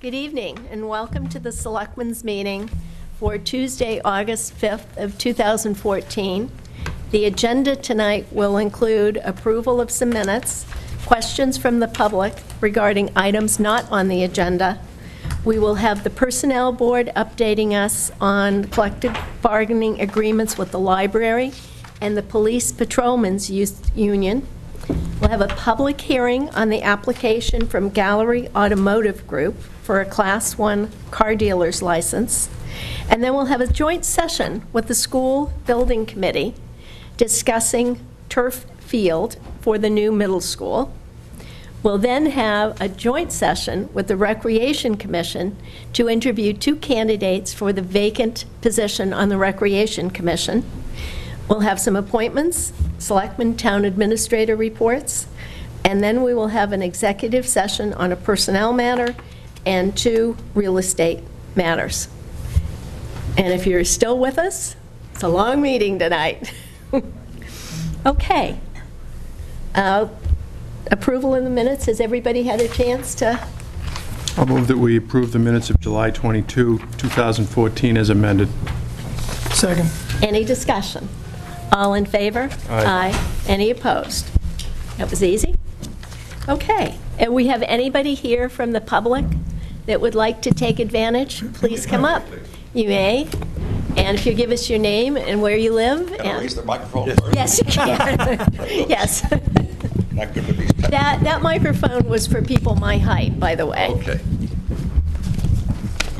Good evening, and welcome to the Selectmen's meeting for Tuesday, August 5th of 2014. The agenda tonight will include approval of some minutes, questions from the public regarding items not on the agenda. We will have the Personnel Board updating us on collective bargaining agreements with the library and the Police Patrolmen's Youth Union. We'll have a public hearing on the application from Gallery Automotive Group for a Class 1 car dealer's license. And then we'll have a joint session with the School Building Committee discussing turf field for the new middle school. We'll then have a joint session with the Recreation Commission to interview 2 candidates for the vacant position on the Recreation Commission. We'll have some appointments, Selectmen Town Administrator reports, and then we will have an executive session on a personnel matter and 2 real estate matters. And if you're still with us, it's a long meeting tonight. Okay. Approval of the minutes. Has everybody had a chance to? I'll move that we approve the minutes of July 22, 2014 as amended. Second. Any discussion? All in favor? Aye. Any opposed? That was easy. Okay. And we have anybody here from the public that would like to take advantage? Please come up. You may. And if you give us your name and where you live. Can I raise the microphone first? Yes, you can. Yes. Not good with these types. That microphone was for people my height, by the way. Okay.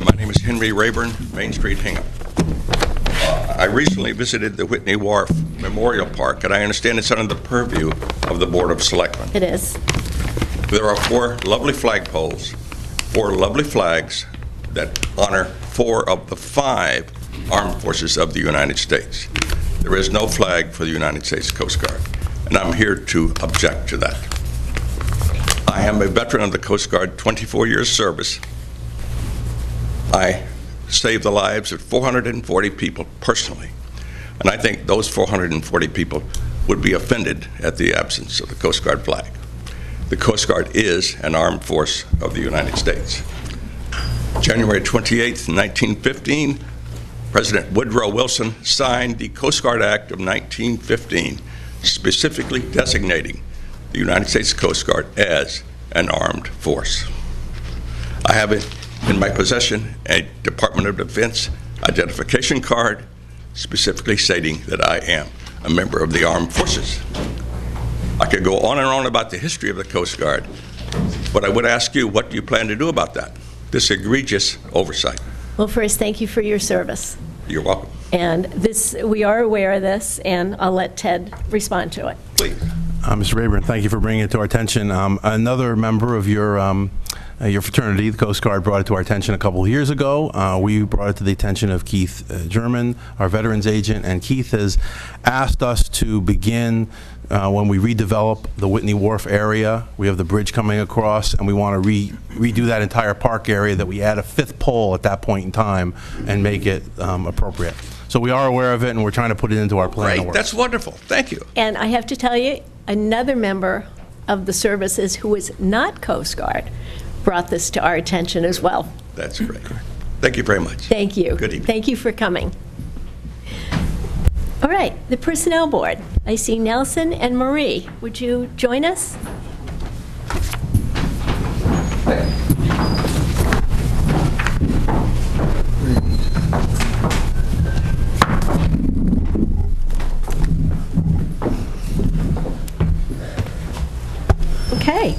My name is Henry Rayburn, Main Street, Hingham. I recently visited the Whitney Wharf Memorial Park, and I understand it's under the purview of the Board of Selectmen. It is. There are 4 lovely flagpoles, 4 lovely flags that honor 4 of the 5 armed forces of the United States. There is no flag for the United States Coast Guard, and I'm here to object to that. I am a veteran of the Coast Guard, 24 years service. I saved the lives of 440 people personally, and I think those 440 people would be offended at the absence of the Coast Guard flag. The Coast Guard is an armed force of the United States. January 28th, 1915, President Woodrow Wilson signed the Coast Guard Act of 1915, specifically designating the United States Coast Guard as an armed force. I have in my possession a Department of Defense identification card specifically stating that I am a member of the armed forces. I could go on and on about the history of the Coast Guard, but I would ask you, what do you plan to do about that? This egregious oversight. Well, first, thank you for your service. You're welcome. And we are aware of this, and I'll let Ted respond to it. Please. Mr. Rayburn, thank you for bringing it to our attention. Another member of your fraternity, the Coast Guard, brought it to our attention a couple of years ago. We brought it to the attention of Keith German, our veterans agent, and Keith has asked us to begin when we redevelop the Whitney Wharf area. We have the bridge coming across, and we want to redo that entire park area, that we add a 5th pole at that point in time and make it appropriate. So we are aware of it, and we're trying to put it into our plan. Great, that's wonderful. Thank you. And I have to tell you, another member of the services who is not Coast Guard brought this to our attention as well. That's great. Thank you very much. Thank you. Good evening. Thank you for coming. All right, the Personnel Board. I see Nelson and Marie. Would you join us? Okay.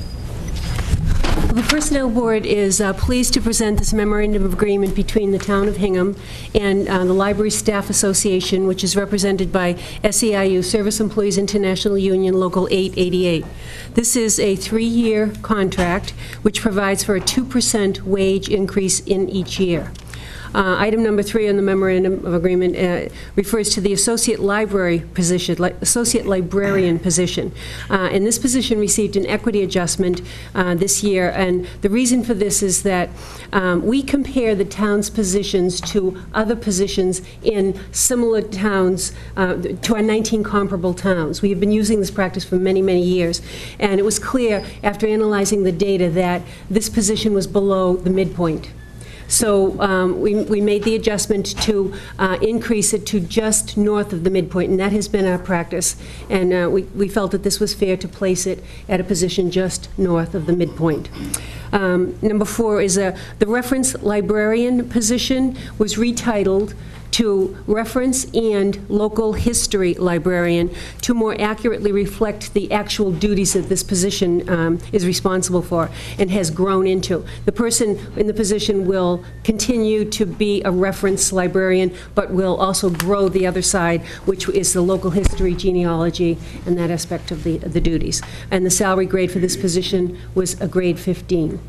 The Personnel Board is pleased to present this memorandum of agreement between the Town of Hingham and the Library Staff Association, which is represented by SEIU, Service Employees International Union Local 888. This is a 3-year contract which provides for a 2% wage increase in each year. Item number 3 on the memorandum of agreement refers to the associate librarian position. And this position received an equity adjustment this year, and the reason for this is that we compare the town's positions to other positions in similar towns, to our 19 comparable towns. We have been using this practice for many, many years, and it was clear after analyzing the data that this position was below the midpoint. So we made the adjustment to increase it to just north of the midpoint, and that has been our practice. And we felt that this was fair to place it at a position just north of the midpoint. Number 4 is the reference librarian position was retitled to reference and local history librarian to more accurately reflect the actual duties that this position is responsible for and has grown into. The person in the position will continue to be a reference librarian, but will also grow the other side, which is the local history, genealogy, and that aspect of the duties. And the salary grade for this position was a grade 15.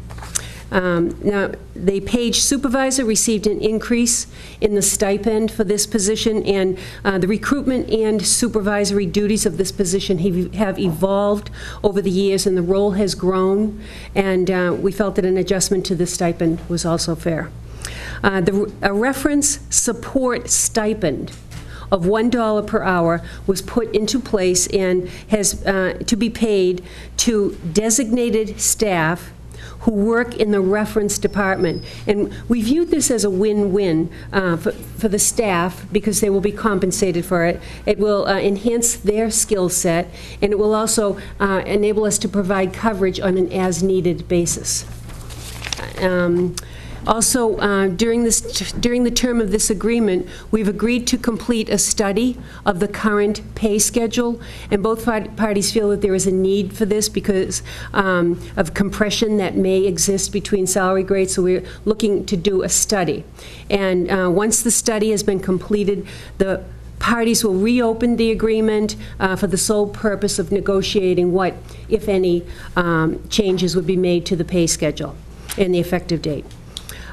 Now, the page supervisor received an increase in the stipend for this position, and the recruitment and supervisory duties of this position have evolved over the years, and the role has grown, and we felt that an adjustment to the stipend was also fair. A reference support stipend of $1 per hour was put into place and has to be paid to designated staff who work in the reference department. And we viewed this as a win-win for the staff because they will be compensated for it. It will enhance their skill set, and it will also enable us to provide coverage on an as-needed basis. Also, during the term of this agreement, we've agreed to complete a study of the current pay schedule, and both parties feel that there is a need for this because of compression that may exist between salary grades, so we're looking to do a study. And once the study has been completed, the parties will reopen the agreement for the sole purpose of negotiating what, if any, changes would be made to the pay schedule and the effective date.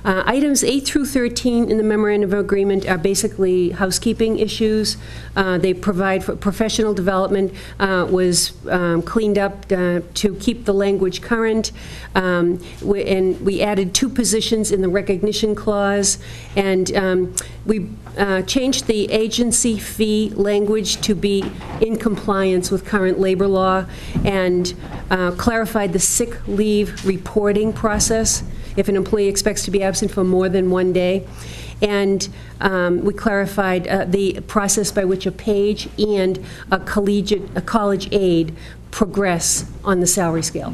Items 8 through 13 in the memorandum of agreement are basically housekeeping issues. They provide for professional development was cleaned up to keep the language current, and we added 2 positions in the recognition clause, and we changed the agency fee language to be in compliance with current labor law, and clarified the sick leave reporting process if an employee expects to be absent for more than 1 day. And we clarified the process by which a page and a college aide progress on the salary scale.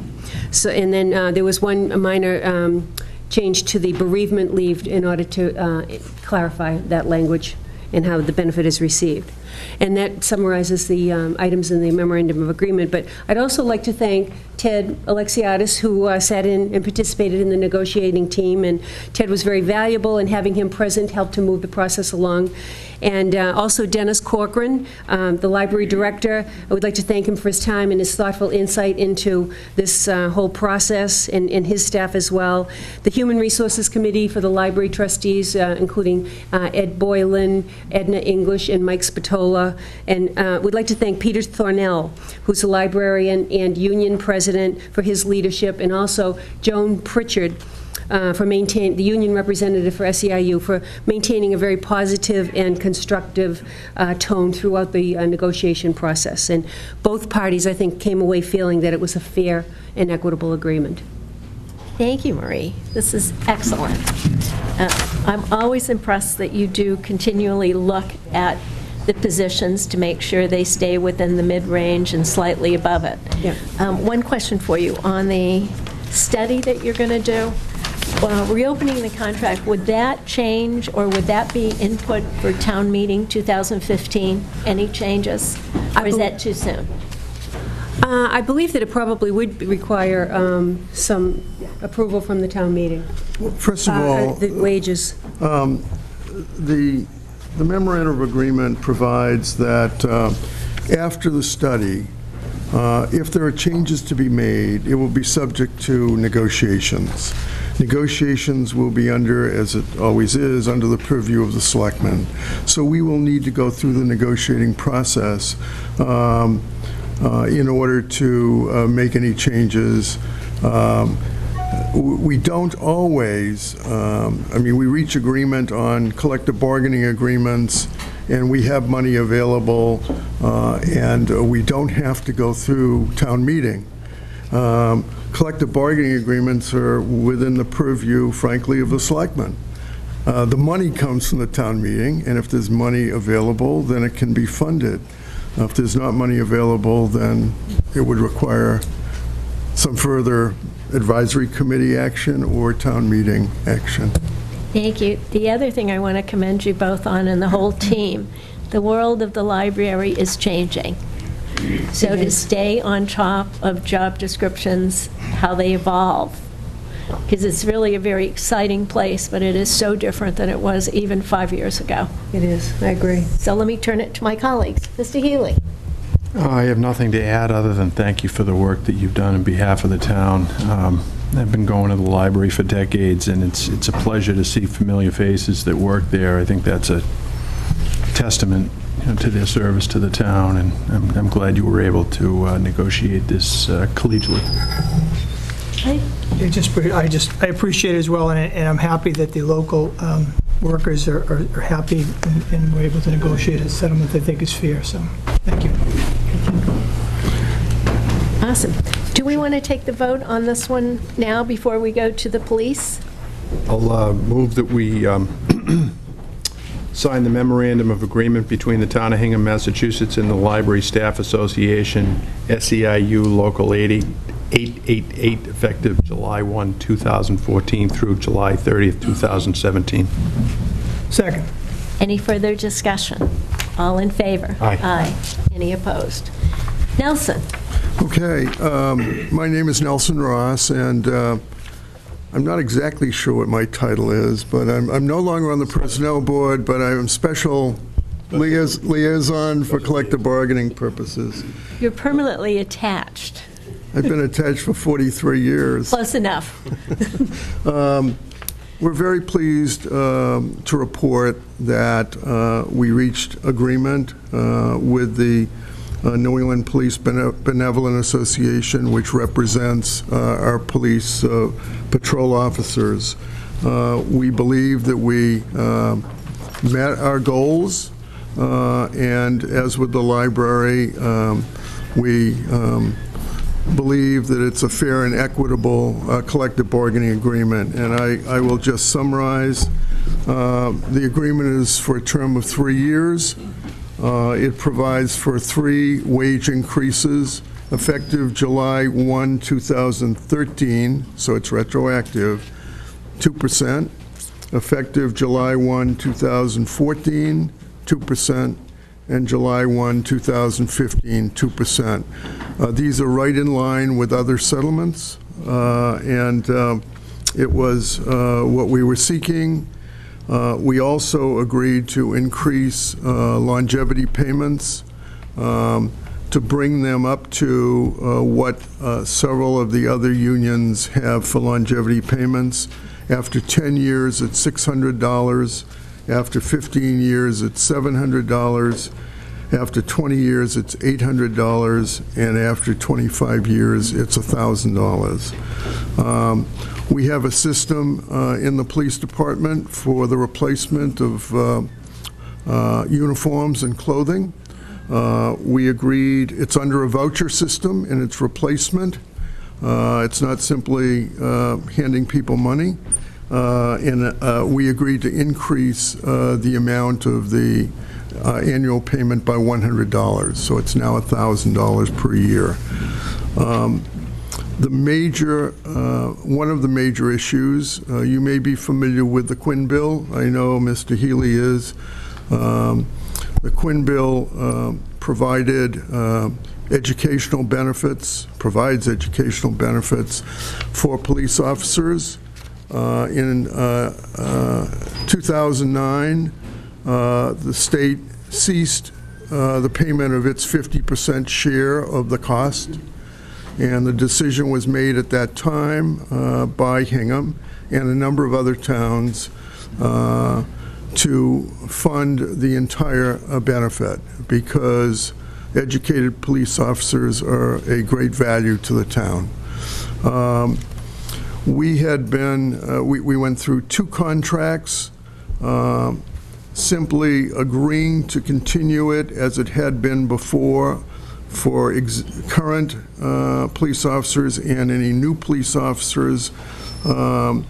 So, and then there was one minor change to the bereavement leave in order to clarify that language and how the benefit is received. And that summarizes the items in the memorandum of agreement. But I'd also like to thank Ted Alexiadis, who sat in and participated in the negotiating team. And Ted was very valuable, and having him present helped to move the process along. And also Dennis Corcoran, the library director. I would like to thank him for his time and his thoughtful insight into this whole process, and his staff as well. The Human Resources Committee for the library trustees, including Ed Boylan, Edna English, and Mike Spatola. And we'd like to thank Peter Thornell, who's a librarian and union president, for his leadership, and also Joan Pritchard, for maintaining, the union representative for SEIU, for maintaining a very positive and constructive tone throughout the negotiation process. And both parties, I think, came away feeling that it was a fair and equitable agreement. Thank you, Marie. This is excellent. I'm always impressed that you do continually look at the positions to make sure they stay within the mid-range and slightly above it. Yeah. One question for you. On the study that you're going to do, reopening the contract, would that change, or would that be input for town meeting 2015? Any changes? Or is that too soon? I believe that it probably would require some approval from the town meeting. First of all, the wages. The memorandum of agreement provides that after the study, If there are changes to be made, it will be subject to negotiations. Negotiations will be under, as it always is, under the purview of the Selectmen. So we will need to go through the negotiating process in order to make any changes. We don't always, we reach agreement on collective bargaining agreements, and we have money available, and we don't have to go through town meeting. Collective bargaining agreements are within the purview, frankly, of the Selectmen. The money comes from the town meeting, and if there's money available, then it can be funded. If there's not money available, then it would require some further advisory committee action or town meeting action. Thank you. The other thing I want to commend you both on, and the whole team, the world of the library is changing. So to stay on top of job descriptions, how they evolve, because it's really a very exciting place, but it is so different than it was even 5 years ago. It is, I agree. So let me turn it to my colleagues. Mr. Healy. I have nothing to add other than thank you for the work that you've done on behalf of the town. I've been going to the library for decades, and it's a pleasure to see familiar faces that work there. I think that's a testament, to their service to the town, and I'm glad you were able to negotiate this collegially. I appreciate it as well, and I'm happy that the local workers are happy and we're able to negotiate a settlement they think is fair, so thank you. Awesome. Do we want to take the vote on this one now before we go to the police? I'll move that we sign the memorandum of agreement between the Town of Hingham, Massachusetts and the Library Staff Association, SEIU Local 888, effective July 1, 2014 through July 30th, 2017. Second. Any further discussion? All in favor? Aye. Aye. Any opposed? Nelson? Okay, my name is Nelson Ross, and I'm not exactly sure what my title is, but I'm no longer on the Personnel Board, but I'm special liaison for collective bargaining purposes. You're permanently attached. I've been attached for 43 years. Close enough. We're very pleased to report that we reached agreement with the New England Police Benevolent Association, which represents our police patrol officers. We believe that we met our goals, and as with the library, we believe that it's a fair and equitable collective bargaining agreement. And I will just summarize. The agreement is for a term of 3 years. It provides for 3 wage increases effective July 1, 2013, so it's retroactive, 2%, effective July 1, 2014, 2%, and July 1, 2015, 2%. These are right in line with other settlements, and it was what we were seeking. We also agreed to increase longevity payments to bring them up to what several of the other unions have for longevity payments. After 10 years, it's $600. After 15 years, it's $700. After 20 years, it's $800. And after 25 years, it's $1,000. We have a system in the police department for the replacement of uniforms and clothing. We agreed it's under a voucher system in its replacement. It's not simply handing people money. And we agreed to increase the amount of the annual payment by $100. So it's now $1,000 per year. One of the major issues, you may be familiar with the Quinn Bill. I know Mr. Healy is. The Quinn Bill provides educational benefits for police officers. In 2009, the state ceased the payment of its 50% share of the cost. And the decision was made at that time by Hingham and a number of other towns to fund the entire benefit, because educated police officers are a great value to the town. We had been, we went through 2 contracts, simply agreeing to continue it as it had been before for current police officers and any new police officers, but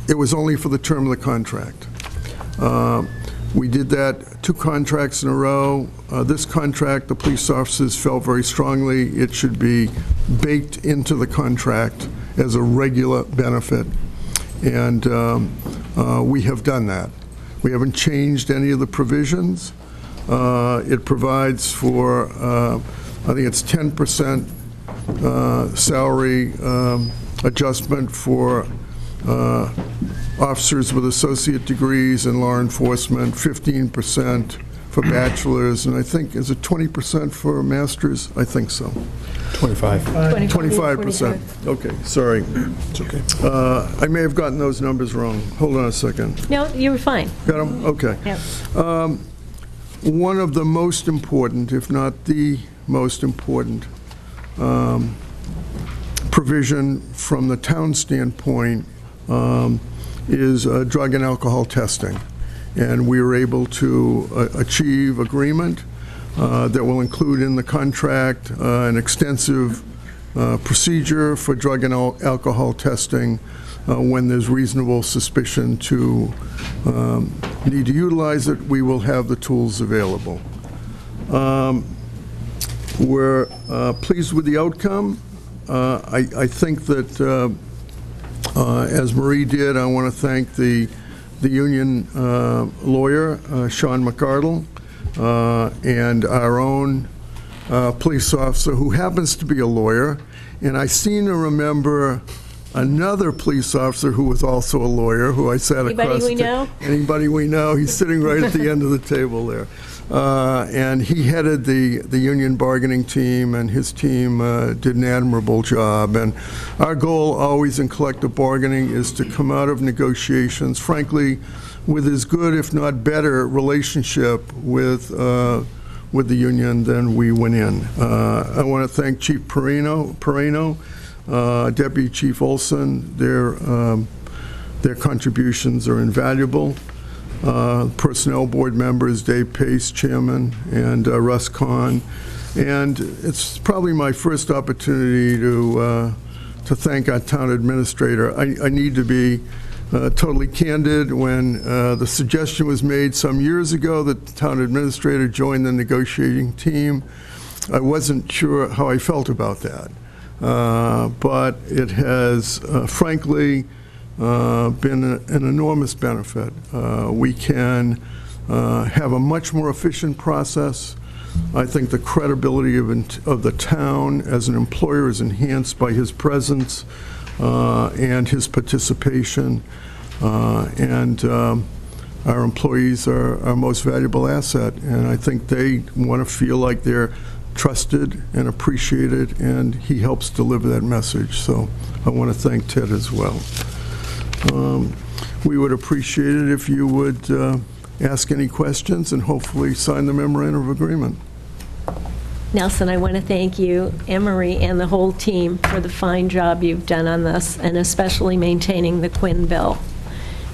it was only for the term of the contract. We did that 2 contracts in a row. This contract, the police officers felt very strongly it should be baked into the contract as a regular benefit, and we have done that. We haven't changed any of the provisions. It provides for, I think it's 10% salary adjustment for officers with associate degrees in law enforcement, 15% for bachelors, and I think, is it 20% for masters? I think so. 25. 25%. Okay, sorry. It's okay. I may have gotten those numbers wrong. Hold on a second. No, you were fine. Got them? Okay. Yep. One of the most important, if not the most important, provision from the town standpoint is drug and alcohol testing. And we were able to achieve agreement that will include in the contract an extensive procedure for drug and alcohol testing when there's reasonable suspicion to need to utilize it. We will have the tools available. We're pleased with the outcome. I think that, as Marie did, I want to thank the union lawyer, Sean McArdle, and our own police officer, who happens to be a lawyer. And I seem to remember another police officer who was also a lawyer, who I sat across. Anybody we know? Anybody we know. He's sitting right at the end of the table there. And he headed the union bargaining team, and his team did an admirable job. And our goal always in collective bargaining is to come out of negotiations, frankly, with as good, if not better, relationship with the union than we went in. I want to thank Chief Perino, Deputy Chief Olson. Their contributions are invaluable. Personnel board members, Dave Pace, Chairman, and Russ Kahn. And it's probably my first opportunity to thank our town administrator. I need to be totally candid. When the suggestion was made some years ago that the town administrator join the negotiating team, I wasn't sure how I felt about that. But it has, frankly, been an enormous benefit. We can have a much more efficient process. I think the credibility of the town as an employer is enhanced by his presence and his participation. And our employees are our most valuable asset, and I think they want to feel like they're trusted and appreciated, and he helps deliver that message. So I want to thank Ted as well. We would appreciate it if you would ask any questions and hopefully sign the memorandum of agreement. Nelson, I want to thank you, Emery, and the whole team for the fine job you've done on this, and especially maintaining the Quinn bill,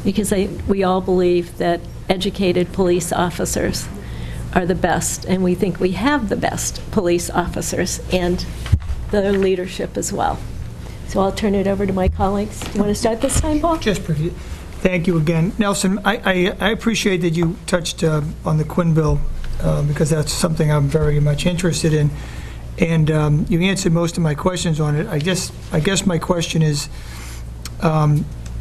because we all believe that educated police officers are the best, and we think we have the best police officers and their leadership as well. So I'll turn it over to my colleagues. Do you want to start this time, Paul? Just briefly, thank you again. Nelson, I appreciate that you touched on the Quinn bill, because that's something I'm very much interested in. And you answered most of my questions on it. I guess my question is,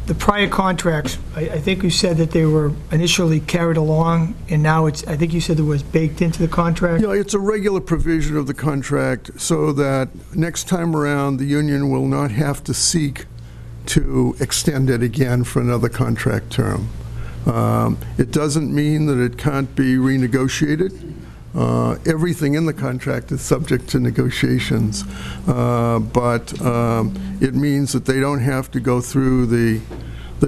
the prior contracts, I think you said that they were initially carried along, and now I think you said it was baked into the contract? Yeah, it's a regular provision of the contract so that next time around, the union will not have to seek to extend it again for another contract term. It doesn't mean that it can't be renegotiated. Everything in the contract is subject to negotiations, but it means that they don't have to go through the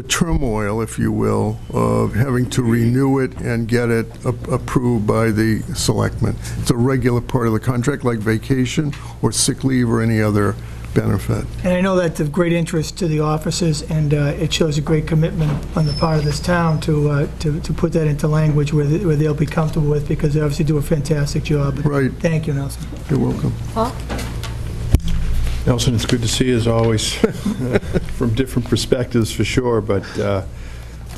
turmoil, if you will, of having to renew it and get it approved by the selectmen. It's a regular part of the contract, like vacation or sick leave or any other benefit. And I know that's of great interest to the officers, and it shows a great commitment on the part of this town to put that into language where they'll be comfortable with, because they obviously do a fantastic job. Right. Thank you, Nelson. You're welcome. Paul? Nelson, it's good to see you as always, from different perspectives for sure, but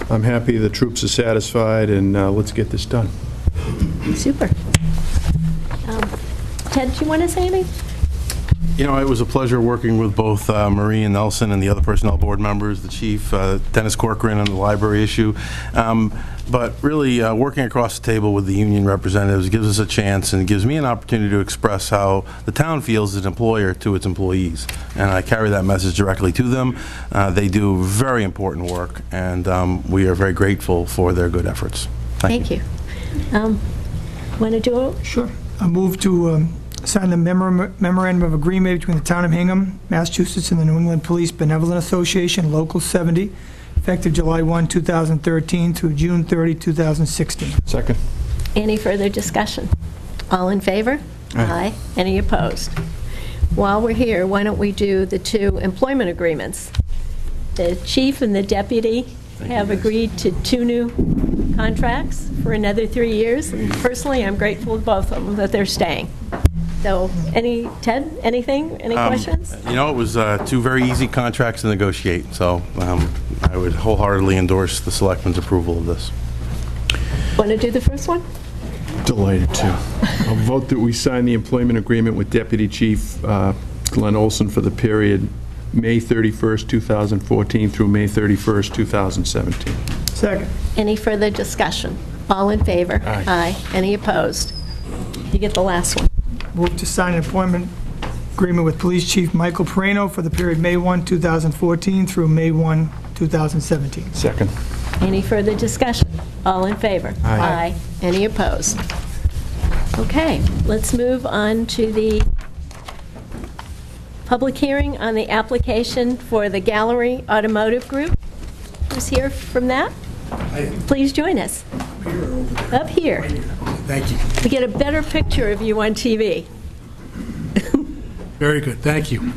I'm happy the troops are satisfied, and let's get this done. Super. Ted, do you want to say anything? You know, it was a pleasure working with both Marie and Nelson and the other personnel board members, the chief, Dennis Corcoran on the library issue. But really, working across the table with the union representatives gives us a chance and gives me an opportunity to express how the town feels as an employer to its employees. And I carry that message directly to them. They do very important work, and we are very grateful for their good efforts. Thank you. Want to do it? Sure. I move to sign the memorandum of agreement between the town of Hingham, Massachusetts, and the New England Police Benevolent Association, Local 70, effective July 1, 2013 through June 30, 2016. Second. Any further discussion? All in favor? Aye. Any opposed? While we're here, why don't we do the two employment agreements? The chief and the deputy have agreed to 2 new contracts for another 3 years, and personally, I'm grateful to both of them that they're staying. So, Ted, anything? Any questions? You know, it was 2 very easy contracts to negotiate, so I would wholeheartedly endorse the selectmen's approval of this. Want to do the first one? Delighted to. I'll vote that we sign the employment agreement with Deputy Chief Glenn Olson for the period May 31st, 2014 through May 31st, 2017. Second. Any further discussion? All in favor? Aye. Any opposed? You get the last one. Move to sign an employment agreement with Police Chief Michael Perino for the period May 1, 2014 through May 1, 2017. Second. Any further discussion? All in favor? Aye. Any opposed? Okay, let's move on to the public hearing on the application for the Gallery Automotive Group. Who's here from that? Please join us. Up here. Thank you. We get a better picture of you on TV. Very good. Thank you.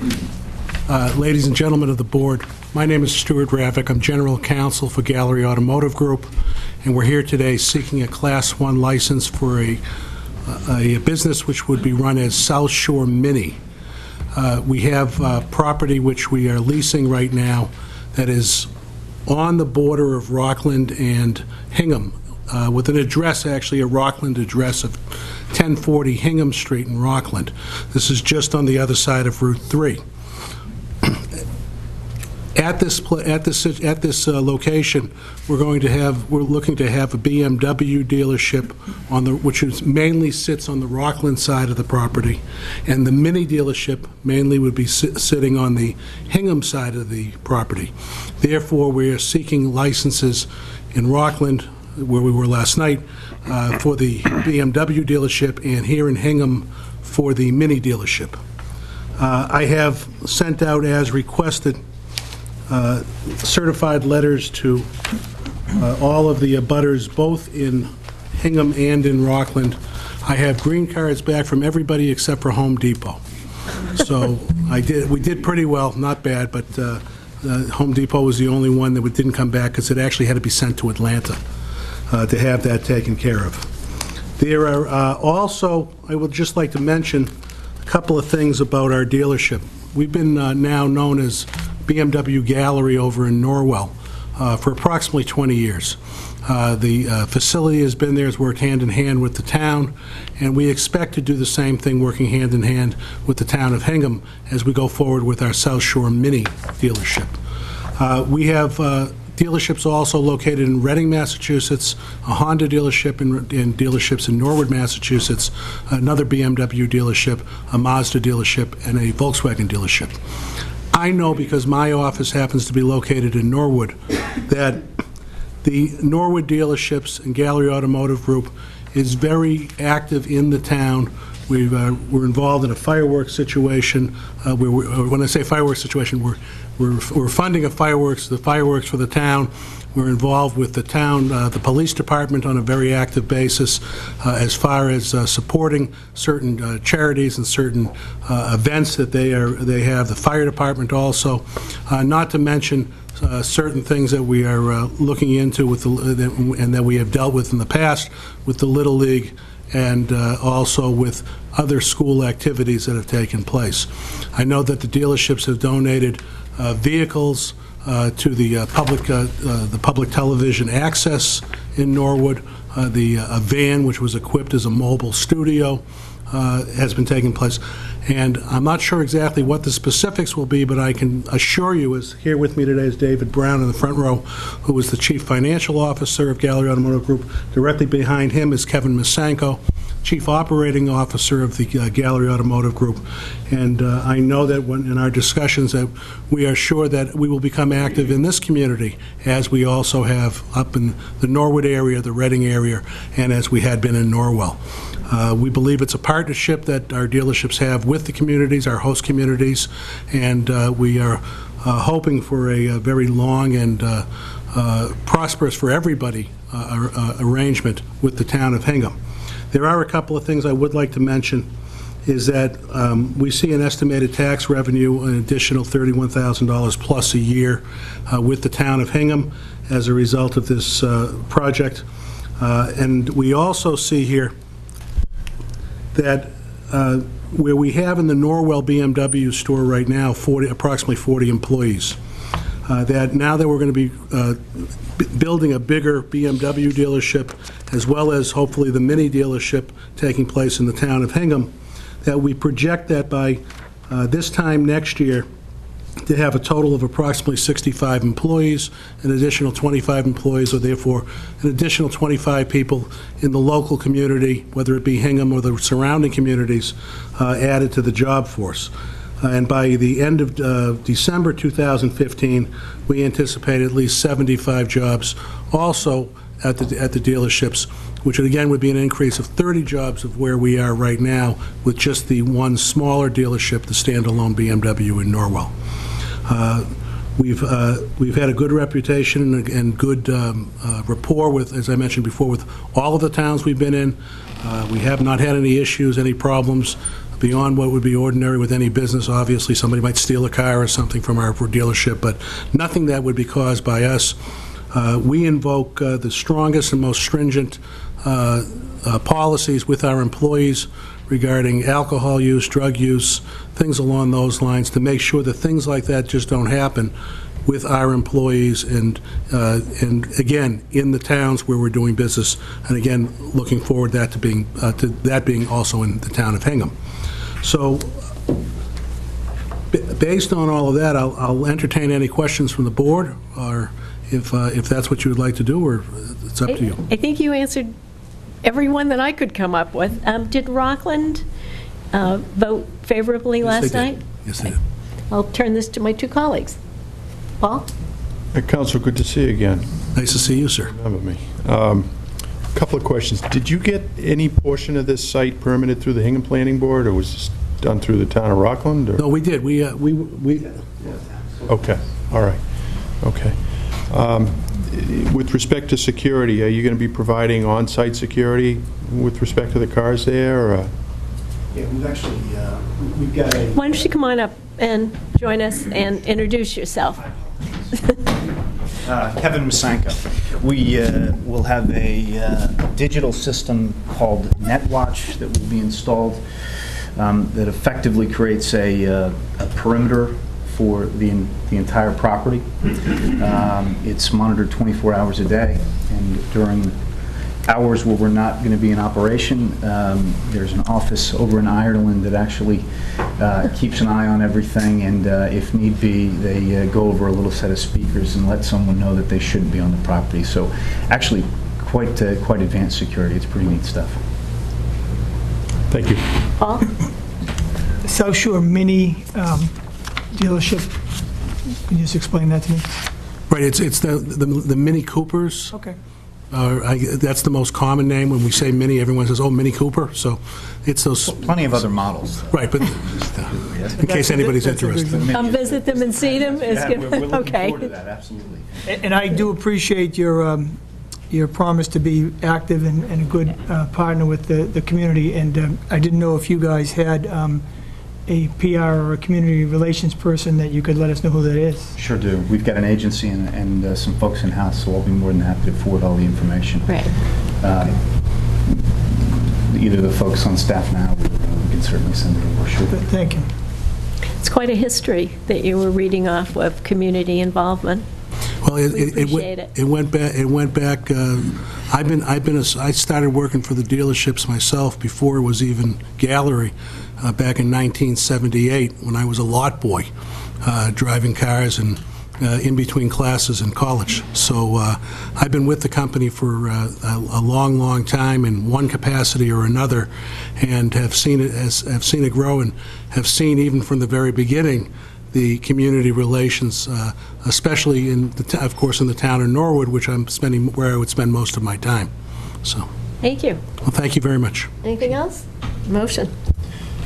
Ladies and gentlemen of the board, my name is Stuart Ravick. I'm General Counsel for Gallery Automotive Group, and we're here today seeking a Class 1 license for a business which would be run as South Shore Mini. We have property which we are leasing right now that is on the border of Rockland and Hingham, with an address, actually a Rockland address of 1040 Hingham Street in Rockland. This is just on the other side of Route 3. At this location, we're looking to have a BMW dealership which mainly sits on the Rockland side of the property, and the Mini dealership mainly would be sitting on the Hingham side of the property. Therefore, we are seeking licenses in Rockland, where we were last night, for the BMW dealership, and here in Hingham for the Mini dealership. I have sent out, as requested, certified letters to all of the abutters, both in Hingham and in Rockland. I have green cards back from everybody except for Home Depot. So we did pretty well, not bad, but Home Depot was the only one that didn't come back because it actually had to be sent to Atlanta to have that taken care of. There are also, I would just like to mention a couple of things about our dealership. We've been now known as BMW Gallery over in Norwell for approximately 20 years. The facility has been there, has worked hand in hand with the town, and we expect to do the same thing, working hand in hand with the town of Hingham as we go forward with our South Shore Mini dealership. We have dealerships also located in Reading, Massachusetts, a Honda dealership and dealerships in Norwood, Massachusetts, another BMW dealership, a Mazda dealership, and a Volkswagen dealership. I know, because my office happens to be located in Norwood, that The Norwood dealerships and Gallery Automotive Group is very active in the town. We're involved in a fireworks situation. When I say fireworks situation, we're funding the fireworks for the town. We're involved with the town, the police department on a very active basis as far as supporting certain charities and certain events that they have. The fire department also, not to mention certain things that we are looking into and that we have dealt with in the past with the Little League and also with other school activities that have taken place. I know that the dealerships have donated vehicles to the public television access in Norwood. A van which was equipped as a mobile studio has been taking place. And I'm not sure exactly what the specifics will be, but I can assure you, here with me today is David Brown in the front row, who is the Chief Financial Officer of Gallery Automotive Group. Directly behind him is Kevin Misanko, Chief Operating Officer of the Gallery Automotive Group. And I know that in our discussions that we are sure that we will become active in this community, as we also have up in the Norwood area, the Reading area, and as we had been in Norwell. We believe it's a partnership that our dealerships have with the communities, our host communities, and we are hoping for a very long and prosperous for everybody arrangement with the town of Hingham. There are a couple of things I would like to mention, is that we see an estimated tax revenue, an additional $31,000 plus a year with the town of Hingham as a result of this project. And we also see here that where we have in the Norwell BMW store right now approximately 40 employees, that now that we're going to be building a bigger BMW dealership, as well as hopefully the mini dealership taking place in the town of Hingham, that we project that by this time next year to have a total of approximately 65 employees, an additional 25 employees, or therefore an additional 25 people in the local community, whether it be Hingham or the surrounding communities, added to the job force. And by the end of December 2015, we anticipate at least 75 jobs also at the dealerships, which again would be an increase of 30 jobs of where we are right now with just the one smaller dealership, the standalone BMW in Norwell. We've had a good reputation and good rapport with, as I mentioned before, with all of the towns we've been in. We have not had any issues, any problems beyond what would be ordinary with any business. Obviously, somebody might steal a car or something from our dealership, but nothing that would be caused by us. We invoke the strongest and most stringent policies with our employees regarding alcohol use, drug use, things along those lines, to make sure that things like that just don't happen with our employees and again, in the towns where we're doing business, and again, looking forward to that being also in the town of Hingham. So, based on all of that, I'll entertain any questions from the board, or if that's what you would like to do, or it's up to you. I think you answered every one that I could come up with. Did Rockland vote favorably last night? Yes, they did. I'll turn this to my two colleagues. Paul? Council, good to see you again. Nice to see you, sir. Remember me. A couple of questions. Did you get any portion of this site permitted through the Hingham Planning Board, or was this done through the town of Rockland? Or? No, we did. We Okay, all right, okay. With respect to security, are you going to be providing on-site security with respect to the cars there? Or? Yeah, we've actually, we've got a... Why don't you come on up and join us and introduce yourself? Kevin Misanko. We will have a digital system called NetWatch that will be installed that effectively creates a perimeter for the entire property. It's monitored 24 hours a day, and during hours where we're not going to be in operation, there's an office over in Ireland that actually keeps an eye on everything, and if need be, they go over a little set of speakers and let someone know that they shouldn't be on the property. So actually quite advanced security. It's pretty neat stuff. Thank you. Paul? South Shore Mini dealership, can you just explain that to me? Right, it's the Mini Coopers. Okay. That's the most common name. When we say Mini, everyone says, oh, Mini Cooper. So it's those, Plenty of other models. right, but in case anybody's That's a good interested. one. Come visit them and see them? Is Yeah, good. we're looking Okay. forward to that, absolutely. And I do appreciate your promise to be active and a good partner with the community. And I didn't know if you guys had a PR or a community relations person that you could let us know who that is. Sure do. We've got an agency and some folks in-house, so I'll be more than happy to forward all the information. Right. Either the folks on staff now, or we can certainly send it over, sure. But thank you. It's quite a history that you were reading off of community involvement. Well, We appreciate it. it went back. It went back. I started working for the dealerships myself before it was even gallery, back in 1978 when I was a lot boy, driving cars and in between classes in college. So I've been with the company for a long, long time in one capacity or another, and have seen it grow, and have seen even from the very beginning the community relations, especially of course in the town of Norwood, where I would spend most of my time. So, Thank you. well, thank you very much. Anything else? Motion.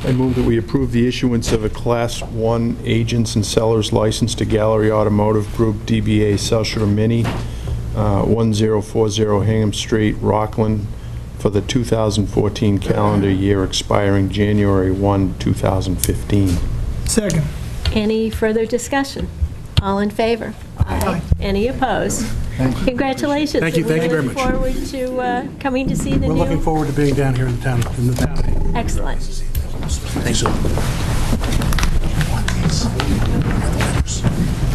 I move that we approve the issuance of a Class 1 agents and sellers license to Gallery Automotive Group, DBA Selshire Mini, 1040 Hingham Street, Rockland, for the 2014 calendar year expiring January 1, 2015. Second. Any further discussion? All in favor? Aye. Any opposed? Thank Congratulations. you very We much. look forward to coming to see the We're new... looking forward to being down here in the town. Excellent. Thanks.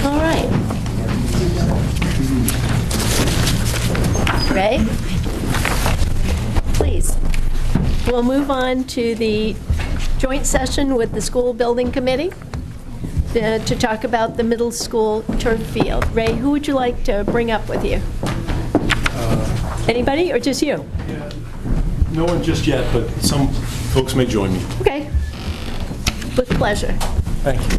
All right. Ray? Please. We'll move on to the joint session with the School Building Committee to talk about the middle school turf field. Ray, who would you like to bring up with you? Anybody, or just you? No one just yet, but some folks may join me. Okay. With pleasure. Thank you.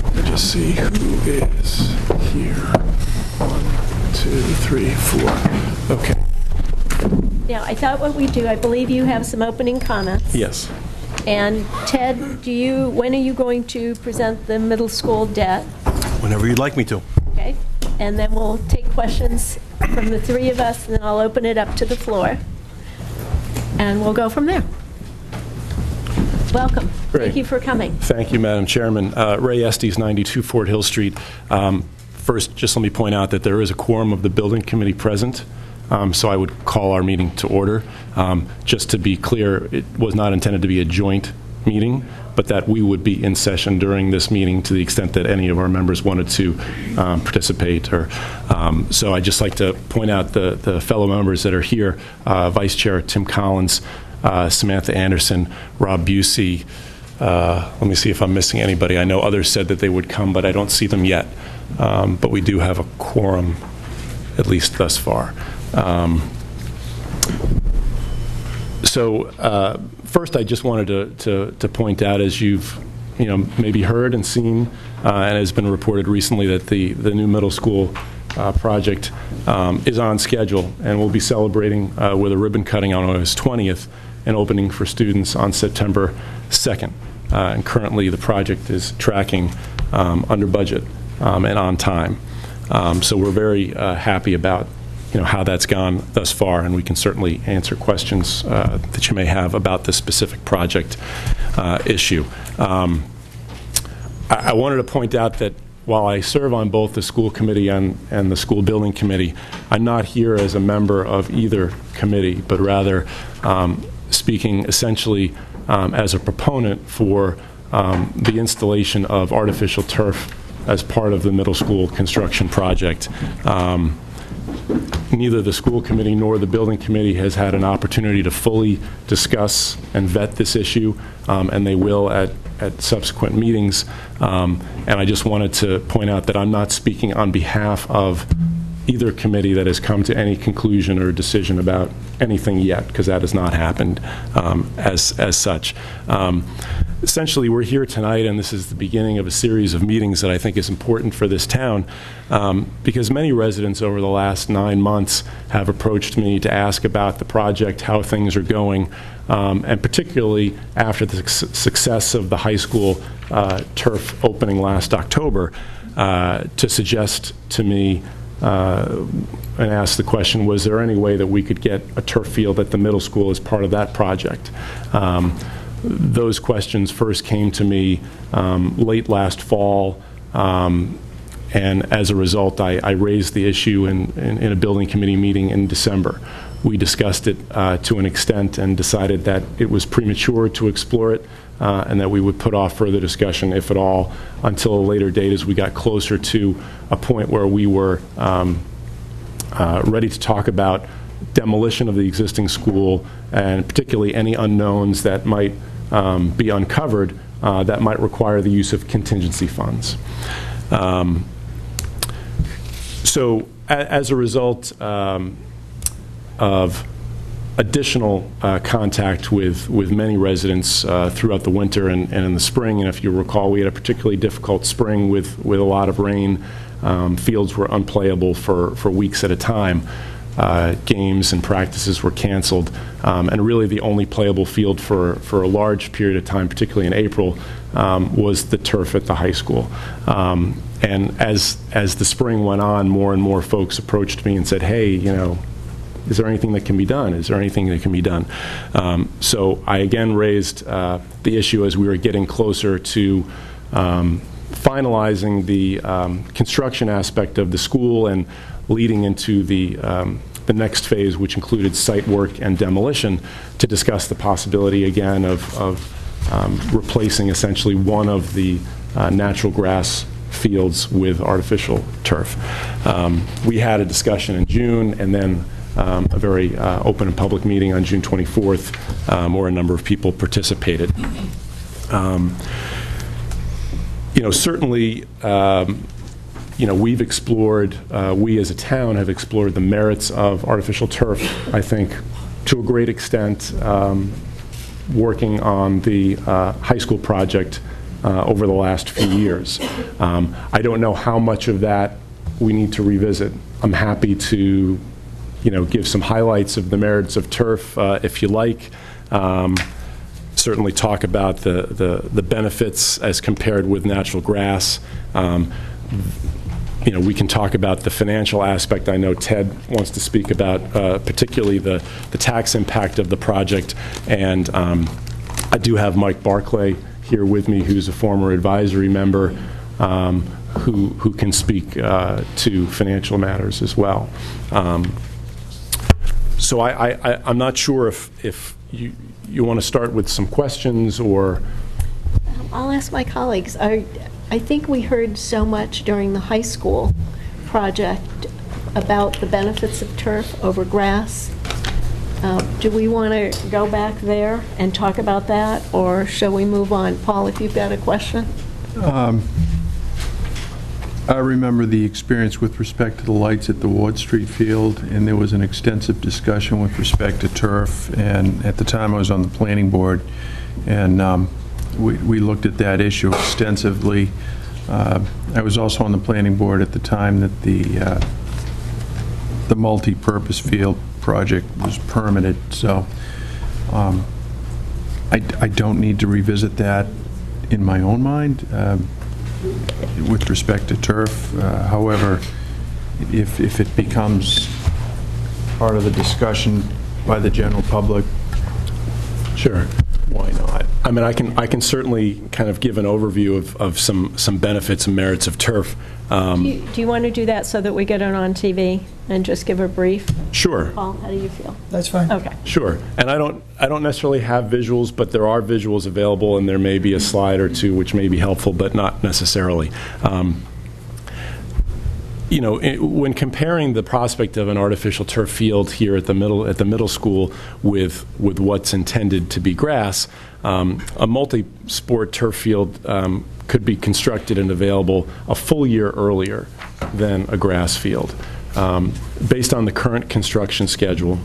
Let me just see who is here. 1, 2, 3, 4. Okay. Now, I thought what we'd do, I believe you have some opening comments. Yes. And Ted, when are you going to present the middle school debt? Whenever you'd like me to. Okay? And then we'll take questions from the three of us, and then I'll open it up to the floor. And we'll go from there. Welcome. Great. Thank you for coming. Thank you, Madam Chairman. Ray Estes, 92 Fort Hill Street. First, just let me point out that there is a quorum of the building committee present, so I would call our meeting to order. Just to be clear, it was not intended to be a joint meeting, but that we would be in session during this meeting to the extent that any of our members wanted to participate. So I'd just like to point out the fellow members that are here, Vice Chair Tim Collins, Samantha Anderson, Rob Busey. Let me see if I'm missing anybody. I know others said that they would come, but I don't see them yet. But we do have a quorum, at least thus far. First, I just wanted to point out, as you've maybe heard and seen, and has been reported recently, that the new middle school project is on schedule, and we'll be celebrating with a ribbon cutting on August 20th and opening for students on September 2nd. And currently, the project is tracking under budget and on time. So we're very happy about how that's gone thus far, and we can certainly answer questions that you may have about this specific project issue. I wanted to point out that while I serve on both the school committee and the school building committee, I'm not here as a member of either committee, but rather speaking essentially as a proponent for the installation of artificial turf as part of the middle school construction project. Neither the school committee nor the building committee has had an opportunity to fully discuss and vet this issue, and they will at subsequent meetings. And I just wanted to point out that I'm not speaking on behalf of either committee that has come to any conclusion or decision about anything yet, because that has not happened as such. essentially, we're here tonight, and this is the beginning of a series of meetings that I think is important for this town, because many residents over the last 9 months have approached me to ask about the project, how things are going, and particularly after the success of the high school turf opening last October, to suggest to me and ask the question, was there any way that we could get a turf field at the middle school as part of that project? Those questions first came to me late last fall, and as a result, I raised the issue in a building committee meeting in December. We discussed it to an extent and decided that it was premature to explore it, and that we would put off further discussion, if at all, until a later date as we got closer to a point where we were ready to talk about demolition of the existing school, and particularly any unknowns that might be uncovered that might require the use of contingency funds. So as a result of additional contact with many residents throughout the winter and in the spring, and if you recall, we had a particularly difficult spring with a lot of rain. Fields were unplayable for weeks at a time. Games and practices were canceled, and really the only playable field for a large period of time, particularly in April, was the turf at the high school. And as the spring went on, more and more folks approached me and said, hey, you know, is there anything that can be done? Is there anything that can be done? So I again raised the issue as we were getting closer to finalizing the construction aspect of the school and leading into the next phase, which included site work and demolition, to discuss the possibility again of replacing essentially one of the natural grass fields with artificial turf. We had a discussion in June, and then a very open and public meeting on June 24th, where a number of people participated. Certainly, we've explored, we as a town have explored the merits of artificial turf, I think, to a great extent, working on the high school project over the last few years. I don't know how much of that we need to revisit. I'm happy to, give some highlights of the merits of turf if you like. Certainly talk about the benefits as compared with natural grass. We can talk about the financial aspect. I know Ted wants to speak about particularly the tax impact of the project, and I do have Mike Barclay here with me, who's a former advisory member, who can speak to financial matters as well. So I'm not sure if you want to start with some questions, or... I'll ask my colleagues. I think we heard so much during the high school project about the benefits of turf over grass. Do we want to go back there and talk about that, or shall we move on? Paul, if you've got a question. I remember the experience with respect to the lights at the Ward Street field, and there was an extensive discussion with respect to turf, and at the time I was on the planning board, and we looked at that issue extensively. I was also on the planning board at the time that the multi-purpose field project was permitted, so I don't need to revisit that in my own mind with respect to turf. However, if it becomes part of the discussion by the general public, sure, why not? I mean, I can certainly kind of give an overview of some benefits and merits of turf. Do you want to do that so that we get it on TV and just give a brief? Sure. Paul, how do you feel? That's fine. Okay. Sure. And I don't necessarily have visuals, but there are visuals available, and there may be a slide or two which may be helpful, but not necessarily. When comparing the prospect of an artificial turf field here at the middle school with what's intended to be grass, a multi-sport turf field could be constructed and available a full year earlier than a grass field. Based on the current construction schedule,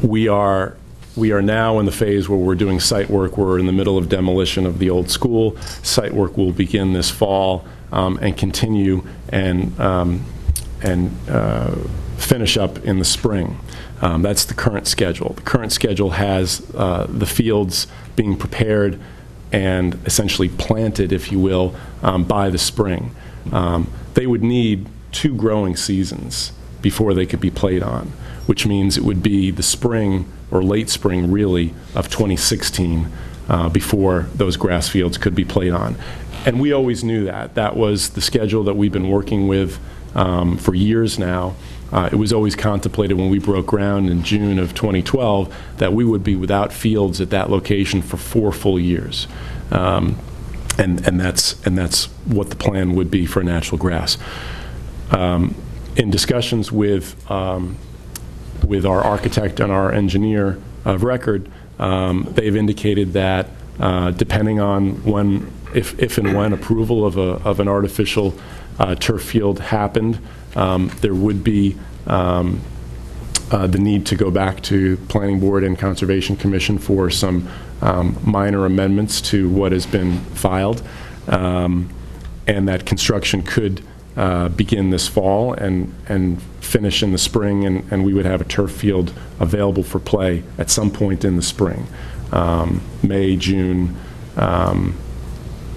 we are We are now in the phase where we're doing site work. We're in the middle of demolition of the old school. Site work will begin this fall and continue and finish up in the spring. That's the current schedule. The current schedule has the fields being prepared and essentially planted, if you will, by the spring. They would need 2 growing seasons before they could be played on, which means it would be the spring or late spring, really, of 2016 before those grass fields could be played on. And we always knew that. That was the schedule that we've been working with for years now. It was always contemplated when we broke ground in June of 2012 that we would be without fields at that location for 4 full years. And that's what the plan would be for natural grass. In discussions with our architect and our engineer of record, they've indicated that depending on if and when approval of an artificial turf field happened, there would be the need to go back to Planning Board and Conservation Commission for some minor amendments to what has been filed, and that construction could begin this fall and finish in the spring, and we would have a turf field available for play at some point in the spring, May, June,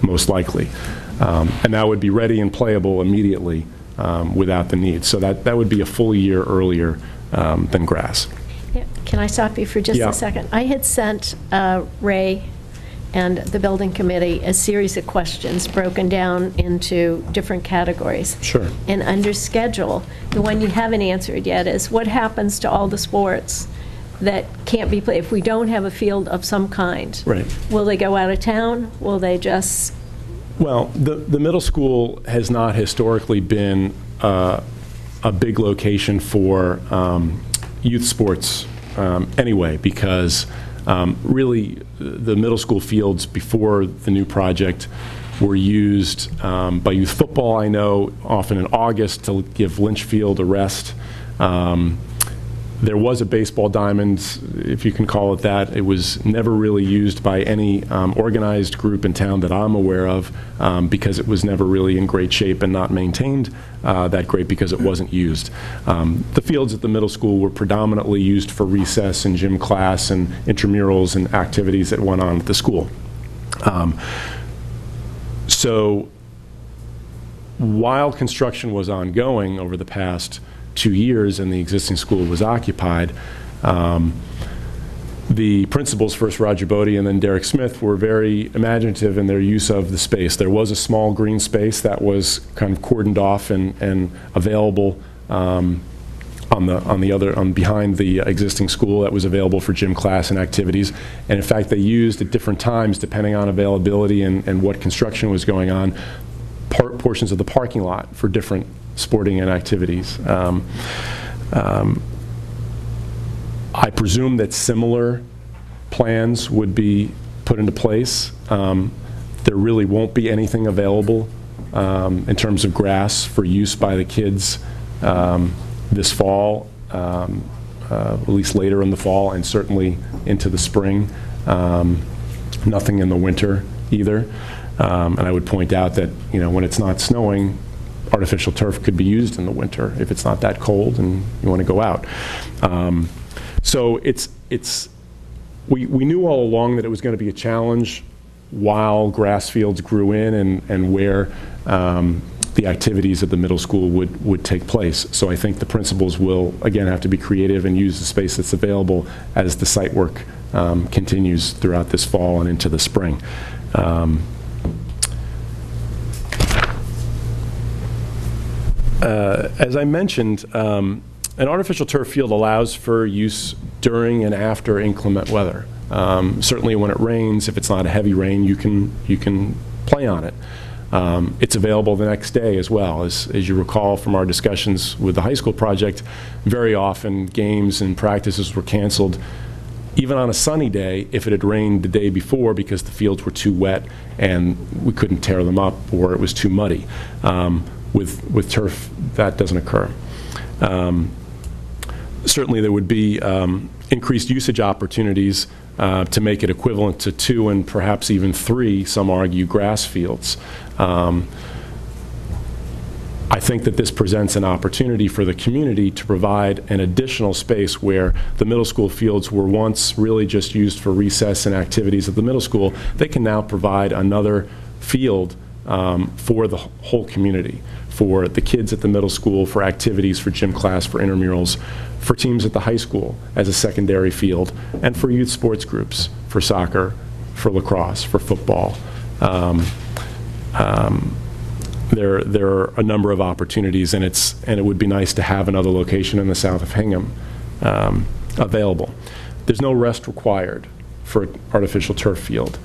most likely. And that would be ready and playable immediately without the need. So that would be a full year earlier than grass. Yeah. Can I stop you for just Yeah. a second? I had sent Ray and the building committee a series of questions broken down into different categories. Sure. And under schedule, the one you haven't answered yet is what happens to all the sports that can't be played if we don't have a field of some kind? Right. Will they go out of town? Will they just... Well, the middle school has not historically been a big location for youth sports anyway, because really the middle school fields before the new project were used by youth football, I know, often in August to give Lynchfield a rest. There was a baseball diamond, if you can call it that. It was never really used by any organized group in town that I'm aware of because it was never really in great shape and not maintained that great because it wasn't used. The fields at the middle school were predominantly used for recess and gym class and intramurals and activities that went on at the school. So while construction was ongoing over the past 2 years and the existing school was occupied, the principals, first Roger Bodie and then Derek Smith, were very imaginative in their use of the space. There was a small green space that was kind of cordoned off and available behind the existing school that was available for gym class and activities. And in fact, they used at different times, depending on availability and what construction was going on, portions of the parking lot for different sporting and activities. I presume that similar plans would be put into place. There really won't be anything available in terms of grass for use by the kids this fall, at least later in the fall and certainly into the spring. Nothing in the winter either. And I would point out that, when it's not snowing, artificial turf could be used in the winter if it's not that cold and you want to go out. So we knew all along that it was going to be a challenge while grass fields grew in and where the activities at the middle school would take place. So I think the principals will, again, have to be creative and use the space that's available as the site work continues throughout this fall and into the spring. As I mentioned, an artificial turf field allows for use during and after inclement weather. Certainly when it rains, if it's not a heavy rain, you can play on it. It's available the next day as well. As you recall from our discussions with the high school project, very often games and practices were canceled even on a sunny day if it had rained the day before because the fields were too wet and we couldn't tear them up or it was too muddy. With turf, that doesn't occur. Certainly there would be increased usage opportunities to make it equivalent to 2 and perhaps even 3, some argue, grass fields. I think that this presents an opportunity for the community to provide an additional space where the middle school fields were once really just used for recess and activities at the middle school. They can now provide another field for the whole community, for the kids at the middle school, for activities, for gym class, for intramurals, for teams at the high school as a secondary field, and for youth sports groups, for soccer, for lacrosse, for football. There are a number of opportunities, and it would be nice to have another location in the south of Hingham available. There's no rest required for an artificial turf field.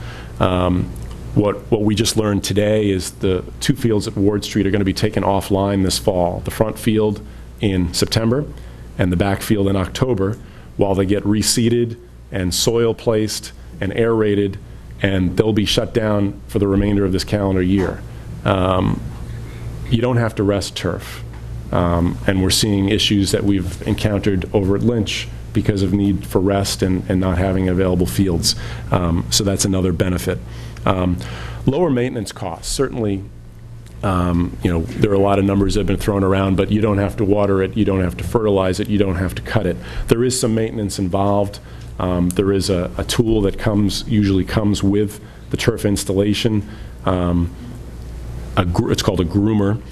What we just learned today is the 2 fields at Ward Street are going to be taken offline this fall. The front field in September and the back field in October, while they get reseeded and soil placed and aerated, and they'll be shut down for the remainder of this calendar year. You don't have to rest turf. And we're seeing issues that we've encountered over at Lynch because of need for rest and not having available fields. So that's another benefit. Lower maintenance costs, certainly, there are a lot of numbers that have been thrown around, but you don't have to water it, you don't have to fertilize it, you don't have to cut it. There is some maintenance involved. There is a tool that usually comes with the turf installation. It's called a groomer,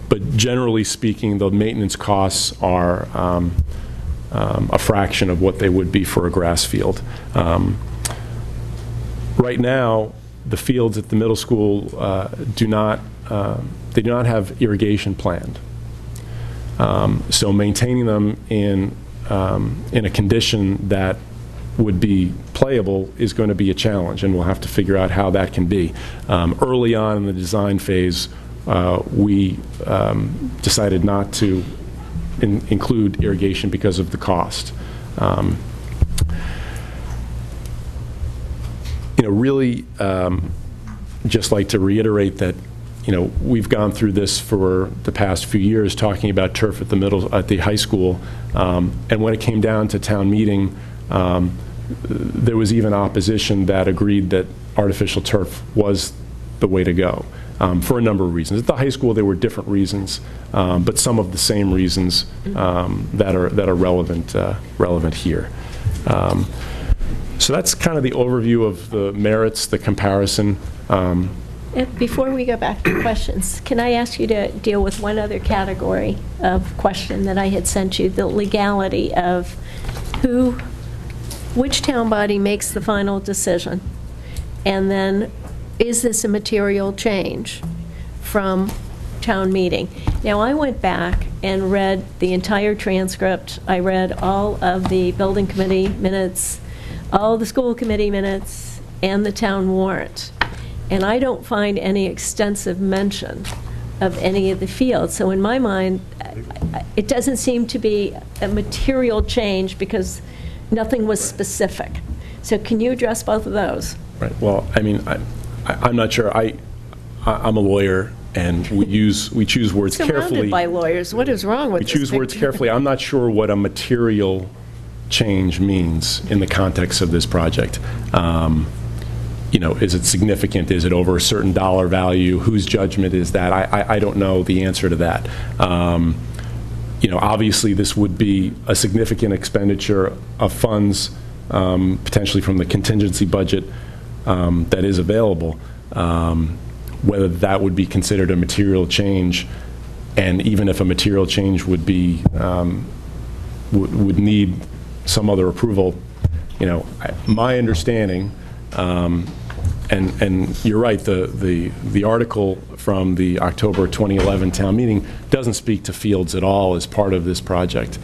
but generally speaking, the maintenance costs are a fraction of what they would be for a grass field. Right now, the fields at the middle school do not have irrigation planned. So maintaining them in a condition that would be playable is going to be a challenge, and we'll have to figure out how that can be. Early on in the design phase, we decided not to include irrigation because of the cost. Really, just like to reiterate that, we've gone through this for the past few years, talking about turf at the high school, and when it came down to town meeting, there was even opposition that agreed that artificial turf was the way to go, for a number of reasons. At the high school, there were different reasons, but some of the same reasons that are relevant here. So that's kind of the overview of the merits, the comparison. Before we go back to questions, can I ask you to deal with one other category of question that I had sent you, the legality of which town body makes the final decision? And then, is this a material change from town meeting? Now, I went back and read the entire transcript. I read all of the building committee minutes, all the school committee minutes, and the town warrant. And I don't find any extensive mention of any of the fields. So in my mind, it doesn't seem to be a material change because nothing was specific. So can you address both of those? Right. Well, I mean, I'm not sure. I'm a lawyer, and we choose words carefully. Surrounded by lawyers. What is wrong with this? We choose words carefully. I'm not sure what a material change means in the context of this project. Is it significant? Is it over a certain dollar value? Whose judgment is that? I don't know the answer to that. Obviously, this would be a significant expenditure of funds, potentially from the contingency budget that is available. Whether that would be considered a material change, and even if a material change would be would need some other approval, my understanding. And you're right, the article from the October 2011 town meeting doesn't speak to fields at all as part of this project.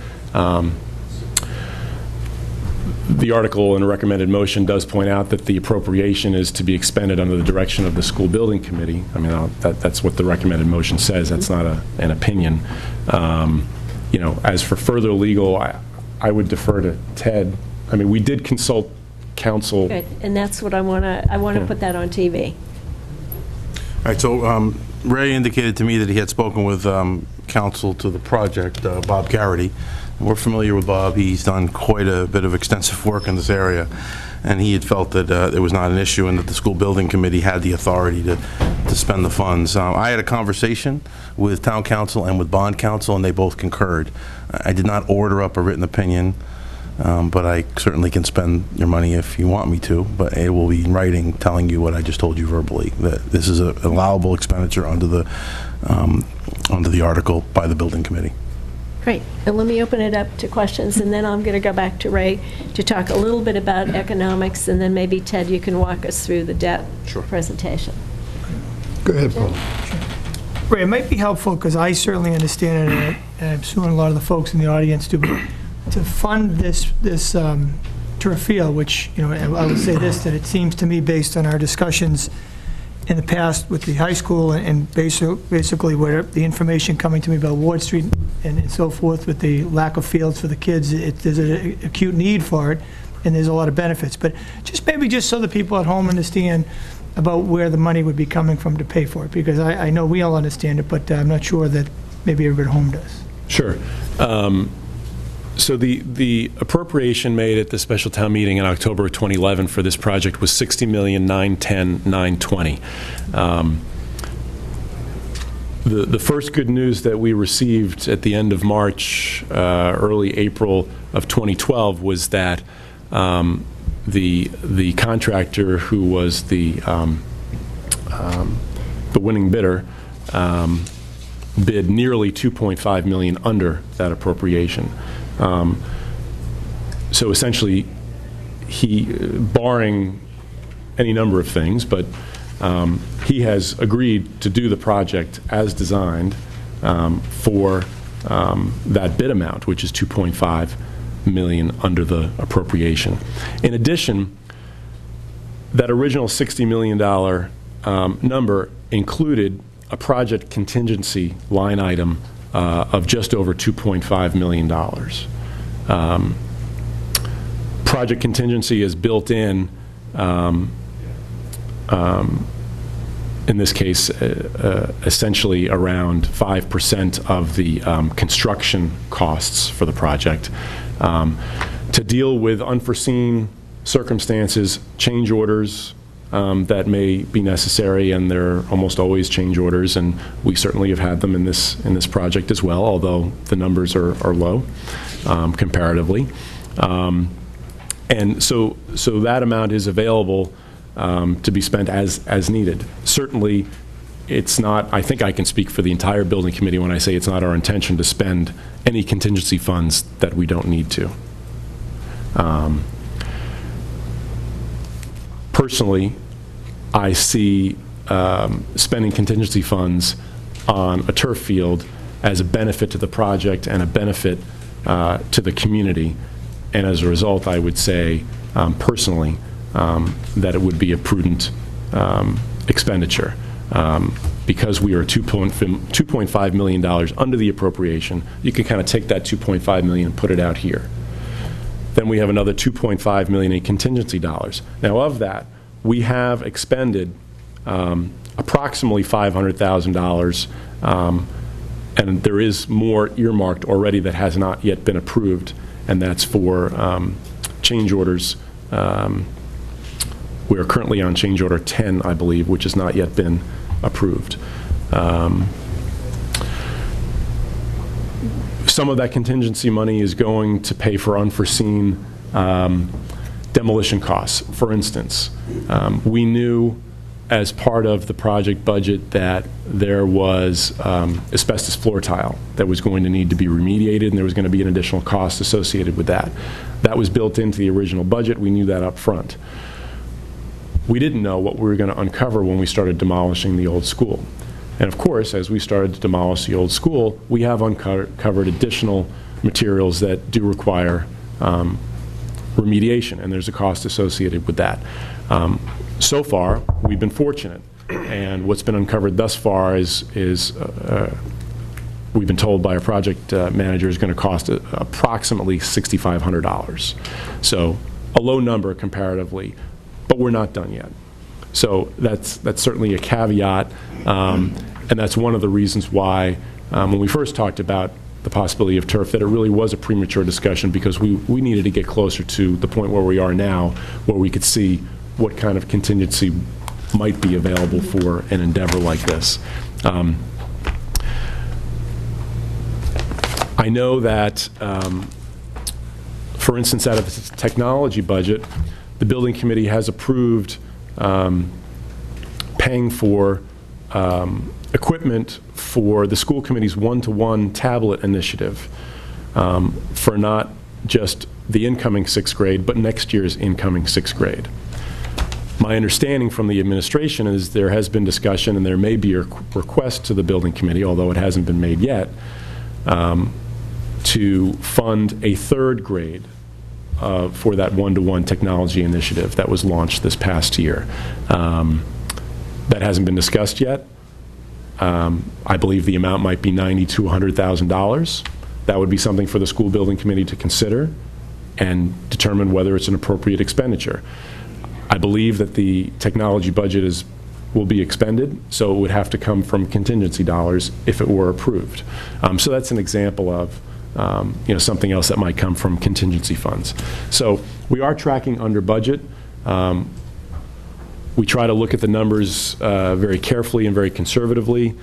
The article in a recommended motion does point out that the appropriation is to be expended under the direction of the school building committee. I mean, that's what the recommended motion says. That's not an opinion. As for further legal, I would defer to Ted. I mean, we did consult counsel. Good, and that's what I want to put that on TV. All right, so Ray indicated to me that he had spoken with counsel to the project, Bob Garrity. And we're familiar with Bob. He's done quite a bit of extensive work in this area, and he had felt that it was not an issue and that the school building committee had the authority to spend the funds. I had a conversation with town council and with bond council, and they both concurred. I did not order up a written opinion, but I certainly can spend your money if you want me to, but it will be in writing telling you what I just told you verbally, that this is an allowable expenditure under the article by the building committee. Great. And let me open it up to questions, and then I'm going to go back to Ray to talk a little bit about economics, and then maybe, Ted, you can walk us through the debt presentation. Go ahead, Paul. Ray, it might be helpful, because I certainly understand it, and I'm assuming a lot of the folks in the audience do, but to fund this turf field, which, you know, I would say this, that it seems to me, based on our discussions in the past with the high school and basically where the information coming to me about Ward Street and so forth, with the lack of fields for the kids, there's an acute need for it, and there's a lot of benefits. But maybe just so the people at home understand about where the money would be coming from to pay for it, because I know we all understand it, but I'm not sure that maybe everybody at home does. Sure. So the appropriation made at the special town meeting in October of 2011 for this project was $60,910,920. The first good news that we received at the end of March, early April of 2012 was that the contractor who was the winning bidder bid nearly $2.5 million under that appropriation. So essentially, barring any number of things, but he has agreed to do the project as designed for that bid amount, which is $2.5 million under the appropriation. In addition, that original $60 million number included a project contingency line item of just over $2.5 million. Project contingency is built in this case, essentially around 5% of the construction costs for the project. To deal with unforeseen circumstances, change orders that may be necessary, and there are almost always change orders, and we certainly have had them in this project as well, although the numbers are low comparatively. And so that amount is available to be spent as needed. Certainly, it's not, I think I can speak for the entire building committee when I say it's not our intention to spend any contingency funds that we don't need to. Personally, I see spending contingency funds on a turf field as a benefit to the project and a benefit to the community. And as a result, I would say, personally, that it would be a prudent expenditure. Because we are $2.5 million under the appropriation, you can kind of take that $2.5 million and put it out here. Then we have another $2.5 million in contingency dollars. Now, of that, we have expended approximately $500,000, and there is more earmarked already that has not yet been approved, and that's for change orders. We are currently on change order 10, I believe, which has not yet been approved. Some of that contingency money is going to pay for unforeseen demolition costs. For instance, we knew as part of the project budget that there was asbestos floor tile that was going to need to be remediated, and there was going to be an additional cost associated with that. That was built into the original budget. We knew that up front. We didn't know what we were going to uncover when we started demolishing the old school. And of course, as we started to demolish the old school, we have uncovered additional materials that do require remediation, and there's a cost associated with that. So far, we've been fortunate, and what's been uncovered thus far is we've been told by our project manager is going to cost approximately $6,500. So a low number comparatively, but we're not done yet. So that's certainly a caveat, and that's one of the reasons why when we first talked about the possibility of turf, that it really was a premature discussion because we needed to get closer to the point where we are now, where we could see what kind of contingency might be available for an endeavor like this. I know that, for instance, out of the technology budget, the building committee has approved paying for equipment for the school committee's one-to-one tablet initiative for not just the incoming 6th grade, but next year's incoming 6th grade. My understanding from the administration is there has been discussion, and there may be a request to the building committee, although it hasn't been made yet, to fund a 3rd grade for that one-to-one technology initiative that was launched this past year. That hasn't been discussed yet. I believe the amount might be $90,000 to $100,000. That would be something for the school building committee to consider and determine whether it's an appropriate expenditure. I believe that the technology budget will be expended, so it would have to come from contingency dollars if it were approved. So that's an example of something else that might come from contingency funds. So we are tracking under budget. We try to look at the numbers very carefully and very conservatively.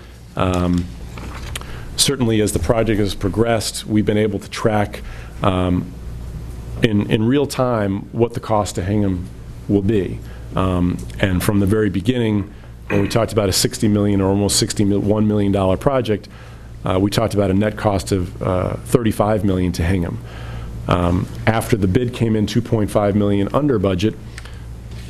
Certainly, as the project has progressed, we've been able to track in real time what the cost to Hingham will be. And from the very beginning, when we talked about a $60 million or almost $61 million project, we talked about a net cost of $35 million to Hingham. After the bid came in $2.5 million under budget,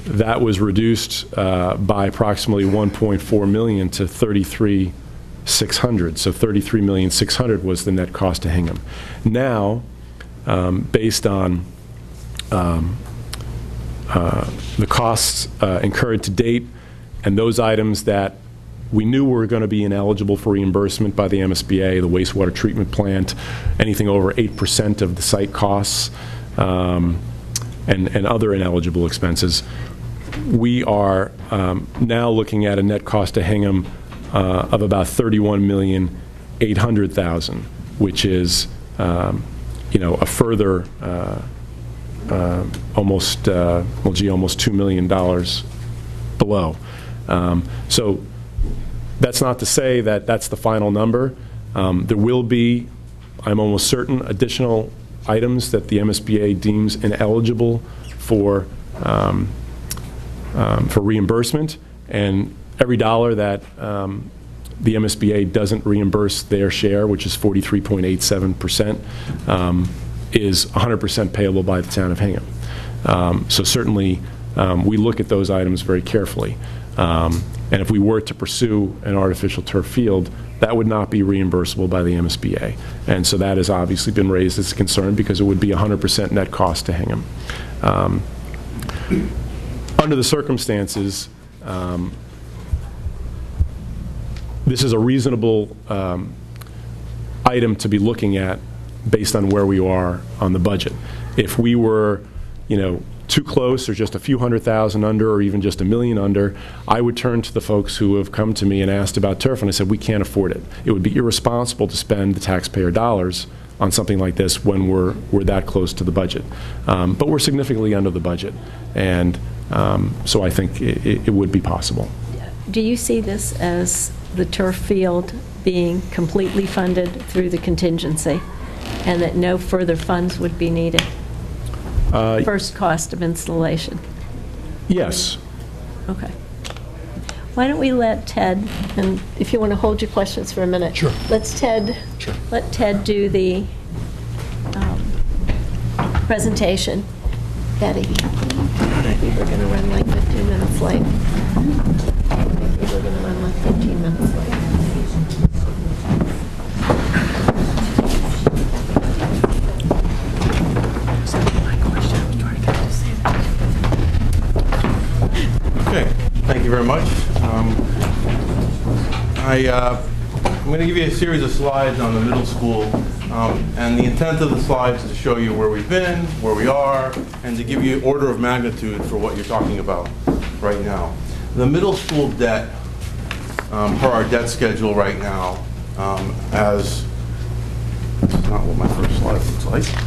that was reduced by approximately $1.4 million to $33,600. So $33,600,000 was the net cost to Hingham. Now, based on the costs incurred to date and those items that we knew were going to be ineligible for reimbursement by the MSBA, the wastewater treatment plant, anything over 8% of the site costs, and other ineligible expenses, we are now looking at a net cost to Hingham of about $31,800,000, which is a further almost $2 million below. So that's not to say that that's the final number. There will be, I'm almost certain, additional items that the MSBA deems ineligible for reimbursement, and every dollar that the MSBA doesn't reimburse their share, which is 43.87%, is 100% payable by the town of Hingham. So certainly, we look at those items very carefully. And if we were to pursue an artificial turf field, that would not be reimbursable by the MSBA. And so that has obviously been raised as a concern because it would be 100% net cost to Hingham. Under the circumstances, this is a reasonable item to be looking at based on where we are on the budget. If we were, too close or just a few $100,000 under or even just $1 million under, I would turn to the folks who have come to me and asked about turf, and I said, we can't afford it. It would be irresponsible to spend the taxpayer dollars on something like this when we're that close to the budget. But we're significantly under the budget, and so I think it would be possible. Do you see this as the turf field being completely funded through the contingency and that no further funds would be needed? First cost of installation? Yes. Okay. Why don't we let Ted, and if you want to hold your questions for a minute. Sure. Let Ted do the presentation. Betty, maybe we're going to run like 15 minutes late. Maybe we're going to run like 15 minutes late. Thank you very much. I'm going to give you a series of slides on the middle school, and the intent of the slides is to show you where we've been, where we are, and to give you order of magnitude for what you're talking about right now. The middle school debt, per our debt schedule right now, as, this is not what my first slide looks like.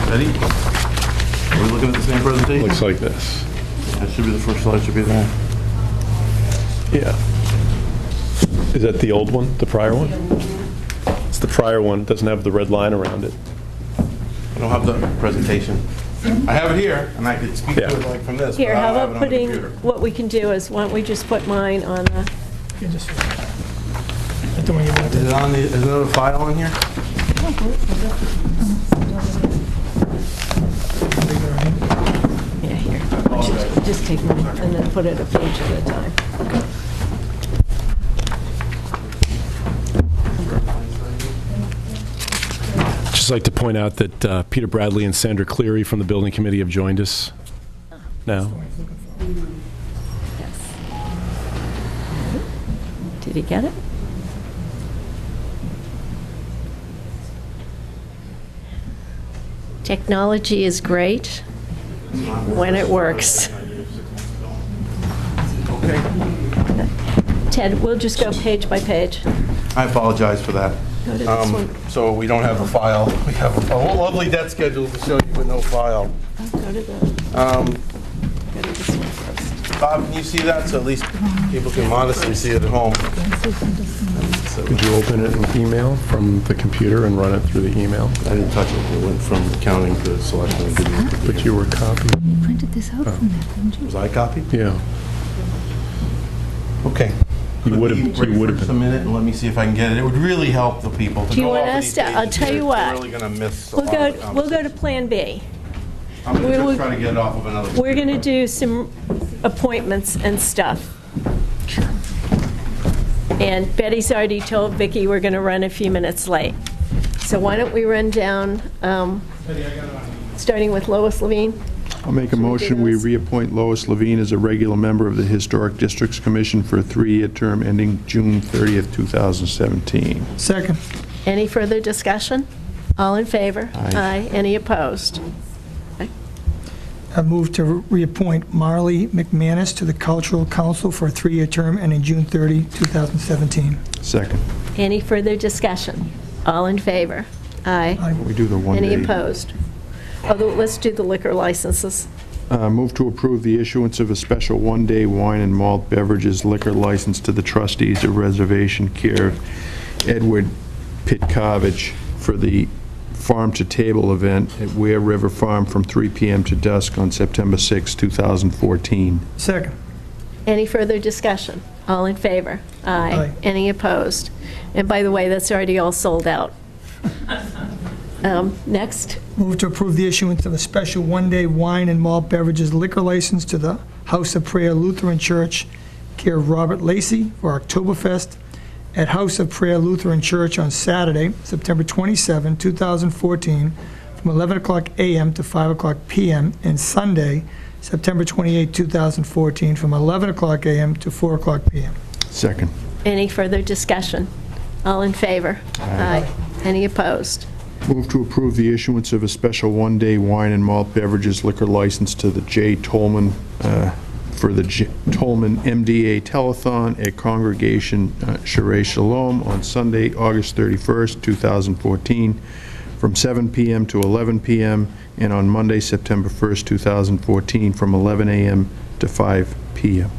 Ready? Are we looking at the same presentation? Looks like this. That should be the first slide, should be there. Yeah. Is that the old one, the prior one? It's the prior one, doesn't have the red line around it. I don't have the presentation. I have it here, and I could speak to it like from this. Here, but I how don't have about it on the putting, computer. what we can do is, why don't we just put mine on the, You just- I don't want you to- Is it on the, is there a file in here? yeah, here. Just take mine and then put it a page at a time. Just like to point out that Peter Bradley and Sandra Cleary from the Building Committee have joined us now. Yes. Did he get it? Technology is great when it works. Okay. Ted, we'll just go page by page. I apologize for that. Go to this one. So we don't have a file. We have a lovely debt schedule to show you with no file. Go to this one first. Bob, can you see that? So at least people can modestly see it at home. Could you open it in email from the computer and run it through the email? I didn't touch it. It went from accounting to selectmen. But you were copied. You printed this out from that, didn't you? Was I copied? Yeah. Okay. You would have Just a minute and let me see if I can get it. It would really help the people to Do you go want off of us these to- I'll pages tell here. you what. They're really going to miss a We'll lot of the go to conversation. Plan B. I'm going to we'll- just try to get it off of another. We're going to do some appointments and stuff. And Betty's already told Vicki we're going to run a few minutes late. So why don't we run down, starting with Lois Levine? I'll make a motion, we reappoint Lois Levine as a regular member of the Historic Districts Commission for a 3-year term ending June 30th, 2017. Second. Any further discussion? All in favor? Aye. Any opposed? I move to reappoint Marley McManus to the Cultural Council for a 3-year term ending June 30, 2017. Second. Any further discussion? All in favor? Aye. Aye. We do the one-day. Any opposed? Although, let's do the liquor licenses. Move to approve the issuance of a special one-day wine and malt beverages liquor license to the trustees of Reservation Care of Edward Pitkovich for the Farm to Table event at Ware River Farm from 3 p.m. to dusk on September 6, 2014. Second. Any further discussion? All in favor? Aye. Aye. Any opposed? And by the way, that's already all sold out. Next, Move to approve the issuance of a special one-day wine and malt beverages liquor license to the House of Prayer Lutheran Church, care of Robert Lacey, for Oktoberfest at House of Prayer Lutheran Church on Saturday, September 27, 2014, from 11 o'clock a.m. to 5 o'clock p.m., and Sunday, September 28, 2014, from 11 o'clock a.m. to 4 o'clock p.m. Second. any further discussion? All in favor? Aye. Any opposed? Move to approve the issuance of a special one-day wine and malt beverages liquor license to the J. Tolman, for the Tolman MDA Telethon at Congregation Sherei Shalom on Sunday, August 31st, 2014, from 7 p.m. to 11 p.m., and on Monday, September 1st, 2014, from 11 a.m. to 5 p.m.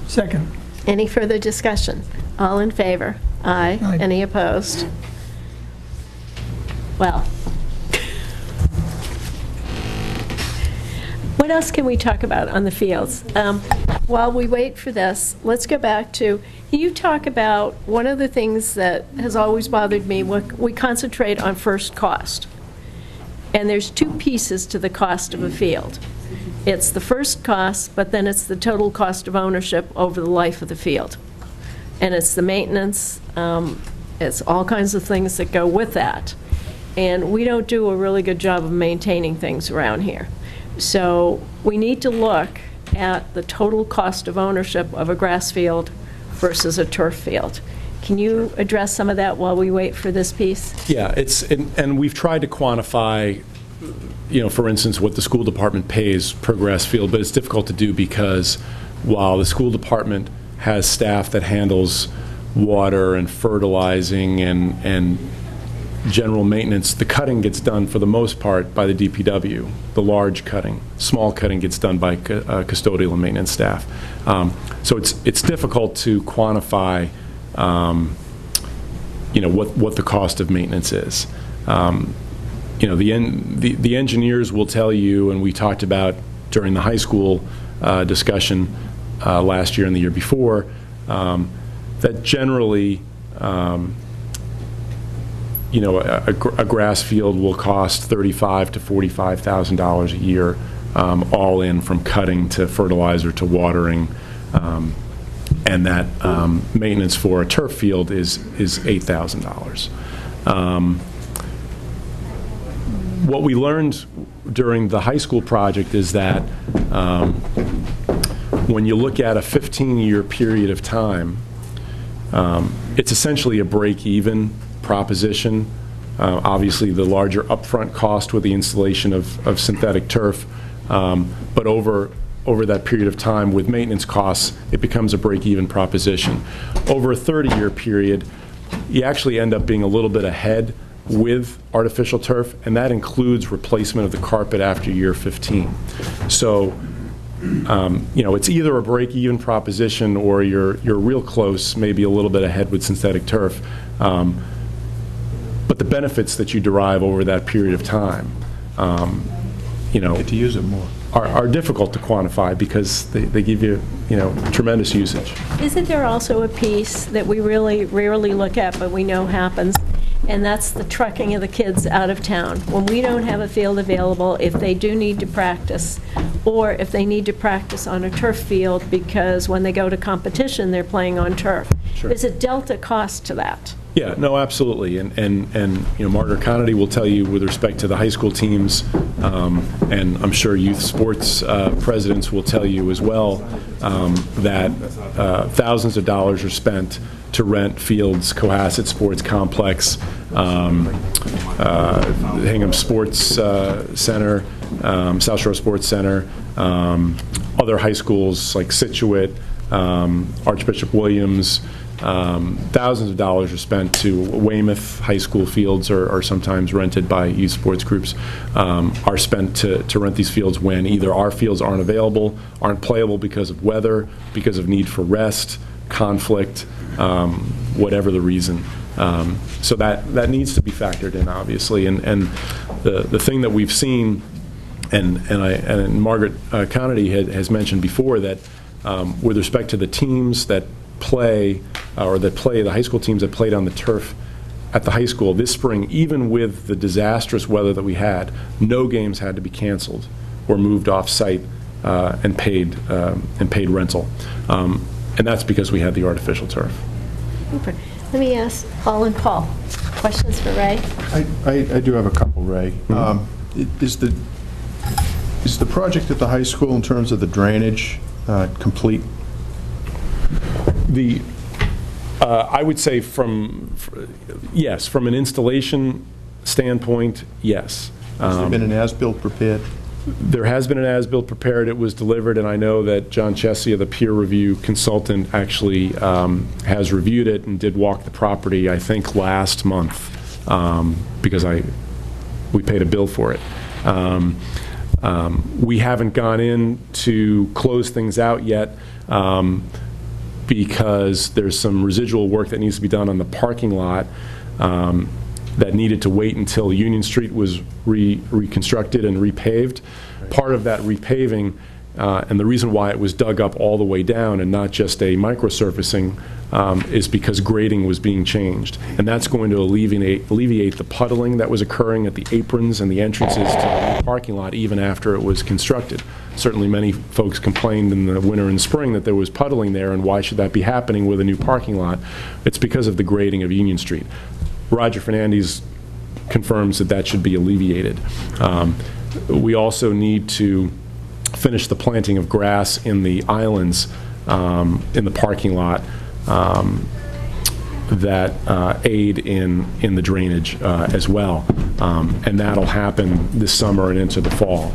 Second. Any further discussion? All in favor? Aye. Aye. Any opposed? Well, what else can we talk about on the fields? While we wait for this, let's go back to, can you talk about, one of the things that has always bothered me, we concentrate on first cost. And there's two pieces to the cost of a field. It's the first cost, but then it's the total cost of ownership over the life of the field. And it's the maintenance, it's all kinds of things that go with that. And we don't do a really good job of maintaining things around here. So we need to look at the total cost of ownership of a grass field versus a turf field. Can you address some of that while we wait for this piece? Yeah, and we've tried to quantify, for instance, what the school department pays per grass field, but it's difficult to do because while the school department has staff that handles water and fertilizing and general maintenance, the cutting gets done for the most part by the DPW, the large cutting. Small cutting gets done by custodial and maintenance staff. So it's difficult to quantify, what the cost of maintenance is. The engineers will tell you, and we talked about during the high school discussion last year and the year before, that generally, a grass field will cost $35,000 to $45,000 a year, all in, from cutting to fertilizer to watering, and that maintenance for a turf field is $8,000. What we learned during the high school project is that when you look at a 15-year period of time, it's essentially a break-even proposition. Obviously, the larger upfront cost with the installation of synthetic turf, but over that period of time with maintenance costs, it becomes a break-even proposition. Over a 30-year period, you actually end up being a little bit ahead with artificial turf, and that includes replacement of the carpet after year 15. So, it's either a break-even proposition or you're real close, maybe a little bit ahead with synthetic turf. But the benefits that you derive over that period of time, Get to use it more. are difficult to quantify because they give you, tremendous usage. Isn't there also a piece that we really rarely look at, but we know happens, and that's the trucking of the kids out of town? When we don't have a field available, if they do need to practice, or if they need to practice on a turf field because when they go to competition, they're playing on turf. Sure. There's a delta cost to that. Yeah, no, absolutely. And Margaret Conity will tell you with respect to the high school teams, and I'm sure youth sports presidents will tell you as well, that thousands of dollars are spent to rent fields, Cohasset Sports Complex, Hingham Sports Center, South Shore Sports Center, other high schools like Situate, Archbishop Williams. Thousands of dollars are spent to Weymouth high school fields are sometimes rented by youth sports groups, are spent to rent these fields when either our fields aren't available, aren't playable because of weather, because of need for rest, conflict, whatever the reason. So that needs to be factored in, obviously. And the thing that we've seen, and Margaret Conity has mentioned before, that with respect to the teams that play, the high school teams that played on the turf at the high school this spring, even with the disastrous weather that we had, no games had to be canceled or moved off-site and paid rental. And that's because we had the artificial turf. Super. Let me ask Paul and Paul. Questions for Ray? I do have a couple, Ray. Is the project at the high school in terms of the drainage complete? I would say yes, from an installation standpoint, yes. Has there been an as-built prepared? There has been an as-built prepared. It was delivered, and I know that John Chesia, the peer review consultant, actually has reviewed it and did walk the property, I think, last month, because we paid a bill for it. We haven't gone in to close things out yet, because there's some residual work that needs to be done on the parking lot that needed to wait until Union Street was reconstructed and repaved. Part of that repaving, and the reason why it was dug up all the way down and not just a microsurfacing, is because grading was being changed. And that's going to alleviate the puddling that was occurring at the aprons and the entrances to the parking lot even after it was constructed. Certainly many folks complained in the winter and spring that there was puddling there, and why should that be happening with a new parking lot? It's because of the grading of Union Street. Roger Fernandez confirms that should be alleviated. We also need to finish the planting of grass in the islands in the parking lot that aid in the drainage as well. And that'll happen this summer and into the fall.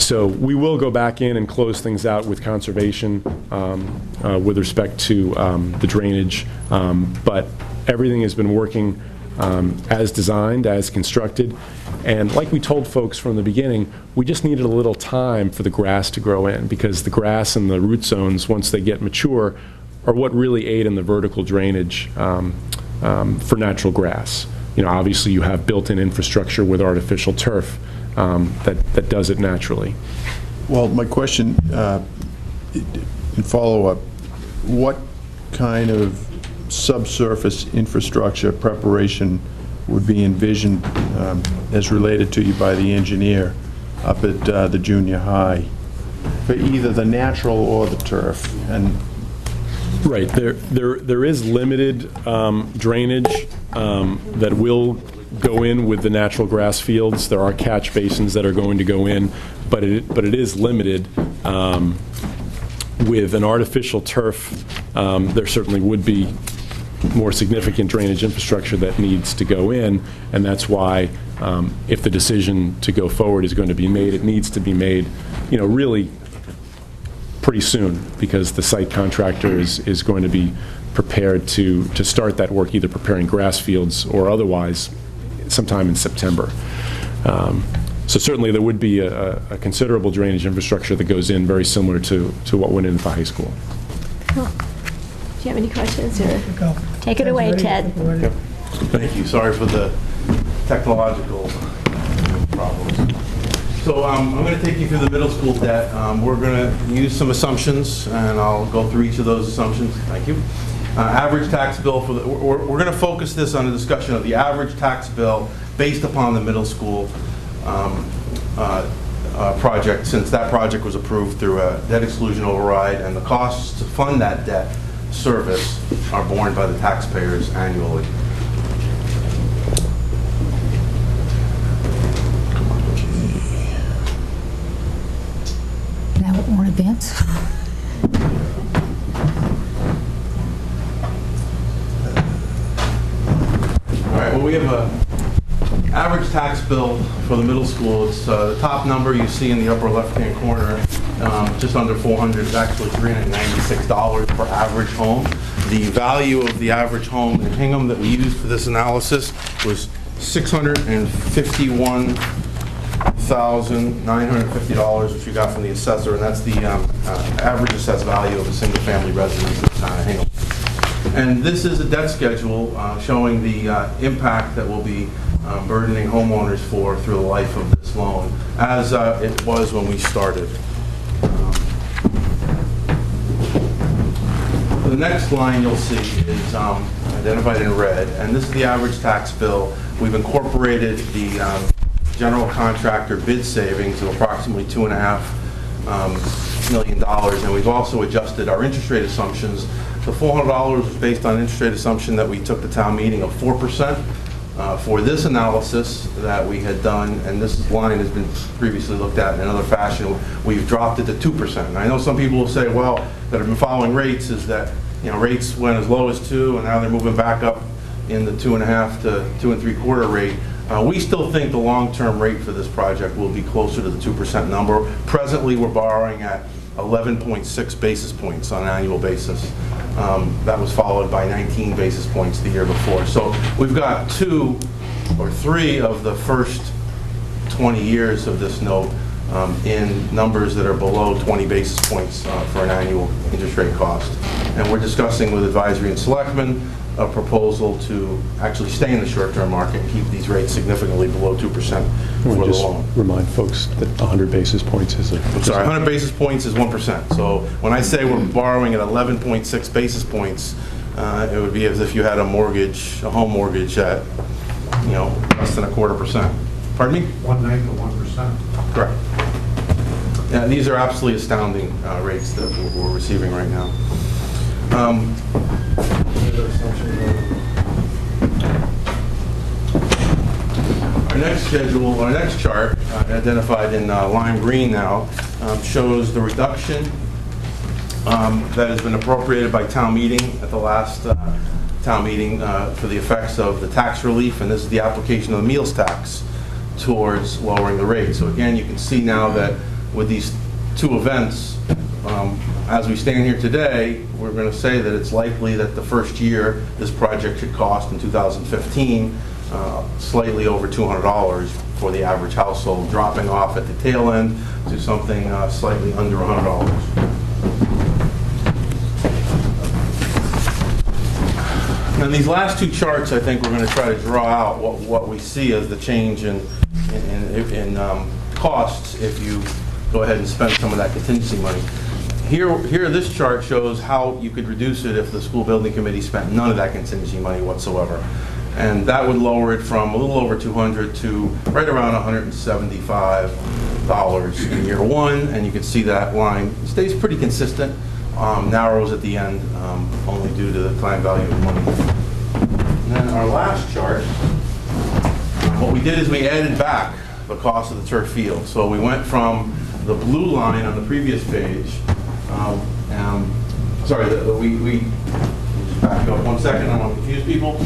So we will go back in and close things out with conservation with respect to the drainage, but everything has been working as designed, as constructed, and like we told folks from the beginning, we just needed a little time for the grass to grow in, because the grass and the root zones, once they get mature, are what really aid in the vertical drainage for natural grass. You know, obviously you have built-in infrastructure with artificial turf that does it naturally. Well, my question, in follow-up, what kind of subsurface infrastructure preparation would be envisioned as related to you by the engineer up at the junior high for either the natural or the turf? And right, there is limited drainage that will go in with the natural grass fields. There are catch basins that are going to go in, but it is limited. With an artificial turf, there certainly would be more significant drainage infrastructure that needs to go in, and that's why if the decision to go forward is going to be made, it needs to be made, you know, really pretty soon, because the site contractor is going to be prepared to start that work, either preparing grass fields or otherwise, sometime in September. So certainly there would be a considerable drainage infrastructure that goes in, very similar to what went in at the high school. Cool. Do you have any questions? Or take it away, Ted. Yep. Thank you. Sorry for the technological problems. So I'm going to take you through the middle school debt. We're going to use some assumptions, and I'll go through each of those assumptions. Thank you. Average tax bill for the, we're going to focus this on a discussion of the average tax bill based upon the middle school project, since that project was approved through a debt exclusion override, and the costs to fund that debt service are borne by the taxpayers annually. Now on advance. All right, well, we have a average tax bill for the middle school. It's the top number you see in the upper left-hand corner, just under 400, is actually $396 per average home. The value of the average home in Hingham that we used for this analysis was $651,950, which we got from the assessor, and that's the average assessed value of a single-family residence in Hingham. And this is a debt schedule showing the impact that will be burdening homeowners through the life of this loan, as it was when we started. The next line you'll see is identified in red, and this is the average tax bill. We've incorporated the general contractor bid savings of approximately $2.5 million, and we've also adjusted our interest rate assumptions. The $400 was based on an interest rate assumption that we took to town meeting of 4%. For this analysis that we had done, and this line has been previously looked at in another fashion, we've dropped it to 2%. And I know some people will say, well, that have been following rates, is that, you know, rates went as low as 2, and now they're moving back up in the 2.5 to 2 3/4 rate. We still think the long-term rate for this project will be closer to the 2% number. Presently, we're borrowing at 11.6 basis points on an annual basis. That was followed by 19 basis points the year before. So we've got 2 or 3 of the first 20 years of this note in numbers that are below 20 basis points for an annual interest rate cost. And we're discussing with advisory and selectmen a proposal to actually stay in the short-term market and keep these rates significantly below 2% for the loan. Remind folks that 100 basis points is a... Sorry, 100 basis points is 1%. So when I say we're borrowing at 11.6 basis points, it would be as if you had a mortgage, a home mortgage at, you know, less than 1/4%. Pardon me? 1/9 to 1%. Correct. Yeah, these are absolutely astounding rates that we're receiving right now. Our next schedule, our next chart, identified in lime green now, shows the reduction that has been appropriated by town meeting at the last town meeting for the effects of the tax relief, and this is the application of the meals tax towards lowering the rate. So again, you can see now that with these two events, as we stand here today, we're going to say that it's likely that the first year this project should cost in 2015 slightly over $200 for the average household, dropping off at the tail end to something slightly under $100. And these last two charts, I think we're going to try to draw out what we see as the change in costs if you go ahead and spend some of that contingency money. Here, this chart shows how you could reduce it if the school building committee spent none of that contingency money whatsoever. And that would lower it from a little over $200 to right around $175 in year one. And you can see that line stays pretty consistent, narrows at the end, only due to the time value of money. And then our last chart, what we did is we added back the cost of the turf field. So we went from the blue line on the previous page. We back up 1 second. I don't want to confuse people.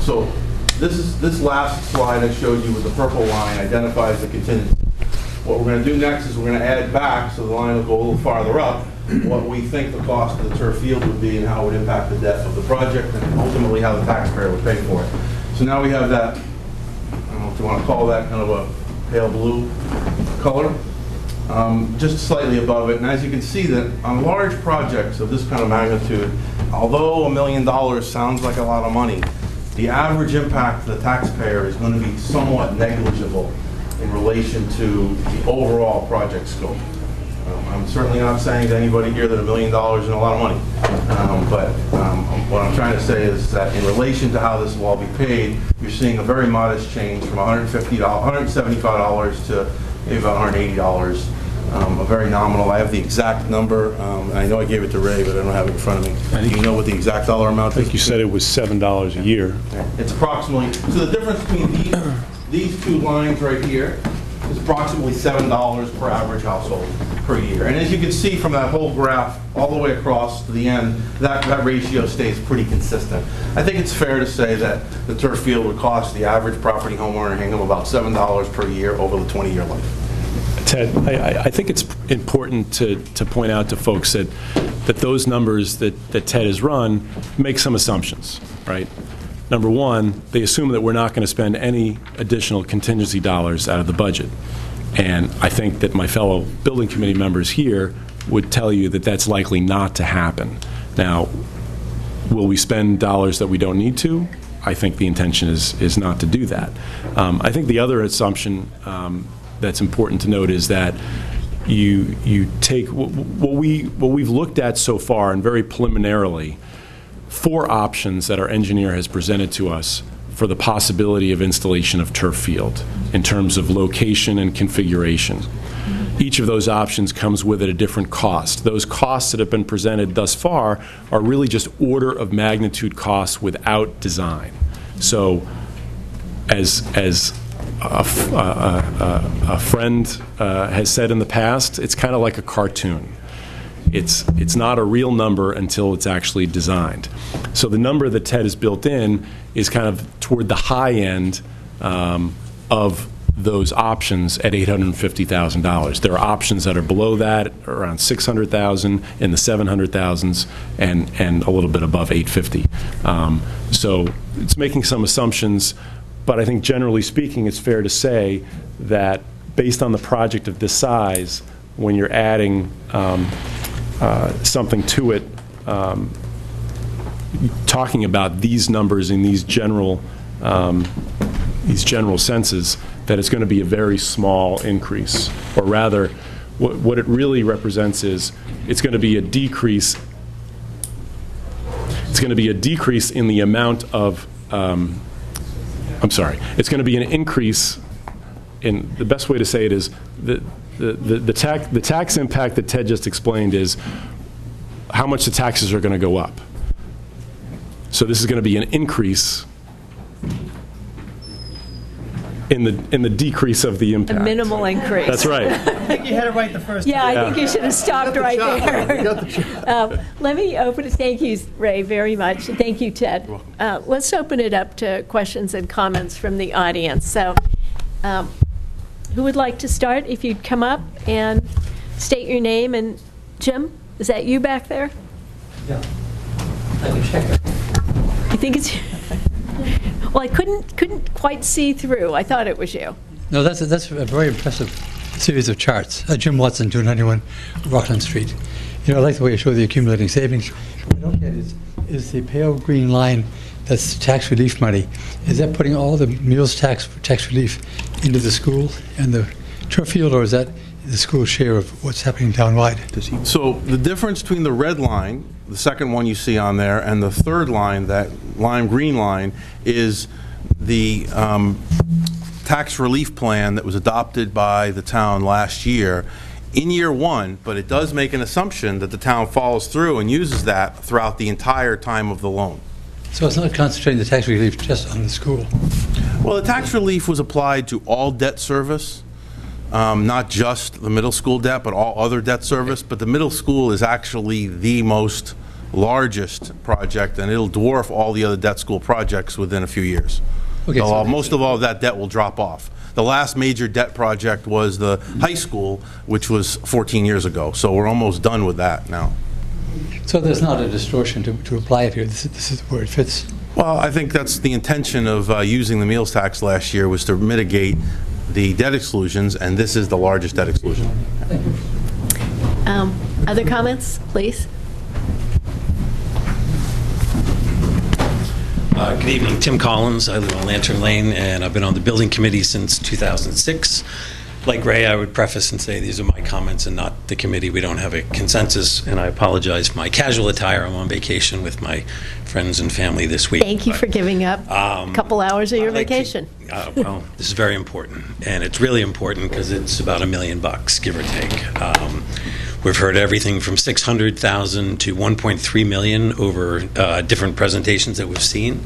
So this last slide I showed you with the purple line identifies the contingency. What we're going to do next is we're going to add back, so the line will go a little farther up, what we think the cost of the turf field would be and how it would impact the depth of the project and ultimately how the taxpayer would pay for it. So now we have that, I don't know if you want to call that kind of a pale blue color, just slightly above it. And as you can see that on large projects of this kind of magnitude, although $1 million sounds like a lot of money, the average impact to the taxpayer is going to be somewhat negligible in relation to the overall project scope. I'm certainly not saying to anybody here that $1 million isn't a lot of money, but what I'm trying to say is that in relation to how this will all be paid, you're seeing a very modest change from $175 to maybe about $180. A very nominal. I have the exact number. I know I gave it to Ray, but I don't have it in front of me. Do you know what the exact dollar amount is? I think you said it was $7 a year. It's approximately, so the difference between these two lines right here is approximately $7 per average household per year. And as you can see from that whole graph all the way across to the end, that ratio stays pretty consistent. I think it's fair to say that the turf field would cost the average property homeowner in Hingham about $7 per year over the 20-year life. Ted, I think it's important to point out to folks that those numbers that Ted has run make some assumptions, right? Number one, they assume that we're not going to spend any additional contingency dollars out of the budget. And I think that my fellow building committee members here would tell you that that's likely not to happen. Now, will we spend dollars that we don't need to? I think the intention is not to do that. I think the other assumption that's important to note is that you take what we've looked at so far, and very preliminarily, 4 options that our engineer has presented to us for the possibility of installation of turf field in terms of location and configuration. Each of those options comes with a different cost. Those costs that have been presented thus far are really just order of magnitude costs without design. So as a friend has said in the past, it's kind of like a cartoon. It's not a real number until it's actually designed. So the number that Ted has built in is kind of toward the high end of those options at $850,000. There are options that are below that, around $600,000, in the $700,000s, and a little bit above $850,000. So it's making some assumptions. But I think generally speaking, it's fair to say that based on the project of this size, when you're adding something to it, talking about these numbers in these general senses, that it's going to be a very small increase. Or rather, what it really represents is it's going to be a decrease. It's going to be a decrease in the amount of it's going to be an increase in, the best way to say it is, the tax impact that Ted just explained is how much the taxes are going to go up. So this is going to be an increase in the decrease of the impact. A minimal increase. That's right. I think you had it right the first time. Yeah, I think you should have stopped right there. Let me open it. Thank you, Ray, very much. Thank you, Ted. Let's open it up to questions and comments from the audience. So who would like to start? If you'd come up and state your name. And Jim, is that you back there? Yeah. I can check it. You think it's you? Well, I couldn't quite see through. I thought it was you. No, that's a very impressive series of charts. Jim Watson, 291 Rockland Street. You know, I like the way you show the accumulating savings. What I don't get is the pale green line that's tax relief money. Is that putting all the meals tax relief into the school and the turf field, or is that the school's share of what's happening townwide? So the difference between the red line, the second one you see on there, and the third line, that lime green line, is the tax relief plan that was adopted by the town last year in year one, but it does make an assumption that the town follows through and uses that throughout the entire time of the loan. So it's not concentrating the tax relief just on the school? Well, the tax relief was applied to all debt service, not just the middle school debt, but all other debt service. But the middle school is actually the most largest project, and it'll dwarf all the other debt school projects within a few years. Okay, So most of all of that debt will drop off. The last major debt project was the high school, which was 14 years ago. So we're almost done with that now. So there's not a distortion to apply it here. This is where it fits. Well, I think that's the intention of using the meals tax last year, was to mitigate the debt exclusions, and this is the largest debt exclusion. Other comments, please? Good evening, Tim Collins. I live on Lantern Lane, and I've been on the building committee since 2006. Like Ray, I would preface and say these are my comments and not the committee. We don't have a consensus, and I apologize for my casual attire. I'm on vacation with my friends and family this week. Thank you for giving up a couple hours of your vacation. Well, this is very important, and it's really important because it's about $1 million, give or take. We've heard everything from $600,000 to $1.3 million over different presentations that we've seen.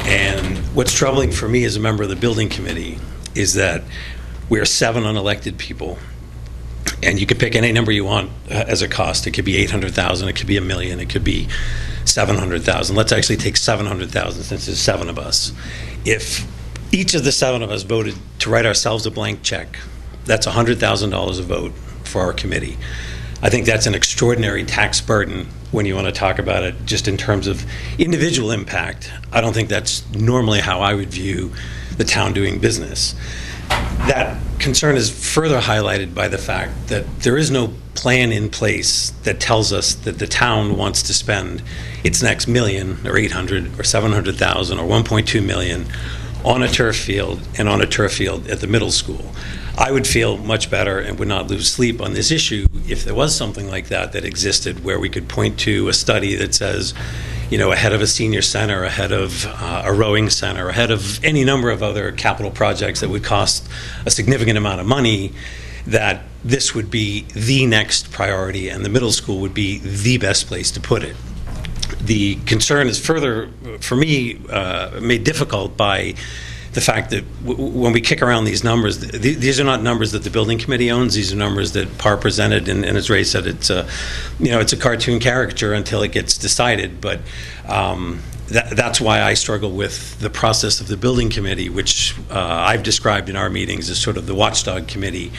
And what's troubling for me as a member of the building committee is that we're 7 unelected people, and you can pick any number you want as a cost. It could be $800,000, it could be $1 million, it could be $700,000. Let's actually take $700,000 since there's 7 of us. If each of the 7 of us voted to write ourselves a blank check, that's $100,000 a vote for our committee. I think that's an extraordinary tax burden when you want to talk about it just in terms of individual impact. I don't think that's normally how I would view the town doing business. That concern is further highlighted by the fact that there is no plan in place that tells us that the town wants to spend its next $1 million or $800,000 or $700,000 or $1.2 million on a turf field and on a turf field at the middle school. I would feel much better and would not lose sleep on this issue if there was something like that existed, where we could point to a study that says, you know, ahead of a senior center, ahead of a rowing center, ahead of any number of other capital projects that would cost a significant amount of money, that this would be the next priority and the middle school would be the best place to put it. The concern is further, for me, made difficult by the fact that when we kick around these numbers, these are not numbers that the building committee owns. These are numbers that PAR presented, and as Ray said, it's a cartoon caricature until it gets decided. But that's why I struggle with the process of the building committee, which I've described in our meetings as sort of the watchdog committee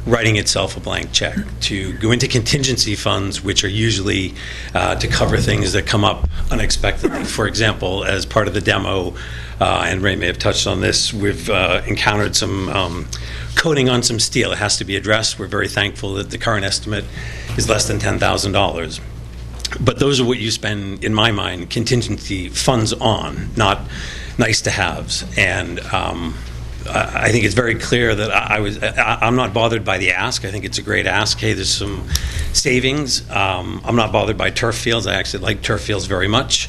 writing itself a blank check to go into contingency funds, which are usually to cover things that come up unexpectedly. For example, as part of the demo, and Ray may have touched on this, we've encountered some coating on some steel. It has to be addressed. We're very thankful that the current estimate is less than $10,000. But those are what you spend, in my mind, contingency funds on, not nice-to-haves. And I think it's very clear that I'm not bothered by the ask. I think it's a great ask. Hey, there's some savings. I'm not bothered by turf fields. I actually like turf fields very much.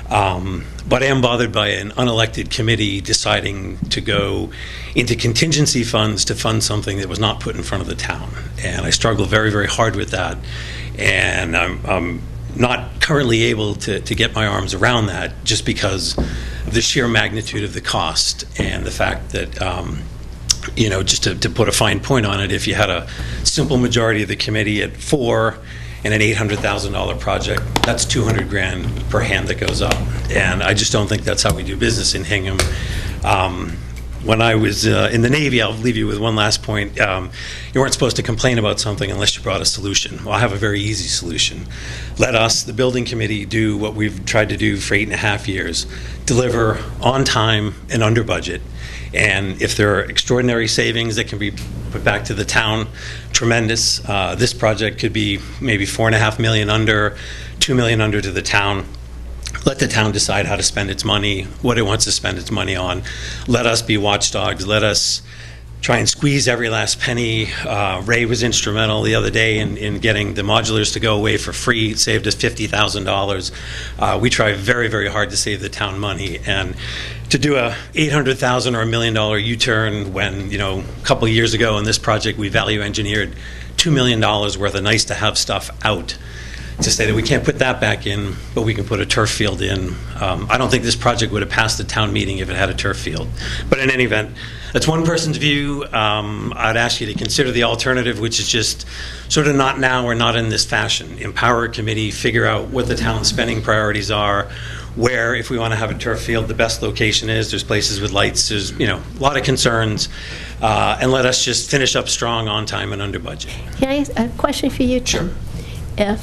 But I am bothered by an unelected committee deciding to go into contingency funds to fund something that was not put in front of the town. And I struggle very, very hard with that. And I'm not currently able to get my arms around that just because of the sheer magnitude of the cost and the fact that, just to put a fine point on it, if you had a simple majority of the committee at 4 and an $800,000 project, that's $200,000 per hand that goes up. And I just don't think that's how we do business in Hingham. When I was in the Navy, I'll leave you with one last point. You weren't supposed to complain about something unless you brought a solution. Well, I have a very easy solution. Let us, the building committee, do what we've tried to do for 8.5 years, deliver on time and under budget. And if there are extraordinary savings that can be put back to the town, tremendous. This project could be maybe $4.5 million under, $2 million under to the town. Let the town decide how to spend its money, what it wants to spend its money on. Let us be watchdogs. Let us try and squeeze every last penny. Ray was instrumental the other day in getting the modulars to go away for free. It saved us $50,000. We try very, very hard to save the town money. And to do a $800,000 or $1 million U-turn when, a couple of years ago in this project we value engineered $2 million worth of nice-to-have stuff out, to say that we can't put that back in, but we can put a turf field in. I don't think this project would have passed the town meeting if it had a turf field. But in any event, that's one person's view. I'd ask you to consider the alternative, which is just sort of not now or not in this fashion. Empower a committee, figure out what the town's spending priorities are, where, if we want to have a turf field, the best location is. There's places with lights. There's, a lot of concerns. And let us just finish up strong, on time, and under budget. Can I ask a question for you, Tim? Sure.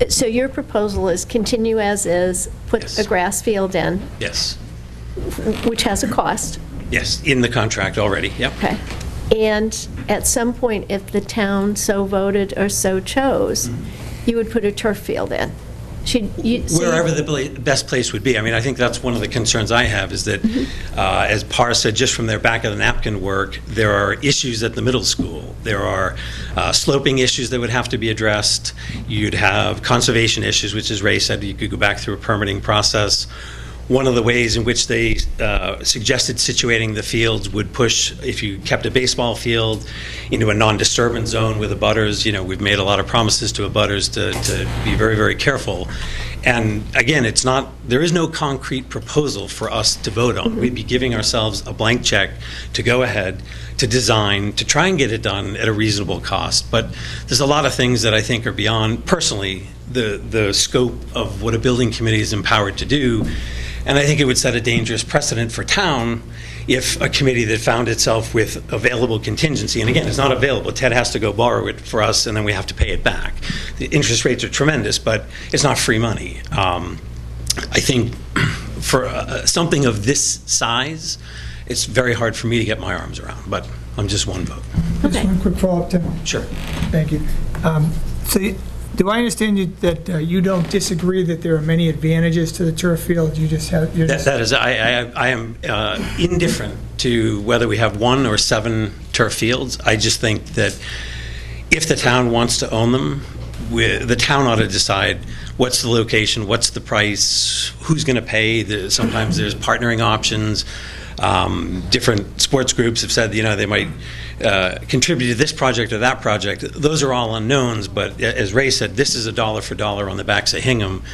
So your proposal is continue as is, put Yes. a grass field in, Yes. which has a cost. Yes, in the contract already, yep. Okay. And at some point, if the town so voted or so chose, you would put a turf field in. Wherever the best place would be. I think that's one of the concerns I have, is that, as Par said, just from their back of the napkin work, there are issues at the middle school. There are sloping issues that would have to be addressed. You'd have conservation issues, which, as Ray said, you could go back through a permitting process. One of the ways in which they suggested situating the fields would push, if you kept a baseball field, into a non-disturbance zone with abutters. We've made a lot of promises to abutters to be very, very careful. And again, there is no concrete proposal for us to vote on. We'd be giving ourselves a blank check to go ahead, to design, to try and get it done at a reasonable cost. But there's a lot of things that I think are beyond, personally, the scope of what a building committee is empowered to do. And I think it would set a dangerous precedent for town if a committee that found itself with available contingency, and again, it's not available. Ted has to go borrow it for us, and then we have to pay it back. The interest rates are tremendous, but it's not free money. I think for something of this size, it's very hard for me to get my arms around, but I'm just one vote. Just one quick follow-up, Tim. Sure. Thank you. Do I understand that you don't disagree that there are many advantages to the turf field? You just have... That is, I am indifferent to whether we have 1 or 7 turf fields. I just think that if the town wants to own them, the town ought to decide what's the location, what's the price, who's going to pay. Sometimes there's partnering options. Different sports groups have said, they might contribute to this project or that project. Those are all unknowns, but as Ray said, this is a dollar for dollar on the backs of Hingham,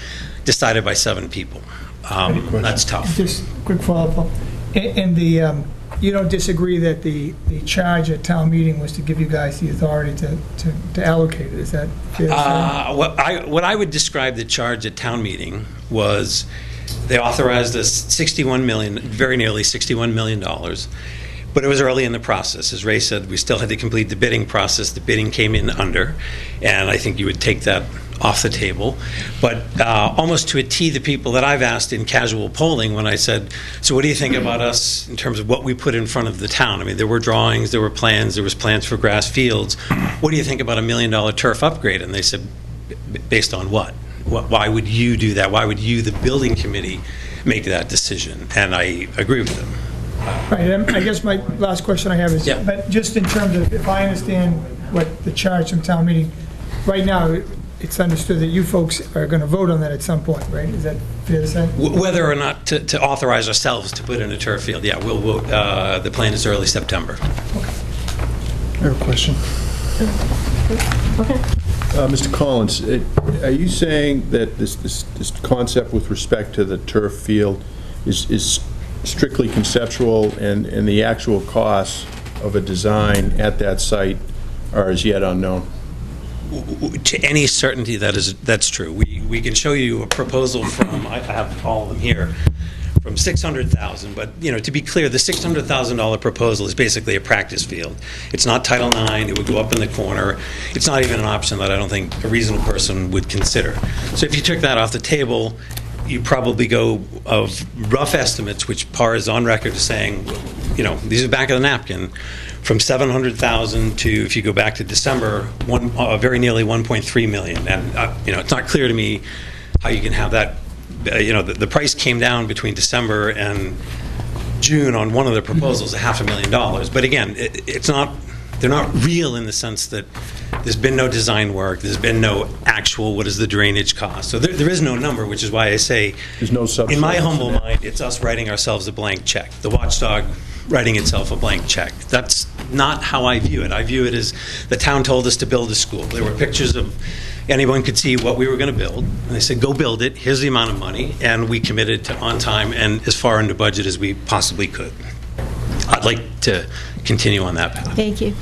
decided by 7 people. That's tough. Just quick follow-up. And you don't disagree that the charge at town meeting was to give you guys the authority to allocate it? Is that fair to say? What I would describe the charge at town meeting was, they authorized us $61 million, very nearly $61 million, but it was early in the process. As Ray said, we still had to complete the bidding process. The bidding came in under, and I think you would take that off the table. But almost to a T, the people that I've asked in casual polling, when I said, so what do you think about us in terms of what we put in front of the town? There were drawings, there were plans, there was plans for grass fields. What do you think about $1 million turf upgrade? And they said, based on what? Why would you do that? Why would you, the building committee, make that decision? And I agree with them. Right, and I guess my last question I have is, but just in terms of, if I understand what the charge from town meeting, right now, it's understood that you folks are going to vote on that at some point, right? Is that fair to say? Whether or not to authorize ourselves to put in a turf field, we'll vote. The plan is early September. Okay. I have a question. Okay. Mr. Collins, are you saying that this concept with respect to the turf field is strictly conceptual, and the actual costs of a design at that site are as yet unknown? To any certainty, that's true. We can show you a proposal from, I have all of them here, from 600,000, but, to be clear, the $600,000 proposal is basically a practice field. It's not Title IX, it would go up in the corner. It's not even an option that I don't think a reasonable person would consider. So if you took that off the table, you probably go of rough estimates, which PAR is on record as saying, these are back of the napkin, from 700,000 to, if you go back to December, very nearly 1.3 million. And, it's not clear to me how you can have that. The price came down between December and June on one of the proposals, $500,000. But again, they're not real in the sense that there's been no design work, there's been no actual, what is the drainage cost? So there is no number, which is why I say, There's no substance in my humble in it. mind, it's us writing ourselves a blank check. The watchdog writing itself a blank check. That's not how I view it. I view it as the town told us to build a school. There were pictures of, anyone could see what we were going to build, and they said, go build it, here's the amount of money, and we committed to on time and as far under budget as we possibly could. I'd like to continue on that path. Thank you.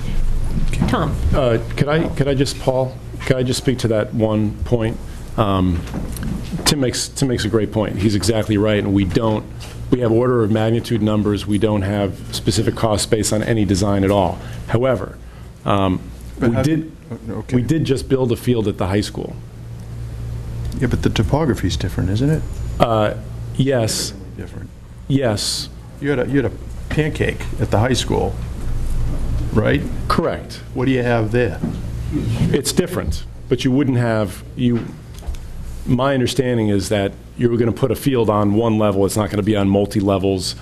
Tom? Could I just speak to that one point? Tim makes a great point. He's exactly right, and we have order of magnitude numbers. We don't have specific costs based on any design at all. However, we did just build a field at the high school. Yeah, but the topography's different, isn't it? Yes. Different. Yes. You had a pancake at the high school, right? Correct. What do you have there? It's different, but you wouldn't have, my understanding is that you were going to put a field on one level, it's not going to be on multi-levels.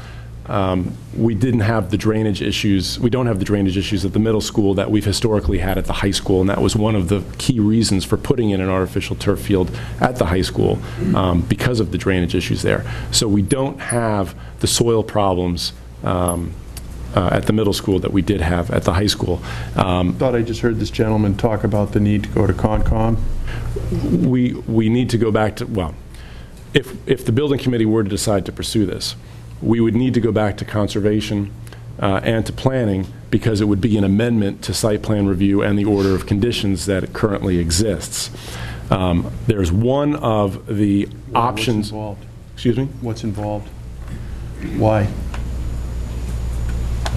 We didn't have the drainage issues, we don't have the drainage issues at the middle school that we've historically had at the high school, and that was one of the key reasons for putting in an artificial turf field at the high school, because of the drainage issues there. So we don't have the soil problems at the middle school that we did have at the high school. Thought I just heard this gentleman talk about the need to go to Concom. We need to go back to, well, if the building committee were to decide to pursue this, we would need to go back to conservation and to planning, because it would be an amendment to site plan review and the order of conditions that currently exists. There's one of the options. What's involved? Excuse me? What's involved? Why?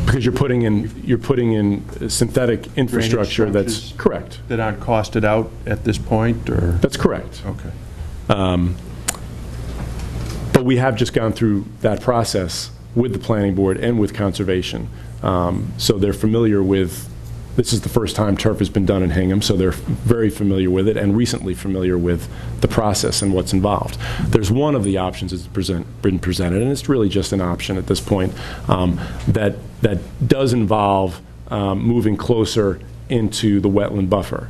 Because you're putting in synthetic infrastructure that's structures correct. That aren't costed out at this point, or? That's correct. Okay. But we have just gone through that process with the planning board and with conservation. So they're familiar with, this is the first time turf has been done in Hingham, so they're very familiar with it and recently familiar with the process and what's involved. There's one of the options that's been presented, and it's really just an option at this point, that does involve moving closer into the wetland buffer.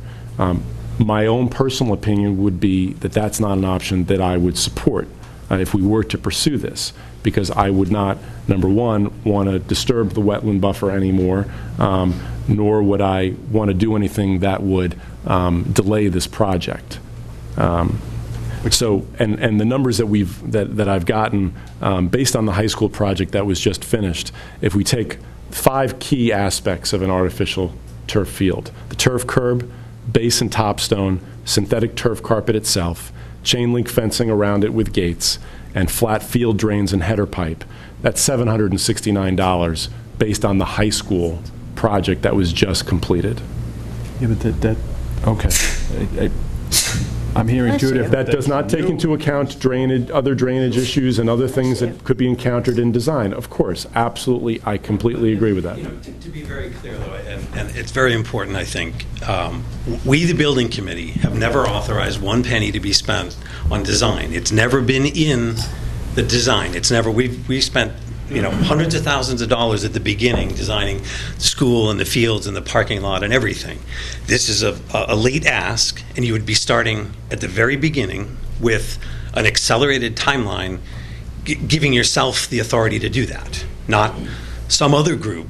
My own personal opinion would be that that's not an option that I would support if we were to pursue this, because I would not, number one, want to disturb the wetland buffer anymore, nor would I want to do anything that would delay this project. So, and the numbers that I've gotten based on the high school project that was just finished, if we take 5 key aspects of an artificial turf field: the turf curb, base and topstone, synthetic turf carpet itself, chain link fencing around it with gates, and flat field drains and header pipe. That's $769 based on the high school project that was just completed. Yeah, but okay. I'm hearing two different. That does not take into account drainage, other drainage issues and other things that could be encountered in design. Of course, absolutely, I completely agree with that. To be very clear, though, and it's very important, I think, we, the building committee, have never authorized one penny to be spent on design. It's never been in the design. It's never, we spent hundreds of thousands of dollars at the beginning designing the school and the fields and the parking lot and everything. This is a late ask, and you would be starting at the very beginning with an accelerated timeline, giving yourself the authority to do that, not some other group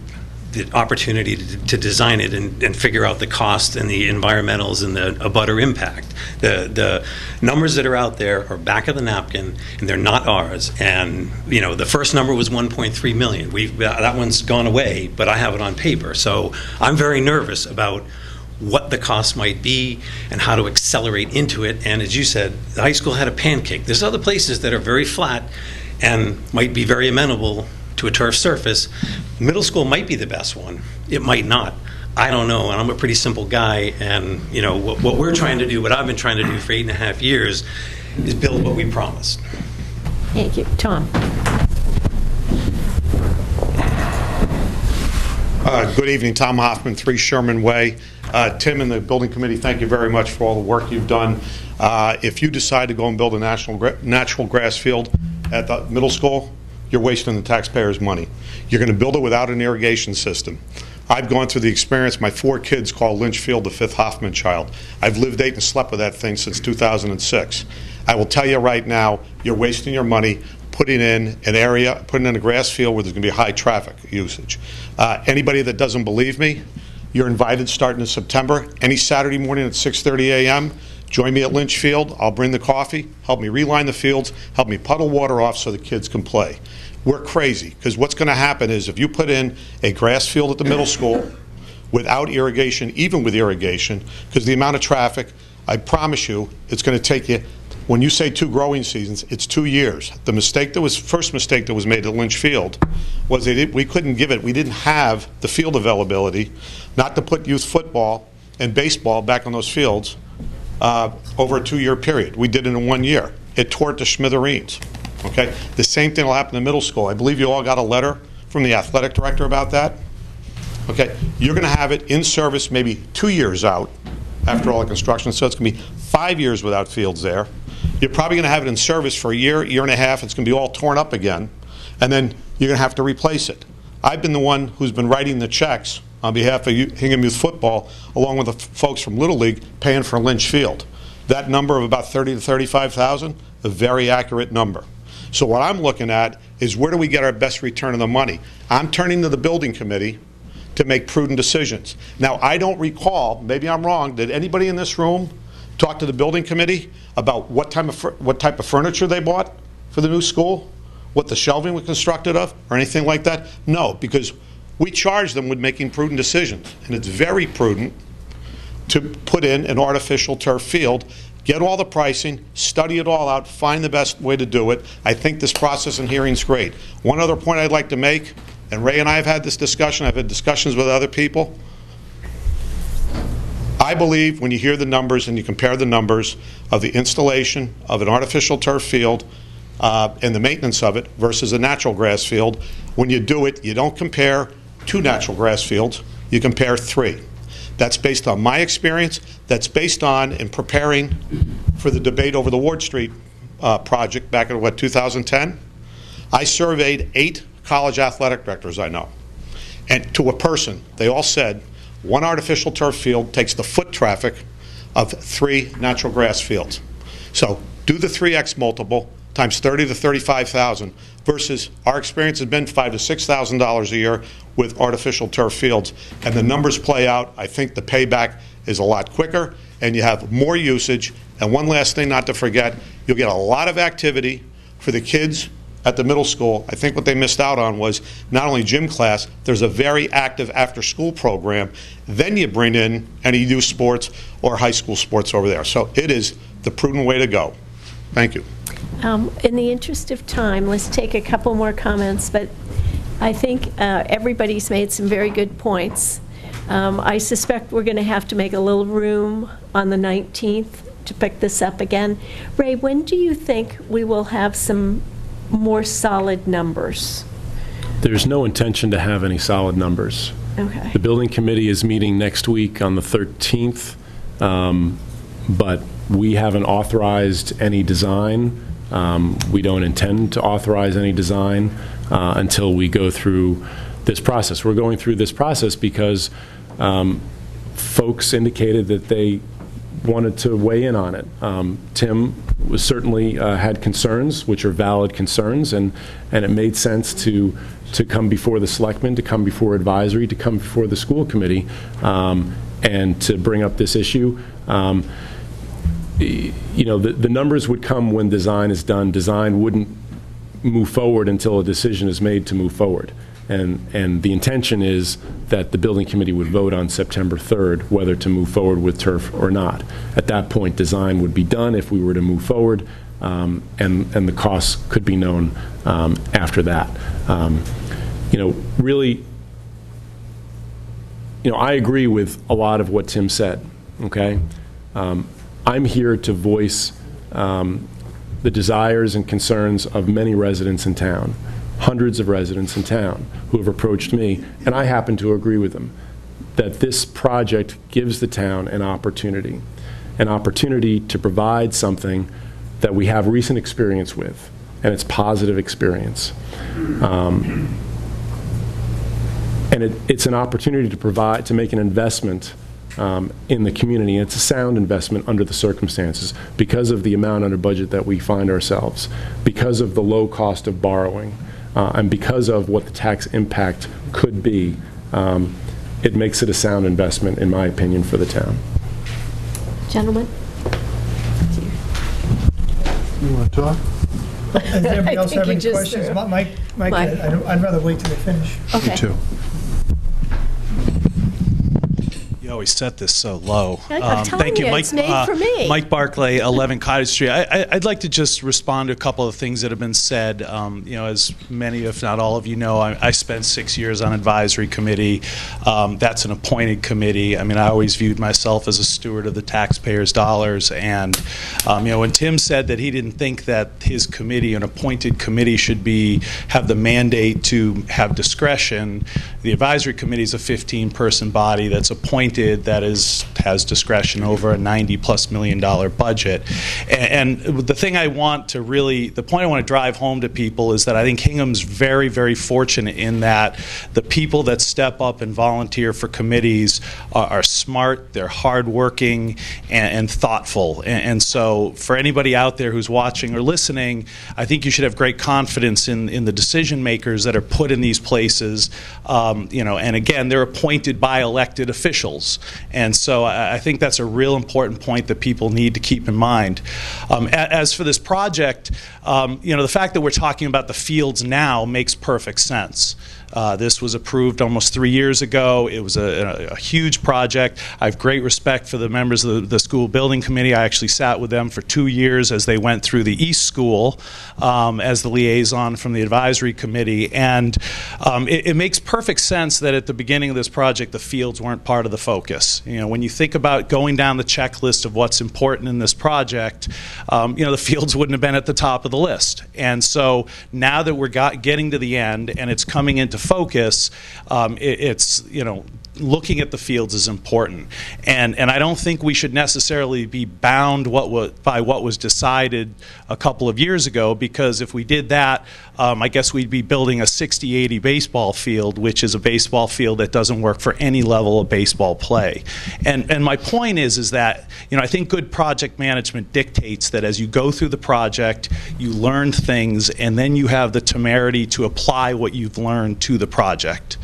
the opportunity to design it and figure out the cost and the environmentals and the abutter impact. The numbers that are out there are back of the napkin, and they're not ours. And the first number was 1.3 million. That one's gone away, but I have it on paper. So I'm very nervous about what the cost might be and how to accelerate into it. And as you said, the high school had a pancake. There's other places that are very flat, and might be very amenable to a turf surface. Middle school might be the best one. It might not. I don't know, and I'm a pretty simple guy, and what we're trying to do, what I've been trying to do for 8.5 years, is build what we promised. Thank you. Tom? Good evening, Tom Hoffman, 3 Sherman Way. Tim and the building committee, thank you very much for all the work you've done. If you decide to go and build a natural grass field at the middle school, you're wasting the taxpayers' money. You're going to build it without an irrigation system. I've gone through the experience. My 4 kids call Lynch Field the 5th Hoffman child. I've lived, ate, and slept with that thing since 2006. I will tell you right now, you're wasting your money putting in a grass field where there's going to be high traffic usage. Anybody that doesn't believe me, you're invited starting in September. Any Saturday morning at 6:30 a.m., join me at Lynch Field. I'll bring the coffee, help me reline the fields, help me puddle water off so the kids can play. We're crazy, because what's going to happen is if you put in a grass field at the middle school without irrigation, even with irrigation, because the amount of traffic, I promise you, it's going to take you, when you say 2 growing seasons, it's 2 years. The first mistake that was made at Lynch Field was we couldn't give it, we didn't have the field availability not to put youth football and baseball back on those fields over a 2-year period. We did it in 1 year. It tore it to smithereens. Okay? The same thing will happen in middle school. I believe you all got a letter from the athletic director about that. Okay? You're going to have it in service maybe 2 years out after all the construction, so it's going to be 5 years without fields there. You're probably going to have it in service for a year, year and a half. It's going to be all torn up again, and then you're going to have to replace it. I've been the one who's been writing the checks on behalf of Hingham Youth Football, along with the folks from Little League, paying for Lynch Field. That number of about $30,000 to $35,000, a very accurate number. So what I'm looking at is where do we get our best return on the money? I'm turning to the building committee to make prudent decisions. Now, I don't recall, maybe I'm wrong, did anybody in this room talk to the building committee about what type of furniture they bought for the new school? What the shelving was constructed of, or anything like that? No, because we charge them with making prudent decisions, and it's very prudent to put in an artificial turf field, get all the pricing, study it all out, find the best way to do it. I think this process and hearing is great. One other point I'd like to make, and Ray and I have had this discussion, I've had discussions with other people. I believe when you hear the numbers and you compare the numbers of the installation of an artificial turf field and the maintenance of it versus a natural grass field, when you do it, you don't compare 2 natural grass fields, you compare 3. That's based on my experience. That's based on in preparing for the debate over the Ward Street project back in, 2010? I surveyed 8 college athletic directors I know. And to a person, they all said, 1 artificial turf field takes the foot traffic of 3 natural grass fields. So do the 3x multiple times 30 to 35,000 versus our experience has been $5,000 to $6,000 a year with artificial turf fields, and the numbers play out. I think the payback is a lot quicker, and you have more usage. And one last thing not to forget, you'll get a lot of activity for the kids at the middle school. I think what they missed out on was not only gym class, there's a very active after-school program. Then you bring in any youth sports or high school sports over there. So it is the prudent way to go. Thank you. In the interest of time, let's take a couple more comments, but I think everybody's made some very good points. I suspect we're going to have to make a little room on the 19th to pick this up again. Ray, when do you think we will have some more solid numbers? There's no intention to have any solid numbers. Okay. The building committee is meeting next week on the 13th, but we haven't authorized any design. We don't intend to authorize any design until we go through this process. We're going through this process because folks indicated that they wanted to weigh in on it. Tim was certainly had concerns, which are valid concerns, and it made sense to come before the selectmen, to come before advisory, to come before the school committee, and to bring up this issue. You know, the numbers would come when design is done. Design wouldn't move forward until a decision is made to move forward. And the intention is that the building committee would vote on September 3rd whether to move forward with turf or not. At that point, design would be done if we were to move forward. and the costs could be known after that. Really, I agree with a lot of what Tim said, okay? I'm here to voice the desires and concerns of many residents in town, hundreds of residents in town who have approached me, and I happen to agree with them, that this project gives the town an opportunity to provide something that we have recent experience with, and it's positive experience. And it's an opportunity to make an investment in the community, and it's a sound investment under the circumstances because of the amount under budget that we find ourselves, because of the low cost of borrowing, and because of what the tax impact could be. It makes it a sound investment, in my opinion, for the town. Gentlemen? You want to talk? Does anybody else have think you any just questions? threw. Mike, Mike. I'd rather wait till they finish. Okay. Me too. You always set this so low. I'm telling you, it's made for me. Mike Barclay, 11 Cottage Street. I'd like to just respond to a couple of things that have been said. As many, if not all of you know, I spent 6 years on advisory committee. That's an appointed committee. I mean, I always viewed myself as a steward of the taxpayers' dollars. And, when Tim said that he didn't think that his committee, an appointed committee, should have the mandate to have discretion, the advisory committee is a 15-person body that's appointed that has discretion over a $90+ million budget. And the thing I want to the point I want to drive home to people is that I think Hingham's very, very fortunate in that the people that step up and volunteer for committees are smart, they're hardworking, and thoughtful. And so for anybody out there who's watching or listening, I think you should have great confidence in the decision makers that are put in these places. And again, they're appointed by elected officials. And so I think that's a real important point that people need to keep in mind. As for this project, the fact that we're talking about the fields now makes perfect sense. This was approved almost 3 years ago. It was a huge project. I have great respect for the members of the school building committee. I actually sat with them for 2 years as they went through the East School as the liaison from the advisory committee. And it makes perfect sense that at the beginning of this project, the fields weren't part of the focus. When you think about going down the checklist of what's important in this project, the fields wouldn't have been at the top of the list. And so now that we're getting to the end and it's coming into focus, looking at the fields is important. And I don't think we should necessarily be bound by what was decided a couple of years ago, because if we did that, I guess we'd be building a 60-80 baseball field, which is a baseball field that doesn't work for any level of baseball play. And my point is that, I think good project management dictates that as you go through the project, you learn things, and then you have the temerity to apply what you've learned to the project.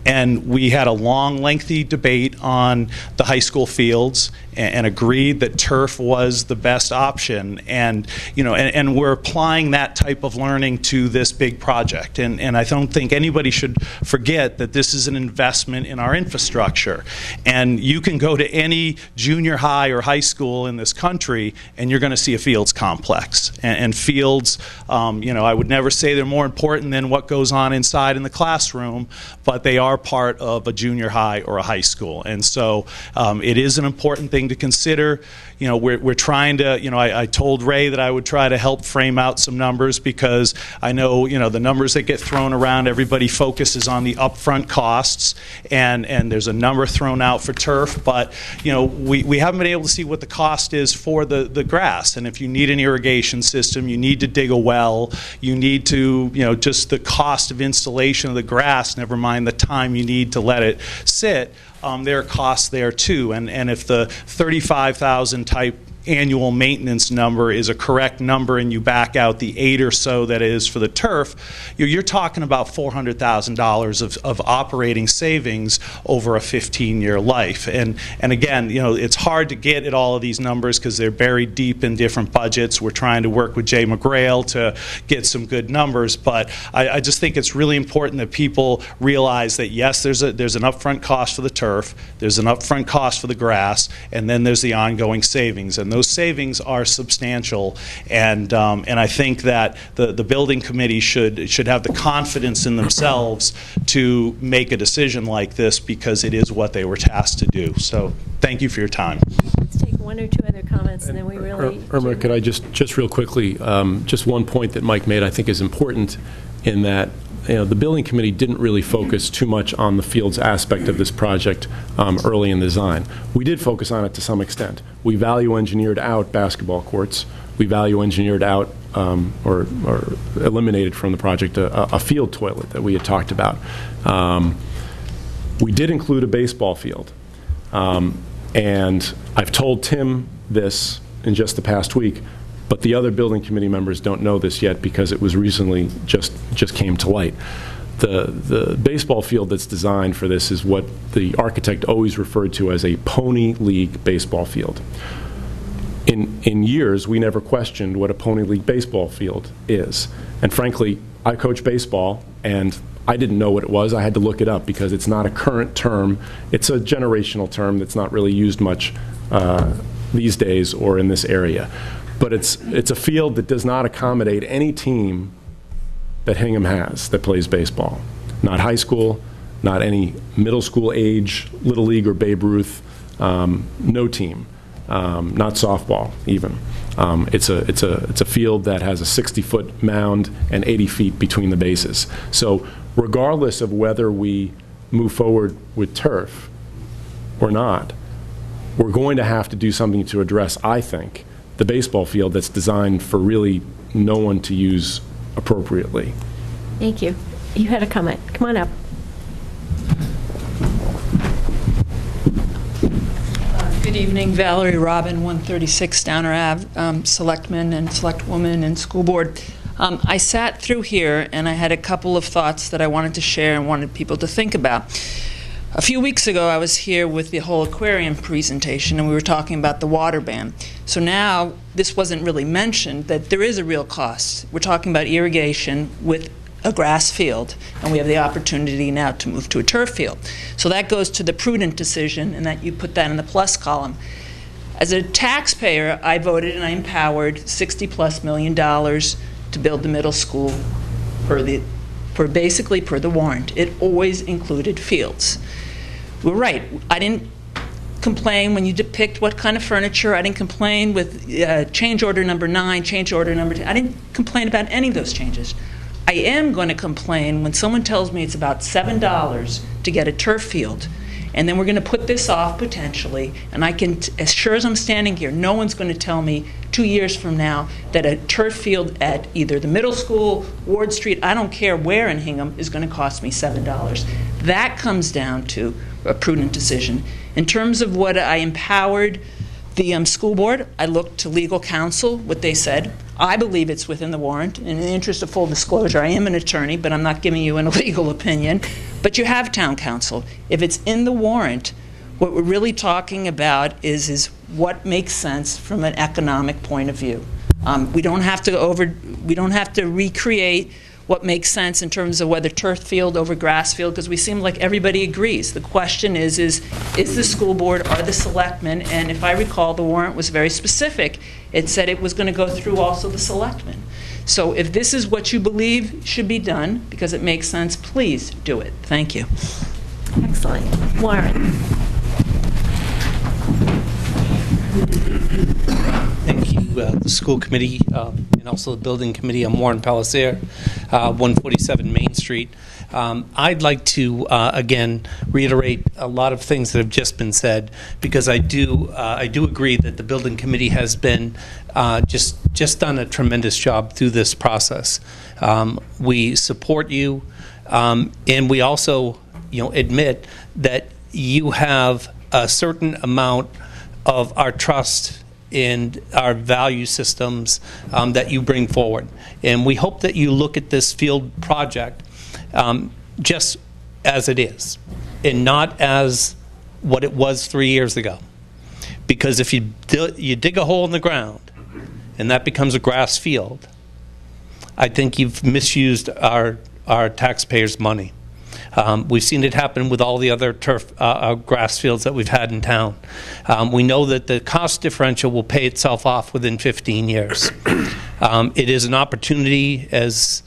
And we had a long, lengthy debate on the high school fields and agreed that turf was the best option. And we're applying that type of learning to this big project. And I don't think anybody should forget that this is an investment in our infrastructure. And you can go to any junior high or high school in this country and you're going to see a fields complex. And fields, I would never say they're more important than what goes on inside in the classroom, but they are part of a junior high or a high school. And so it is an important thing to consider. We're trying to, I told Ray that I would try to help frame out some numbers, because I know, the numbers that get thrown around, everybody focuses on the upfront costs, and there's a number thrown out for turf, but, we haven't been able to see what the cost is for the grass. And if you need an irrigation system, you need to dig a well, you need to, just the cost of installation of the grass, never mind the time you need to let it sit, there are costs there too. And if the 35,000 type annual maintenance number is a correct number and you back out the 8 or so that is for the turf, you're talking about $400,000 of operating savings over a 15-year life. And again, it's hard to get at all of these numbers because they're buried deep in different budgets. We're trying to work with Jay McGrail to get some good numbers, but I just think it's really important that people realize that yes, there's an upfront cost for the turf. turf, there's an upfront cost for the grass, and then there's the ongoing savings. And those savings are substantial. And I think that the building committee should have the confidence in themselves to make a decision like this, because it is what they were tasked to do. So thank you for your time. Let's take one or two other comments, and then we really... Irma, could I just real quickly, just one point that Mike made I think is important, in that the building committee didn't really focus too much on the fields aspect of this project early in the design. We did focus on it to some extent. We value engineered out basketball courts. We value engineered out or eliminated from the project a field toilet that we had talked about. We did include a baseball field. And I've told Tim this in just the past week, but the other building committee members don't know this yet because it was recently just came to light. The baseball field that's designed for this is what the architect always referred to as a pony league baseball field. In years, we never questioned what a pony league baseball field is. And frankly, I coach baseball, and I didn't know what it was. I had to look it up because it's not a current term. It's a generational term that's not really used much these days or in this area. But it's a field that does not accommodate any team that Hingham has that plays baseball. Not high school, not any middle school age, Little League or Babe Ruth, no team, not softball even. It's a field that has a 60-foot mound and 80 feet between the bases. So regardless of whether we move forward with turf or not, we're going to have to do something to address, I think, the baseball field that's designed for really no one to use appropriately. Thank you. You had a comment. Come on up. Good evening, Valerie Robin, 136 Downer Ave, Selectmen and Selectwoman and School Board. I sat through here and I had a couple of thoughts that I wanted to share and wanted people to think about. A few weeks ago, I was here with the whole aquarium presentation, and we were talking about the water ban. So now, this wasn't really mentioned, that there is a real cost. We're talking about irrigation with a grass field, and we have the opportunity now to move to a turf field. So that goes to the prudent decision, and that you put that in the plus column. As a taxpayer, I voted and I empowered $60+ million to build the middle school basically per the warrant. It always included fields. We're right. I didn't complain when you depict what kind of furniture. I didn't complain with change order number 9, change order number 10. I didn't complain about any of those changes. I am going to complain when someone tells me it's about $7 to get a turf field, and then we're going to put this off potentially, and I can, as sure as I'm standing here, no one's going to tell me 2 years from now that a turf field at either the middle school, Ward Street, I don't care where in Hingham, is going to cost me $7. That comes down to a prudent decision. In terms of what I empowered the school board, I looked to legal counsel, what they said. I believe it's within the warrant. In the interest of full disclosure, I am an attorney, but I'm not giving you a legal opinion. But you have town council. If it's in the warrant, what we're really talking about is what makes sense from an economic point of view. We don't have to recreate what makes sense in terms of whether turf field over grass field, because we seem like everybody agrees. The question is the school board, are the selectmen, and if I recall, the warrant was very specific. It said it was going to go through also the selectmen. So if this is what you believe should be done, because it makes sense, please do it. Thank you. Excellent. Warren. Thank you, the school committee and also the building committee. I'm Warren Palacier, 147 Main Street. I'd like to again reiterate a lot of things that have just been said, because I do agree that the building committee has been just done a tremendous job through this process. We support you, and we also admit that you have a certain amount of our trust in our value systems that you bring forward. And we hope that you look at this field project just as it is, and not as what it was 3 years ago. Because if you dig a hole in the ground and that becomes a grass field, I think you've misused our taxpayers' money. We've seen it happen with all the other turf grass fields that we've had in town. We know that the cost differential will pay itself off within 15 years. It is an opportunity, as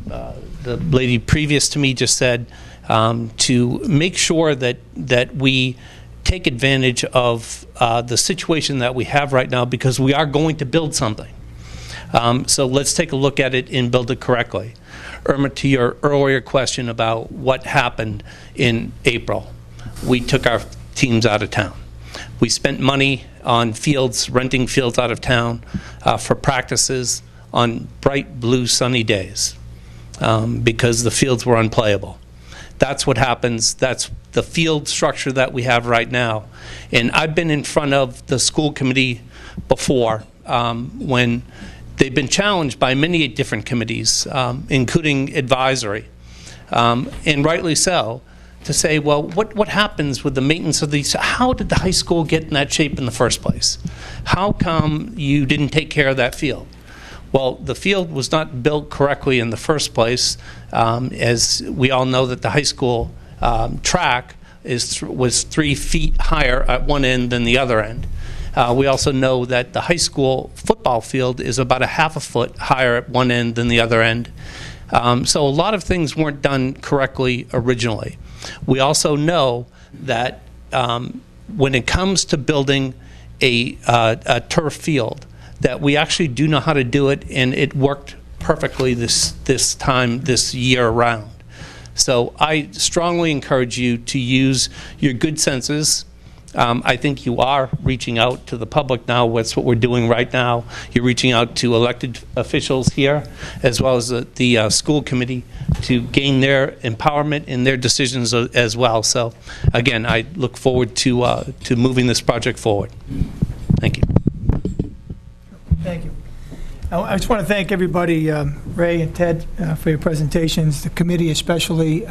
the lady previous to me just said, to make sure that we take advantage of the situation that we have right now, because we are going to build something. So let's take a look at it and build it correctly. Irma, to your earlier question about what happened in April, we took our teams out of town. We spent money on fields, renting fields out of town for practices on bright blue sunny days because the fields were unplayable. That's what happens. That's the field structure that we have right now. And I've been in front of the school committee before when they've been challenged by many different committees, including advisory, and rightly so, to say, well, what happens with the maintenance of these? How did the high school get in that shape in the first place? How come you didn't take care of that field? Well, the field was not built correctly in the first place. As we all know, that the high school track was 3 feet higher at one end than the other end. We also know that the high school football field is about 1/2 foot higher at one end than the other end. So a lot of things weren't done correctly originally. We also know that when it comes to building a turf field, that we actually do know how to do it, and it worked perfectly this year around. So I strongly encourage you to use your good senses. I think you are reaching out to the public now. That's what we're doing right now. You're reaching out to elected officials here, as well as the school committee, to gain their empowerment in their decisions as well. So, again, I look forward to moving this project forward. Thank you. Thank you. I just want to thank everybody, Ray and Ted, for your presentations, the committee especially.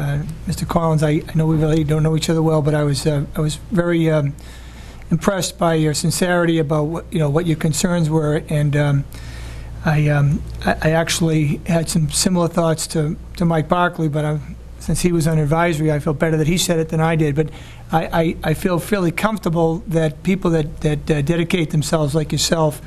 Mr. Collins, I know we really don't know each other well, but I was very impressed by your sincerity about what your concerns were, and I actually had some similar thoughts to Mike Barkley, but since he was on advisory, I felt better that he said it than I did. But I feel fairly comfortable that people that dedicate themselves, like yourself,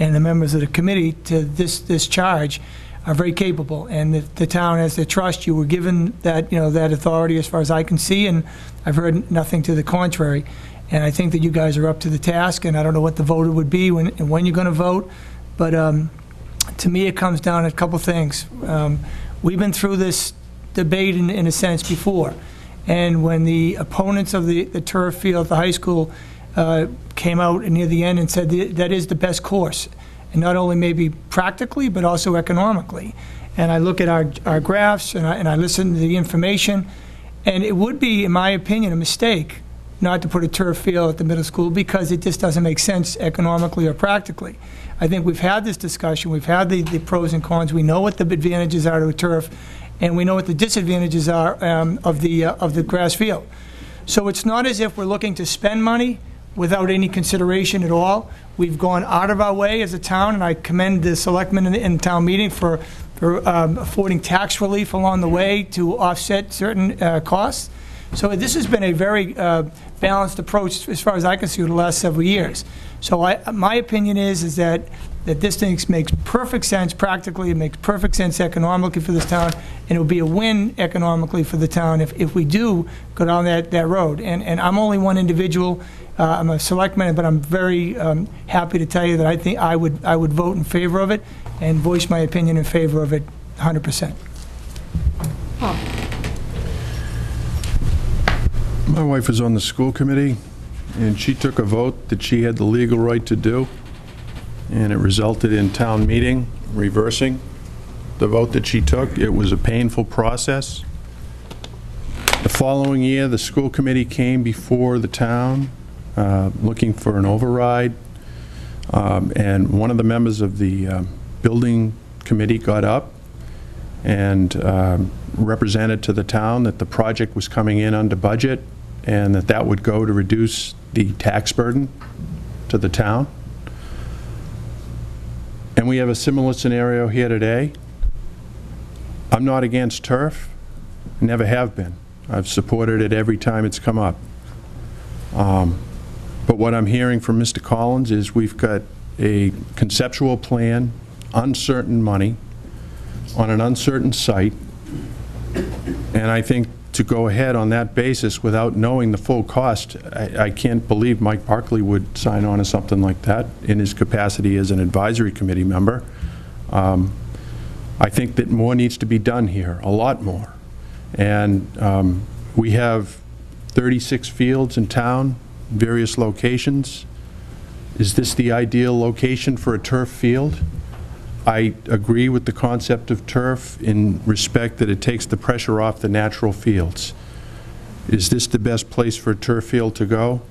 and the members of the committee, to this charge are very capable, and the town has their trust. You were given that that authority, as far as I can see, and I've heard nothing to the contrary. And I think that you guys are up to the task, and I don't know what the vote would be when you're going to vote, but to me it comes down to a couple things. We've been through this debate in a sense before, and when the opponents of the turf field at the high school came out near the end and said that is the best course, and not only maybe practically but also economically. And I look at our graphs and I listen to the information, and it would be, in my opinion, a mistake not to put a turf field at the middle school, because it just doesn't make sense economically or practically. I think we've had this discussion, we've had the pros and cons, we know what the advantages are to a turf, and we know what the disadvantages are of the grass field. So it's not as if we're looking to spend money without any consideration at all. We've gone out of our way as a town, and I commend the selectmen in the town meeting for affording tax relief along the way to offset certain costs. So this has been a very balanced approach, as far as I can see, over the last several years. So my opinion is that this thing makes perfect sense practically, it makes perfect sense economically for this town, and it will be a win economically for the town if we do go down that road. And I'm only one individual. I'm a selectman, but I'm very happy to tell you that I think I would vote in favor of it and voice my opinion in favor of it 100%. My wife is on the school committee, and she took a vote that she had the legal right to do, and it resulted in town meeting reversing the vote that she took. It was a painful process. The following year, the school committee came before the town looking for an override, and one of the members of the building committee got up and represented to the town that the project was coming in under budget, and that would go to reduce the tax burden to the town. And we have a similar scenario here today. I'm not against turf, never have been. I've supported it every time it's come up. But what I'm hearing from Mr. Collins is we've got a conceptual plan, uncertain money, on an uncertain site, and I think to go ahead on that basis without knowing the full cost, I can't believe Mike Barkley would sign on to something like that in his capacity as an advisory committee member. I think that more needs to be done here, a lot more. And we have 36 fields in town, various locations. Is this the ideal location for a turf field? I agree with the concept of turf in respect that it takes the pressure off the natural fields. Is this the best place for a turf field to go?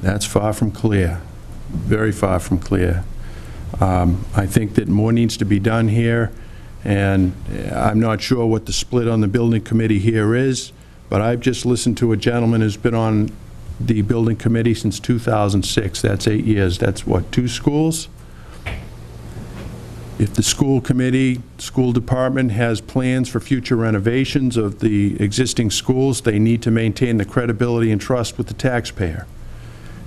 That's far from clear, very far from clear. I think that more needs to be done here, and I'm not sure what the split on the building committee here is, but I've just listened to a gentleman who's been on the building committee since 2006. That's 8 years. That's what, 2 schools? If the school committee, school department has plans for future renovations of the existing schools, they need to maintain the credibility and trust with the taxpayer.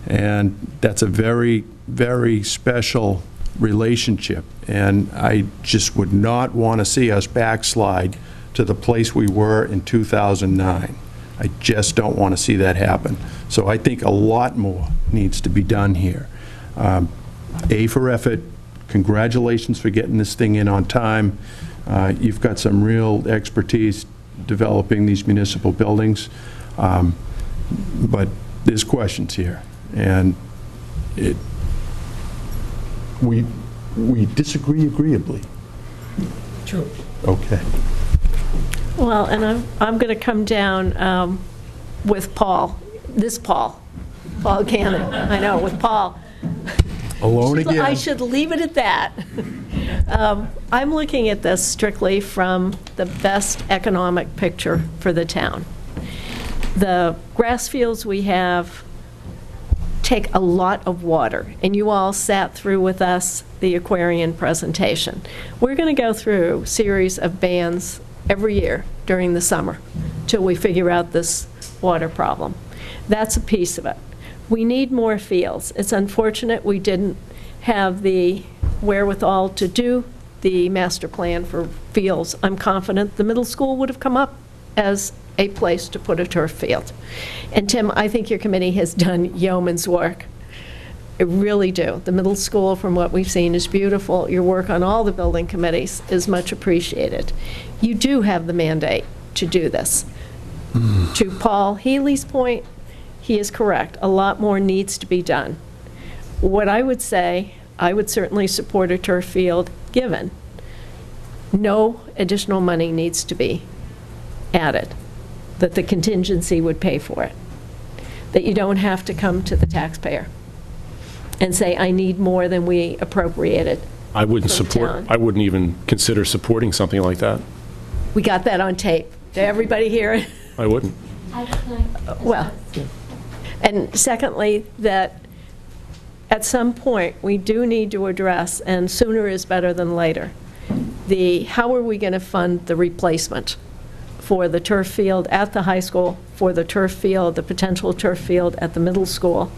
And that's a very, very special relationship. And I just would not want to see us backslide to the place we were in 2009. I just don't want to see that happen. So I think a lot more needs to be done here. A for effort. Congratulations for getting this thing in on time. You've got some real expertise developing these municipal buildings, but there's questions here, and we disagree agreeably. True. Okay. Well, and I'm going to come down with Paul, Paul Cannon, I know, with Paul. Alone again. I should leave it at that. I'm looking at this strictly from the best economic picture for the town. The grass fields we have take a lot of water, and you all sat through with us the aquarium presentation. We're going to go through a series of bans every year during the summer till we figure out this water problem. That's a piece of it. We need more fields. It's unfortunate we didn't have the wherewithal to do the master plan for fields. I'm confident the middle school would have come up as a place to put a turf field. And Tim, I think your committee has done yeoman's work. I really do. The middle school, from what we've seen, is beautiful. Your work on all the building committees is much appreciated. You do have the mandate to do this. To Paul Healy's point, he is correct. A lot more needs to be done. What I would say, I would certainly support a turf field given no additional money needs to be added, that the contingency would pay for it, that you don't have to come to the taxpayer and say, I need more than we appropriated. I wouldn't even consider supporting something like that. We got that on tape. Did everybody hear it? I wouldn't. Well, and secondly, that at some point, we do need to address, and sooner is better than later, how are we going to fund the replacement for the turf field at the high school, for the turf field, the potential turf field at the middle school.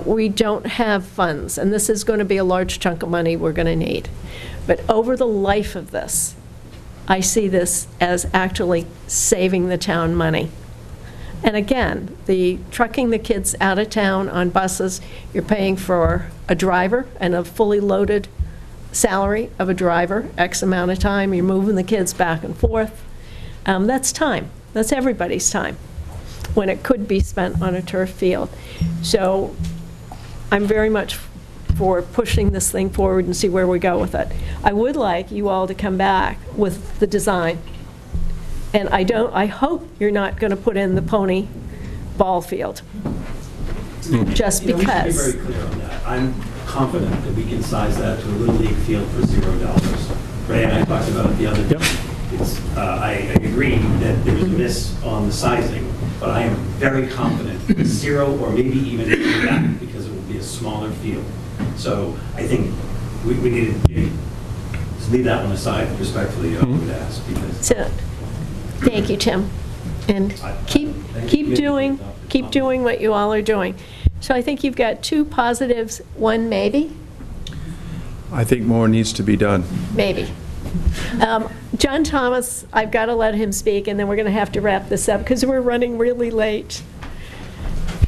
We don't have funds, and this is going to be a large chunk of money we're going to need. But over the life of this, I see this as actually saving the town money. And again, the trucking the kids out of town on buses, you're paying for a driver and a fully loaded salary of a driver, X amount of time, you're moving the kids back and forth. That's time. That's everybody's time, when it could be spent on a turf field. So I'm very much for pushing this thing forward and see where we go with it. I would like you all to come back with the design. And I hope you're not going to put in the pony ball field, just because. We should be very clear on that. I'm confident that we can size that to a Little League field for $0. Ray and I talked about it the other day. I agree that there's a miss on the sizing, but I am very confident with 0 or maybe even that, because it will be a smaller field. So I think we need to just leave that one aside respectfully, I would ask. Because So, thank you, Tim. And keep doing what you all are doing. So I think you've got 2 positives, 1 maybe? I think more needs to be done. Maybe. John Thomas, I've got to let him speak, and then we're going to have to wrap this up because we're running really late.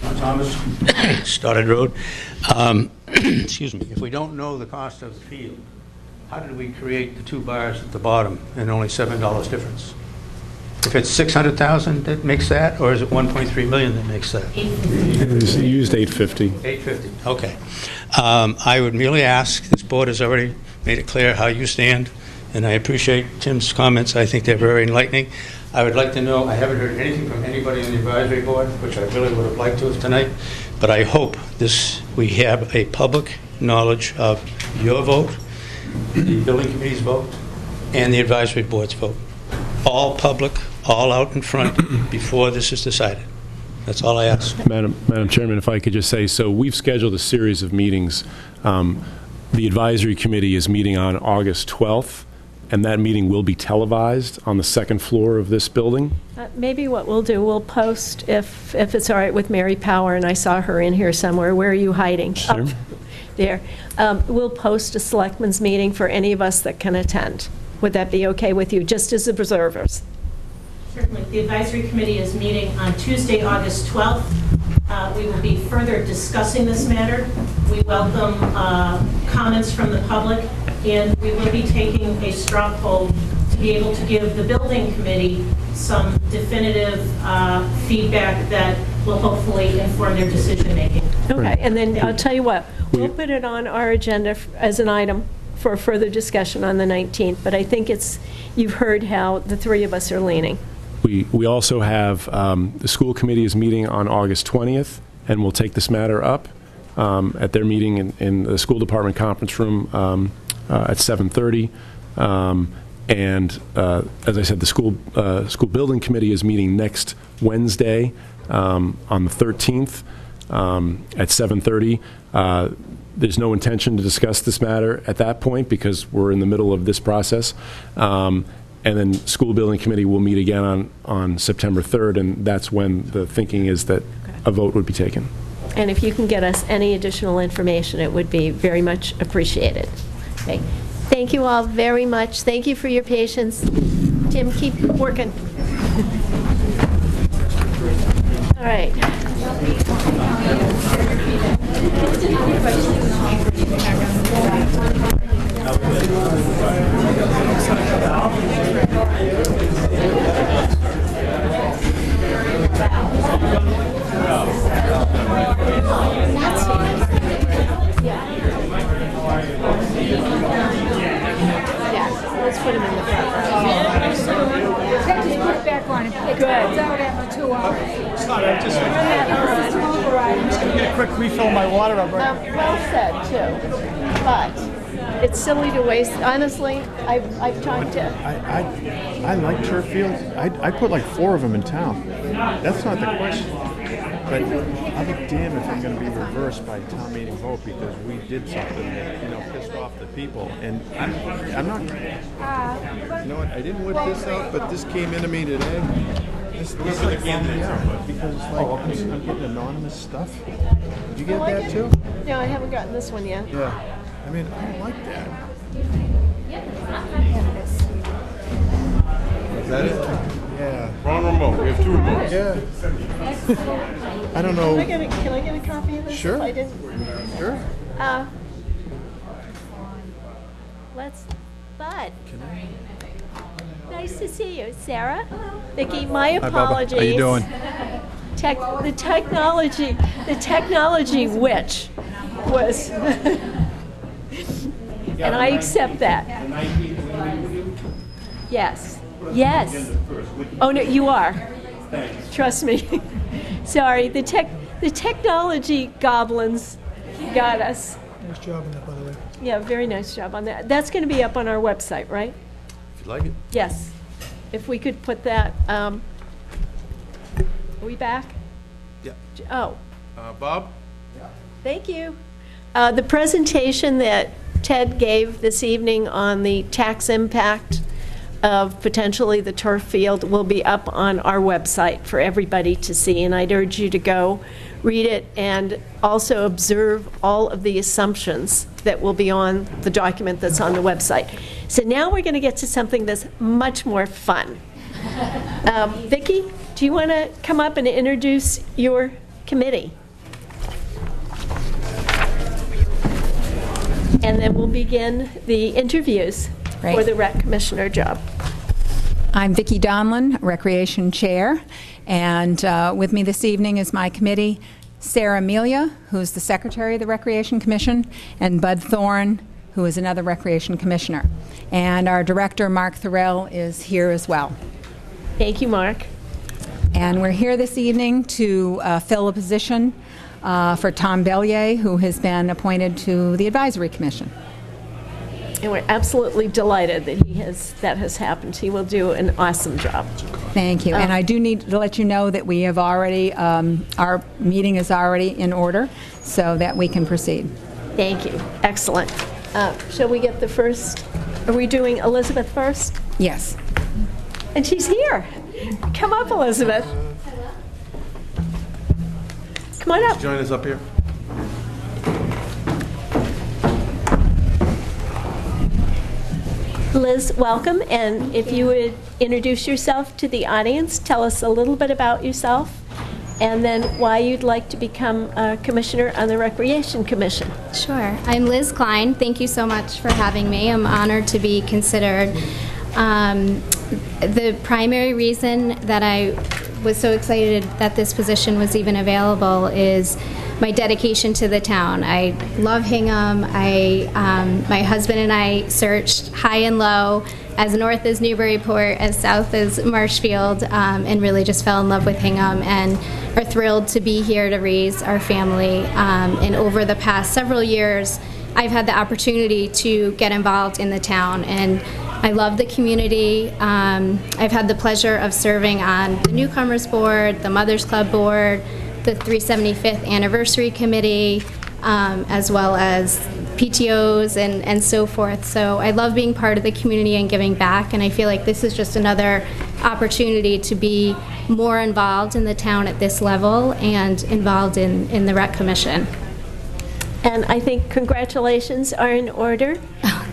John Thomas, Stoddard Road. Excuse me. If we don't know the cost of the field, how did we create the 2 bars at the bottom and only $7 difference? If it's 600,000 that makes that, or is it 1.3 million that makes that? He used 850. 850. Okay. I would merely ask. This board has already made it clear how you stand, and I appreciate Tim's comments. I think they're very enlightening. I would like to know. I haven't heard anything from anybody on the advisory board, which I really would have liked to have tonight. But I hope we have a public knowledge of your vote, the building committee's vote, and the advisory board's vote. All public, all out in front before this is decided. That's all I ask. Madam Chairman, if I could just say, so we've scheduled a series of meetings. The advisory committee is meeting on August 12th, and that meeting will be televised on the 2nd floor of this building. Maybe what we'll do, we'll post, if it's all right with Mary Power, and I saw her in here somewhere. Where are you hiding? Sure. Up there. We'll post a selectmen's meeting for any of us that can attend. Would that be okay with you, just as observers? Certainly. The advisory committee is meeting on Tuesday, August 12th. We will be further discussing this matter. We welcome comments from the public, and we will be taking a straw poll to be able to give the building committee some definitive feedback that will hopefully inform their decision-making. Okay, and then I'll tell you what, we'll put it on our agenda as an item for further discussion on the 19th, but I think you've heard how the 3 of us are leaning. We also have, the school committee is meeting on August 20th, and we'll take this matter up at their meeting in the school department conference room at 7:30. And as I said, the school building committee is meeting next Wednesday on the 13th at 7:30. There's no intention to discuss this matter at that point because we're in the middle of this process. And then school building committee will meet again on September 3rd, and that's when the thinking is that a vote would be taken. And if you can get us any additional information, it would be very much appreciated. Okay. Thank you all very much. Thank you for your patience. Tim, keep working. All right. Let's put him in the front row. Just put it back on. It comes out after 2 hours. Sorry, I'm just going to get a quick refill of my water. Well said, too. But it's silly to waste. Honestly, I've talked to... I like turf fields. I put like 4 of them in town. That's not the question. But I'll be damned if I'm going to be reversed by town meeting vote because we did something that, pissed off the people. And I'm not... You know what? I didn't whip this out, but this came into me today. This like bummed me out because it's like I'm getting anonymous stuff. Did you get that too? No, I haven't gotten this one yet. Yeah. I mean, I don't like that. Is that it? Yeah. Wrong remote. We have 2 remotes. Yeah. I don't know. Can I get a copy of this? Sure. If I didn't? Sure. Bud. Nice to see you. Sarah? Hello. Vicki, my Hi, Bubba. apologies. How you doing? The technology which was... And I accept that. Yes. Yes. Oh, no, you are. Trust me. Sorry, the technology goblins got us. Nice job on that, by the way. Yeah, very nice job on that. That's going to be up on our website, right? If you like it. Yes. If we could put that, are we back? Yeah. Oh. Bob? Thank you. The presentation that Ted gave this evening on the tax impact of potentially the turf field will be up on our website for everybody to see, and I'd urge you to go read it and also observe all of the assumptions that will be on the document that's on the website. So now we're going to get to something that's much more fun. Vicki, do you want to come up and introduce your committee? And then we'll begin the interviews for the rec commissioner job. I'm Vicki Donlin, Recreation Chair, and with me this evening is my committee, Sarah Amelia, who's the Secretary of the Recreation Commission, and Bud Thorne, who is another Recreation Commissioner. And our Director, Mark Thorell, is here as well. Thank you, Mark. And we're here this evening to fill a position for Tom Bellier, who has been appointed to the Advisory Commission. And we're absolutely delighted that that has happened. He will do an awesome job. Thank you. And I do need to let you know that we have already, our meeting is already in order so that we can proceed. Thank you. Excellent. Shall we get the first? Are we doing Elizabeth first? Yes. And she's here. Come up, Elizabeth. Come on up. Join us up here. Liz, welcome, and if you would introduce yourself to the audience, tell us a little bit about yourself, and then why you'd like to become a commissioner on the Recreation Commission. Sure. I'm Liz Klein. Thank you so much for having me. I'm honored to be considered. The primary reason that I was so excited that this position was even available is my dedication to the town. I love Hingham. My husband and I searched high and low, as north as Newburyport, as south as Marshfield, and really just fell in love with Hingham and are thrilled to be here to raise our family. And over the past several years, I've had the opportunity to get involved in the town, and I love the community. I've had the pleasure of serving on the Newcomers Board, the Mothers Club Board, the 375th Anniversary Committee, as well as PTOs and so forth. So I love being part of the community and giving back, and I feel like this is just another opportunity to be more involved in the town at this level and involved in the Rec Commission. And I think congratulations are in order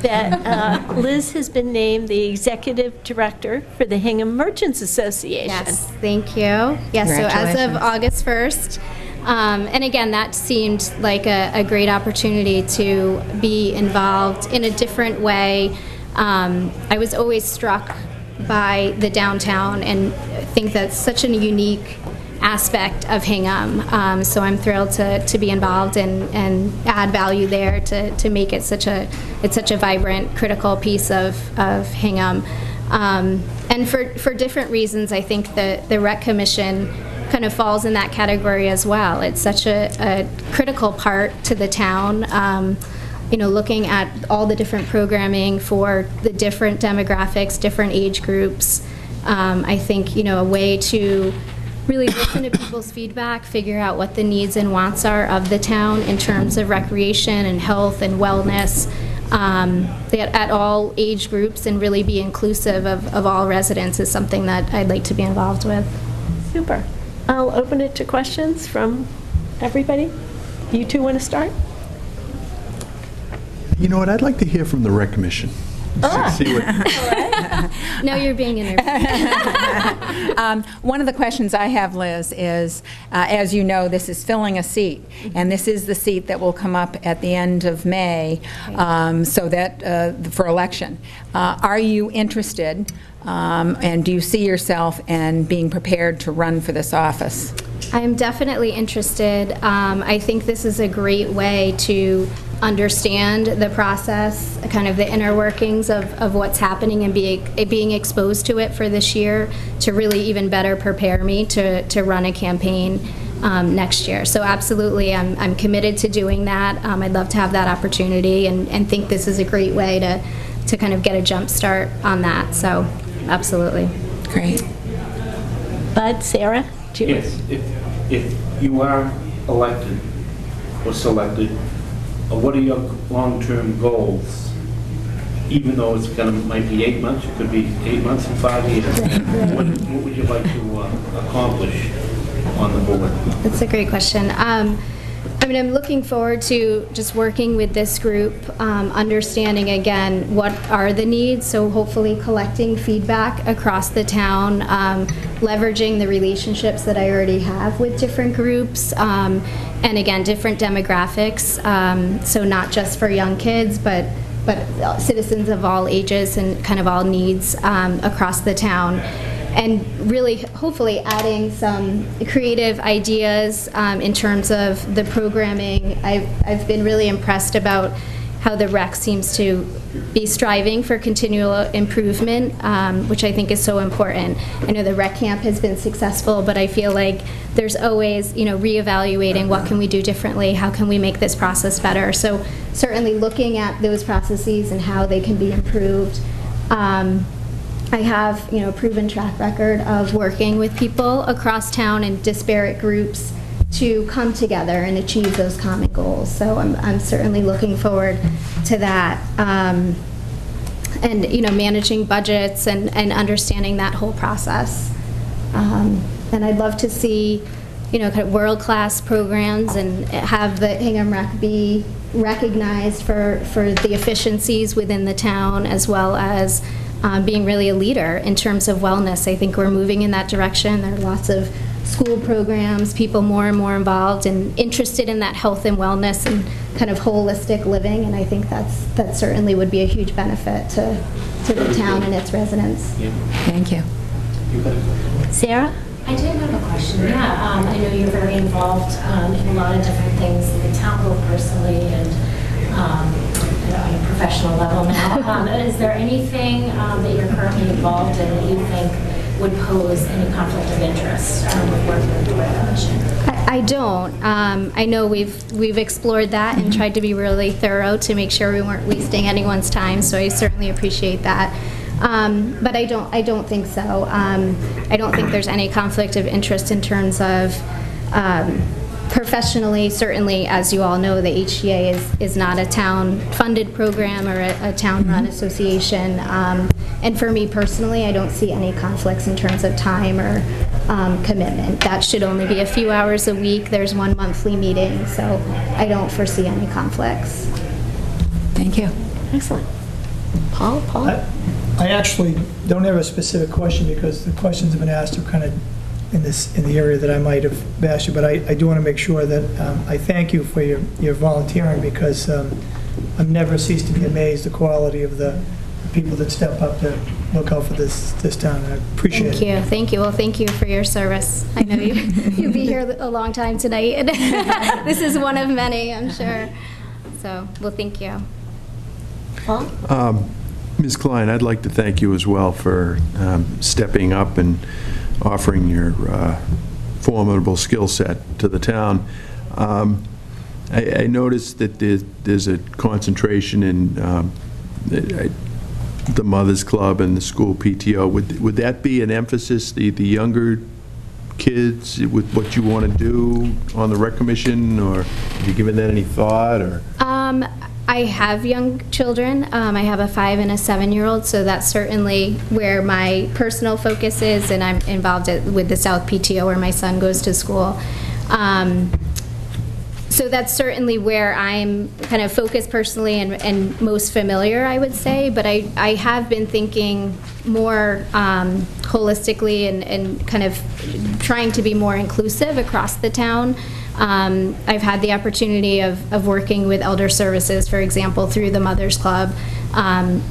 that Liz has been named the Executive Director for the Hingham Merchants Association. Yes, thank you. Yes, so as of August 1st, and again, that seemed like a great opportunity to be involved in a different way. I was always struck by the downtown and think that's such a unique aspect of Hingham. So I'm thrilled to be involved and add value there to make it such a vibrant, critical piece of Hingham. And for different reasons, I think the Rec Commission kind of falls in that category as well. It's such a critical part to the town. Looking at all the different programming for the different demographics, different age groups. I think, a way to really listen to people's feedback, figure out what the needs and wants are of the town in terms of recreation and health and wellness at all age groups, and really be inclusive of all residents is something that I'd like to be involved with. Super. I'll open it to questions from everybody. You two want to start? You know what? I'd like to hear from the Rec Commission. See what. No, you're being interviewed. One of the questions I have, Liz, is, as you know, this is filling a seat, and this is the seat that will come up at the end of May, so that for election. Are you interested, and do you see yourself in being prepared to run for this office? I'm definitely interested. I think this is a great way to understand the process, kind of the inner workings of what's happening, and being exposed to it for this year to really even better prepare me to run a campaign next year. So absolutely, I'm committed to doing that. I'd love to have that opportunity, and think this is a great way to kind of get a jump start on that. So absolutely. Great. Bud, Sarah? Yes, if you are elected or selected, what are your long-term goals even though it's might be 8 months, it could be 8 months and 5 years. What would you like to accomplish on the board? That's a great question. I mean, I'm looking forward to just working with this group, understanding again what are the needs, so hopefully collecting feedback across the town, leveraging the relationships that I already have with different groups, and again, different demographics, so not just for young kids, but citizens of all ages and kind of all needs across the town. And really, hopefully, adding some creative ideas in terms of the programming. I've been really impressed about how the rec seems to be striving for continual improvement, which I think is so important. I know the rec camp has been successful, but I feel like there's always, reevaluating what can we do differently, how can we make this process better. So certainly looking at those processes and how they can be improved. I have, a proven track record of working with people across town in disparate groups to come together and achieve those common goals. So I'm certainly looking forward to that. And, managing budgets and understanding that whole process. And I'd love to see, kind of world-class programs and have the Hingham Rec be recognized for the efficiencies within the town, as well as being really a leader in terms of wellness. I think we're moving in that direction. There are lots of school programs, people more and more involved and interested in that health and wellness and kind of holistic living, and I think that certainly would be a huge benefit to the town and its residents. Yeah. Thank you. Sarah? I did have a question. Yeah, I know you're very involved in a lot of different things in the town, both personally and on a professional level now. Is there anything that you're currently involved in that you think would pose any conflict of interest with working with the Board Commission? I don't. I know we've explored that and tried to be really thorough to make sure we weren't wasting anyone's time, so I certainly appreciate that. But I don't think so. I don't think there's any conflict of interest in terms of professionally. Certainly, as you all know, the HGA is not a town-funded program or a town-run association. And for me personally, I don't see any conflicts in terms of time or commitment. That should only be a few hours a week. There's one monthly meeting, so I don't foresee any conflicts. Thank you. Excellent. Paul? I actually don't have a specific question because the questions have been asked are kind of in the area that I might have asked you, but I do want to make sure that I thank you for your volunteering, because I've never ceased to be amazed the quality of the people that step up to look out for this town. I appreciate it. Thank you. Well, thank you for your service. I know you'll be here a long time tonight, and this is one of many, I'm sure. So, well, thank you. Paul? Ms. Klein, I'd like to thank you as well for stepping up and offering your formidable skill set to the town. I noticed that there's a concentration in the Mothers Club and the school PTO. Would that be an emphasis, the younger kids, with what you want to do on the rec commission, or have you given that any thought? Or I have young children. I have a 5 and a 7-year-old, so that's certainly where my personal focus is, and I'm involved with the South PTO where my son goes to school. So that's certainly where I'm kind of focused personally and most familiar, I would say, but I have been thinking more holistically and kind of trying to be more inclusive across the town. I've had the opportunity of working with Elder Services, for example, through the Mothers Club,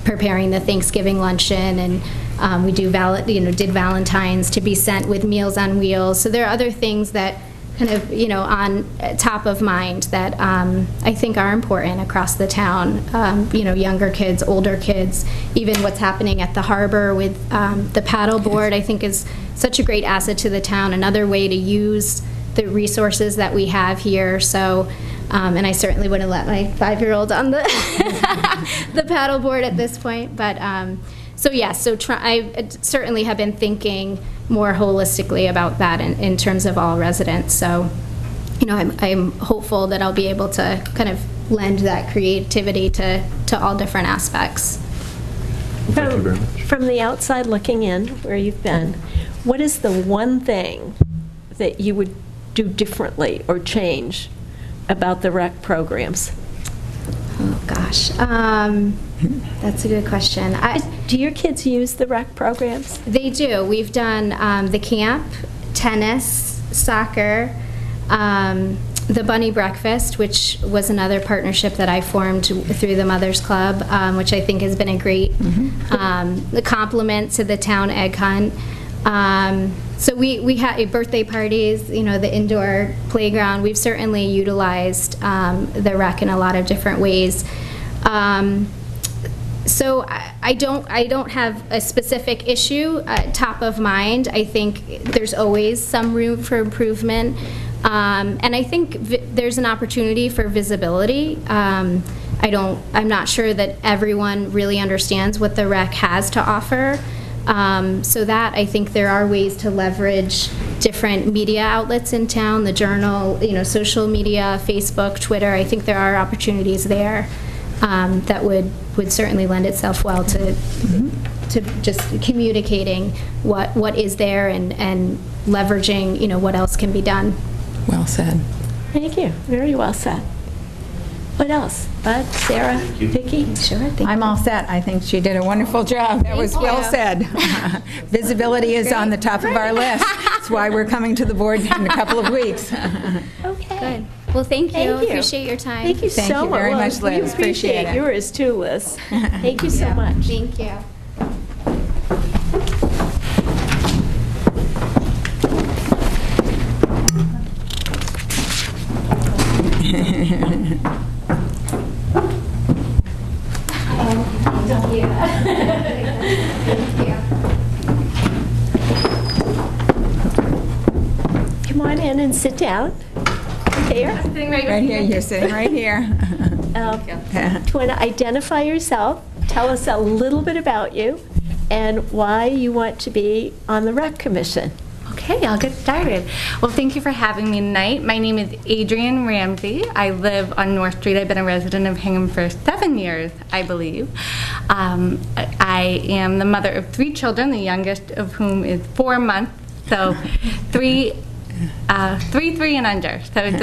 preparing the Thanksgiving luncheon, and we did Valentine's to be sent with Meals on Wheels. So there are other things that kind of, on top of mind that I think are important across the town. Younger kids, older kids, even what's happening at the harbor with the paddleboard, I think is such a great asset to the town. Another way to use the resources that we have here. So, and I certainly wouldn't let my 5-year-old on the the paddleboard at this point. But I certainly have been thinking more holistically about that in terms of all residents. So, I'm hopeful that I'll be able to kind of lend that creativity to all different aspects. Thank you very much. From the outside looking in, where you've been, what is the one thing that you would do differently or change about the rec programs? Oh, gosh. That's a good question. Do your kids use the rec programs? They do. We've done the camp, tennis, soccer, the Bunny Breakfast, which was another partnership that I formed through the Mothers Club, which I think has been a great the complement to the town egg hunt. So we had birthday parties, the indoor playground. We've certainly utilized the rec in a lot of different ways. So I don't have a specific issue top of mind. I think there's always some room for improvement. And I think there's an opportunity for visibility. I'm not sure that everyone really understands what the rec has to offer. So that I think there are ways to leverage different media outlets in town, the Journal, social media, Facebook, Twitter. I think there are opportunities there that would certainly lend itself well to just communicating what is there and leveraging what else can be done. Well said. Thank you. Very well said. What else? Bud, Sarah, Vicki? Sure. I'm all set. I think she did a wonderful job. That was well said. Visibility is on the top of our list. That's why we're coming to the board in a couple of weeks. Okay. Good. Well, thank you. Appreciate your time. Thank you so much. Thank you very much, Liz. We appreciate it. yours too, Liz. Thank you so much. Thank you. Thank you. Thank you. Come on in and sit down. Here. Right here. You're sitting right here. Do you want to identify yourself? Tell us a little bit about you and why you want to be on the Rec Commission. Okay, I'll get started. Well, thank you for having me tonight. My name is Adrienne Ramsey. I live on North Street. I've been a resident of Hingham for 7 years, I believe. I am the mother of 3 children, the youngest of whom is 4 months. So 3, 3 and under. So it's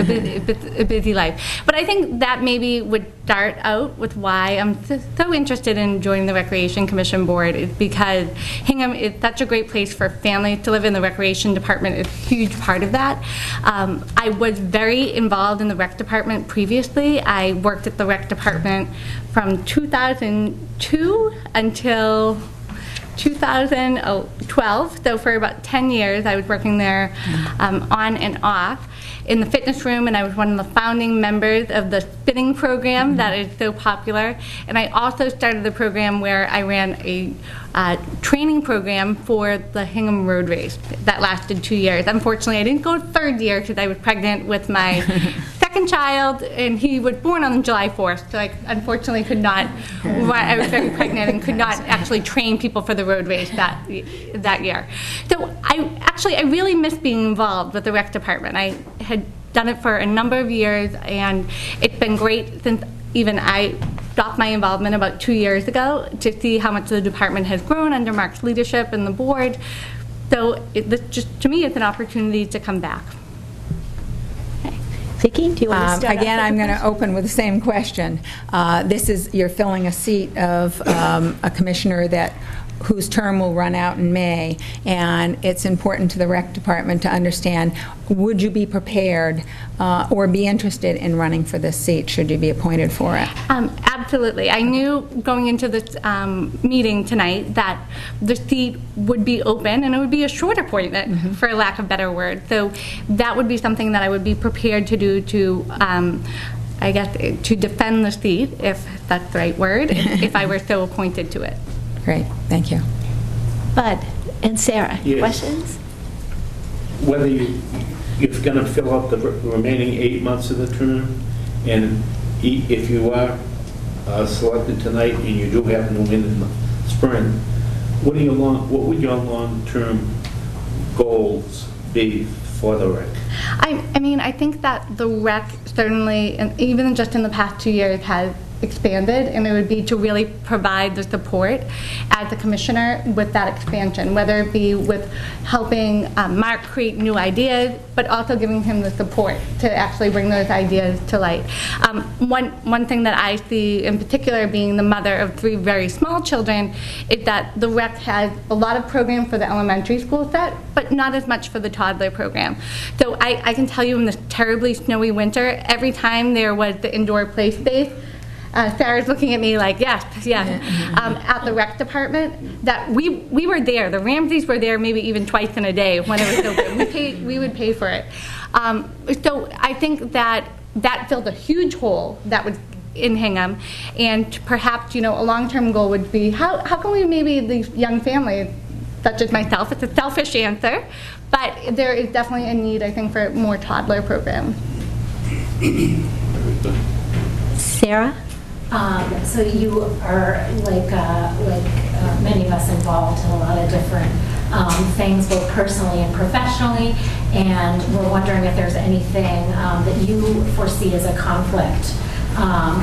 a busy life. But I think that maybe would start out with why I'm so interested in joining the Recreation Commission Board is because Hingham is such a great place for families to live in. The Recreation Department is a huge part of that. I was very involved in the Rec Department previously. I worked at the Rec Department from 2002 until 2012, so for about 10 years I was working there on and off in the fitness room, and I was one of the founding members of the spinning program that is so popular. And I also started the program where I ran a training program for the Hingham Road Race that lasted 2 years. Unfortunately, I didn't go 3rd year because I was pregnant with my second child, and he was born on July 4th, so I unfortunately could not, I was very pregnant and could not actually train people for the road race that year. So I really miss being involved with the rec department. I had done it for a number of years, and it's been great since even I stopped my involvement about 2 years ago to see how much the department has grown under Mark's leadership and the board. So just to me, it's an opportunity to come back. Vicki, do you want to start? Again, I'm going to open with the same question. You're filling a seat of a commissioner whose term will run out in May, and it's important to the rec department to understand, would you be prepared or be interested in running for this seat should you be appointed for it? Absolutely. I knew going into this meeting tonight that the seat would be open, and it would be a short appointment, for lack of a better word. So that would be something that I would be prepared to do to I guess, to defend the seat, if that's the right word, if I were so appointed to it. Great, thank you. Bud and Sarah, Yes. questions? Whether you're going to fill out the remaining 8 months of the term, and if you are selected tonight and you do happen to win in the spring, what would your long-term goals be for the rec? I mean, I think that the rec certainly, and even just in the past 2 years, has expanded, and it would be to really provide the support as a commissioner with that expansion, whether it be with helping Mark create new ideas, but also giving him the support to actually bring those ideas to light. One thing that I see in particular, being the mother of 3 very small children, is that the rec has a lot of program for the elementary school set, but not as much for the toddler program. So I can tell you, in this terribly snowy winter, every time there was the indoor play space, Sarah's looking at me like, yes, at the rec department, that we were there. The Ramseys were there maybe even twice in a day when it was open. We would pay for it. So I think that filled a huge hole that was in Hingham, and perhaps, a long-term goal would be, how can we, maybe these young families, such as myself, it's a selfish answer, but there is definitely a need, I think, for more toddler programs. Sarah? So you are, like many of us, involved in a lot of different things, both personally and professionally, and we're wondering if there's anything that you foresee as a conflict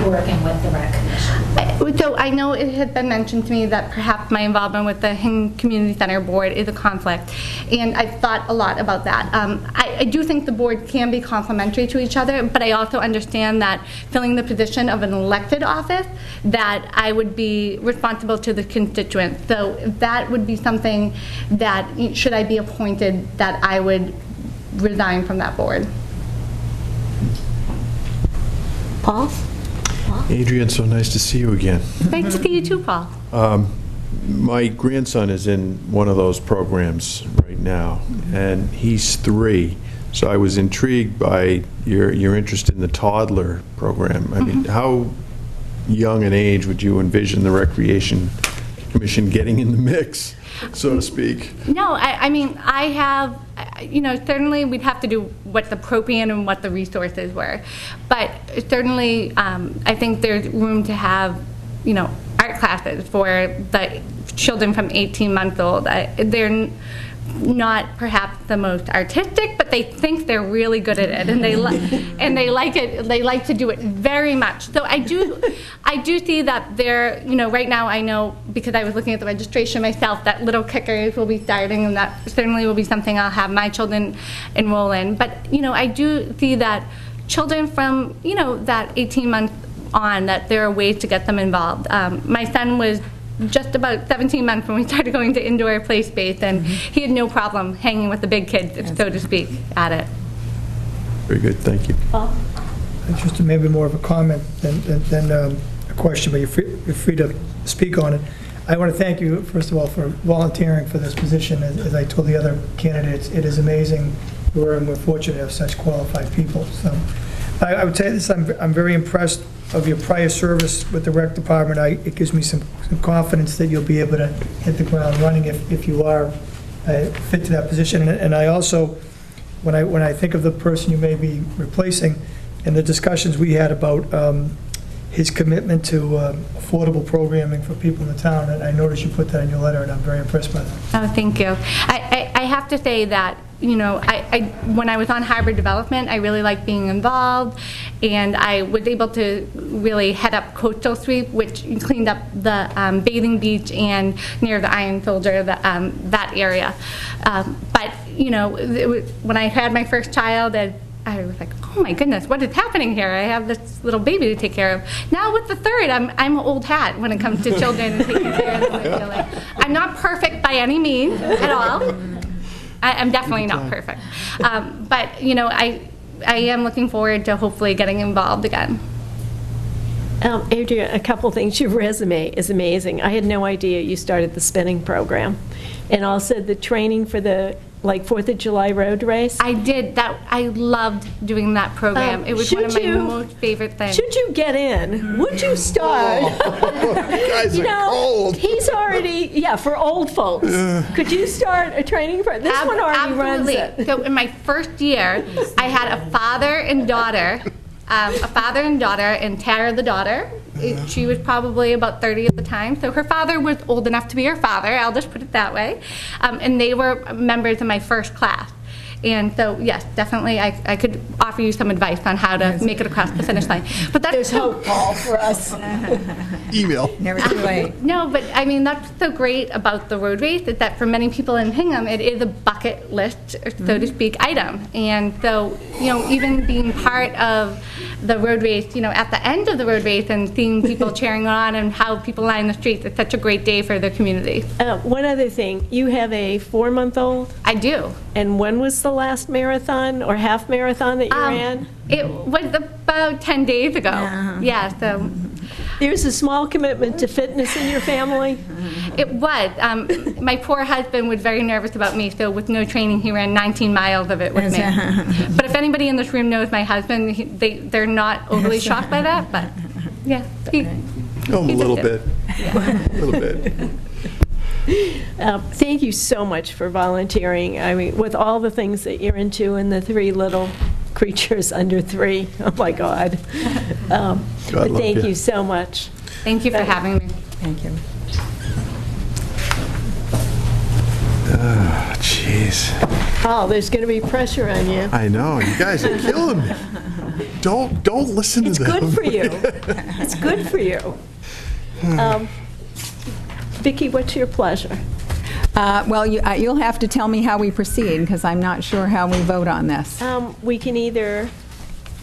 working with the Rec Commission. So I know it has been mentioned to me that perhaps my involvement with the Hingham Community Center Board is a conflict, and I've thought a lot about that. I do think the board can be complementary to each other, but I also understand that filling the position of an elected office, that I would be responsible to the constituents. So that would be something that, should I be appointed, that I would resign from that board. Paul? Adrian, so nice to see you again. Nice to see you too, Paul. My grandson is in one of those programs right now, and he's 3. So I was intrigued by your interest in the toddler program. I mean, how young an age would you envision the Recreation Commission getting in the mix, so to speak? No, I mean, I have, certainly we'd have to do what's appropriate and what the resources were. But certainly, I think there's room to have, art classes for the children from 18 months old. They're not perhaps the most artistic, but they think they're really good at it, and they like it. They like to do it very much. So I do see that there. Right now I know, because I was looking at the registration myself, that Little Kickers will be starting, and that certainly will be something I'll have my children enroll in. But I do see that children from that 18 months on, that there are ways to get them involved. My son was just about 17 months when we started going to indoor play space, and he had no problem hanging with the big kids, so to speak, at it. Very good, thank you. Paul? Just maybe more of a comment than a question, but you're free to speak on it. I want to thank you, first of all, for volunteering for this position. As I told the other candidates, it is amazing. We're fortunate to have such qualified people. So I would say this, I'm very impressed of your prior service with the rec department. It gives me some confidence that you'll be able to hit the ground running if you are fit to that position. And I also, when I think of the person you may be replacing, and the discussions we had about his commitment to affordable programming for people in the town, and I noticed you put that in your letter, and I'm very impressed by that. Oh, thank you. I have to say that, when I was on harbor development, I really liked being involved, and I was able to really head up Coastal Sweep, which cleaned up the bathing beach and near the Iron Soldier, that area. But, when I had my first child, I was like, oh my goodness, what is happening here? I have this little baby to take care of. Now with the third, I'm an old hat when it comes to children and taking care of them. I'm not perfect by any means at all. I'm definitely not perfect. But, I am looking forward to hopefully getting involved again. Adrian, a couple things. Your resume is amazing. I had no idea you started the spinning program. And also the training for the 4th of July road race. I did that. I loved doing that program. It was one of my most favorite things. Should you get in? Would you start? You guys are cold. He's already, for old folks. Could you start a training program? This one already runs it. So in my first year, I had a father and daughter, and Tara the daughter. She was probably about 30 at the time, so her father was old enough to be her father, I'll just put it that way, and they were members of my first class. And so, yes, definitely, I could offer you some advice on how to make it across the finish line. But that's There's hope, Paul, for us. Email. Never too late. No, but I mean, that's so great about the road race, is that for many people in Hingham, it is a bucket list, so to speak, item. And so, even being part of the road race, at the end of the road race and seeing people cheering on and how people line the streets, it's such a great day for the community. One other thing, you have a 4-month-old? I do. And when was the last marathon or half marathon that you ran? It was about 10 days ago. Yeah, so. There's a small commitment to fitness in your family? It was. My poor husband was very nervous about me, so with no training, he ran 19 miles of it with me. But if anybody in this room knows my husband, they're not overly shocked by that, but yeah. A little bit. A little bit. Thank you so much for volunteering. I mean, with all the things that you're into and the 3 little creatures under 3, oh my God. But thank you so much. Thank you for having me. Thank you. Oh, jeez. Paul, there's going to be pressure on you. I know, you guys are killing me. Don't listen to them. It's good for you. It's good for you. Vicki, what's your pleasure? Well, you'll have to tell me how we proceed, because I'm not sure how we vote on this. We can either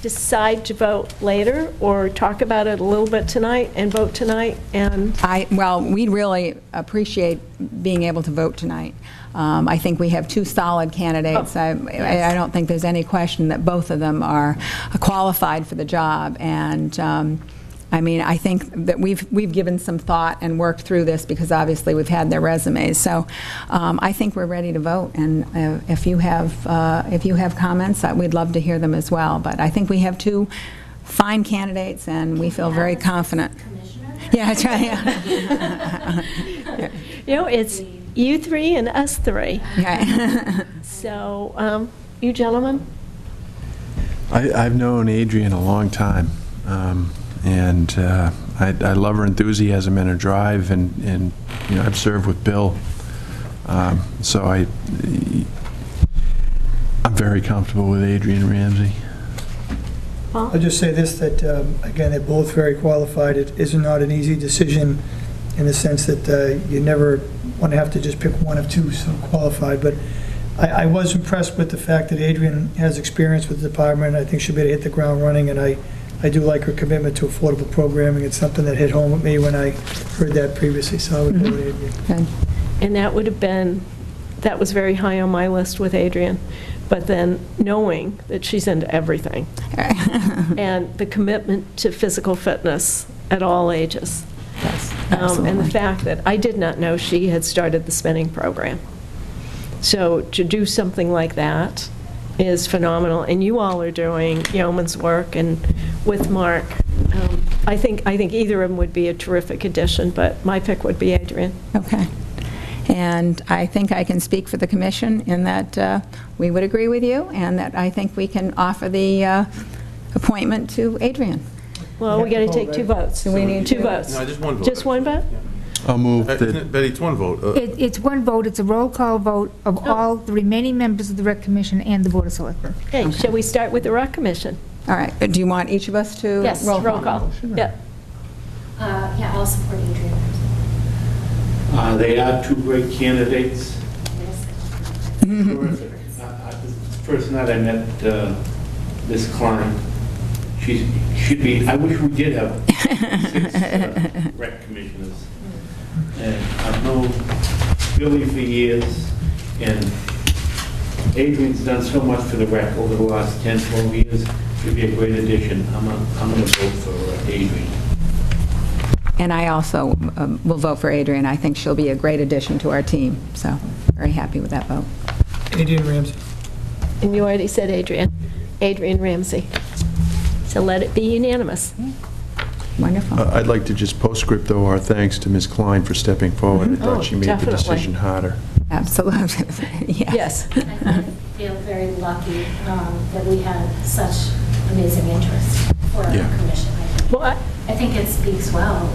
decide to vote later or talk about it a little bit tonight and vote tonight. And well, we'd really appreciate being able to vote tonight. I think we have 2 solid candidates. I don't think there's any question that both of them are qualified for the job. And I mean, I think that we've given some thought and worked through this, because obviously we've had their resumes. So I think we're ready to vote. And if you have comments, we'd love to hear them as well. But I think we have 2 fine candidates, and we feel very confident. Yeah, that's right. Yeah. It's you 3 and us 3. Okay. So, you gentlemen? I've known Adrian a long time. And I love her enthusiasm and her drive, and I've served with Bill, so I'm very comfortable with Adrian Ramsey. I'll just say this, that again, they're both very qualified. It is not an easy decision in the sense that you never want to have to just pick one of 2 so qualified, but I was impressed with the fact that Adrian has experience with the department. I think she'll be able to hit the ground running, and I do like her commitment to affordable programming. It's something that hit home with me when I heard that previously, so I would vote Adrian. Okay. And that was very high on my list with Adrian. But then knowing that she's into everything and the commitment to physical fitness at all ages. Yes, and the fact that I did not know she had started the spinning program. So to do something like that is phenomenal, and you all are doing yeoman's work. And with Mark, I think either of them would be a terrific addition, but my pick would be Adrian. Okay. And I think I can speak for the commission in that we would agree with you, and that I think we can offer the appointment to Adrian. Well, we got to take 2 votes. Do we need 2 votes? No, just 1 vote. Just 1 vote? I'll move Betty, it's 1 vote. It's 1 vote, it's a roll call vote of all the remaining members of the Rec Commission and the Board of Selectmen. Okay, shall we start with the Rec Commission? All right. Do you want each of us to Yes, roll call. Yeah. Yeah, I'll support Adrian. They are 2 great candidates. Terrific. First night I met Ms. Klein, she'd be, I wish we did have 6 rec commissioners. And I've known Billy for years, and Adrian's done so much for the rec over the last 10, 12 years. She'd be a great addition. I'm going to vote for Adrian. And I also will vote for Adrian. I think she'll be a great addition to our team. So very happy with that vote. Adrian Ramsey. And you already said Adrian. Adrian Ramsey. So let it be unanimous. Wonderful. I'd like to just postscript, though, our thanks to Ms. Klein for stepping forward. I thought she made the decision harder. Absolutely. Yes. I feel very lucky that we had such amazing interest for our commission. I think it speaks well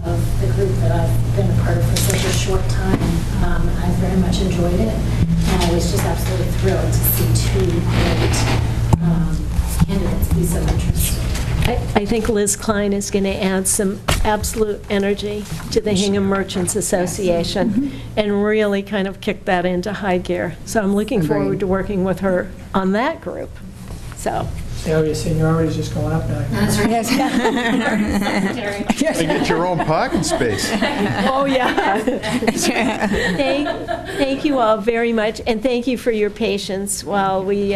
of the group that I've been a part of for such a short time. I very much enjoyed it. And I was just absolutely thrilled to see two great candidates be so interested. I think Liz Klein is going to add some absolute energy to the Hingham Merchants Association and really kind of kick that into high gear. So I'm looking forward to working with her on that group. So. Yeah, your seniority is just going up now. That's right. You get your own parking space. Oh, yeah. Thank you all very much, and thank you for your patience while we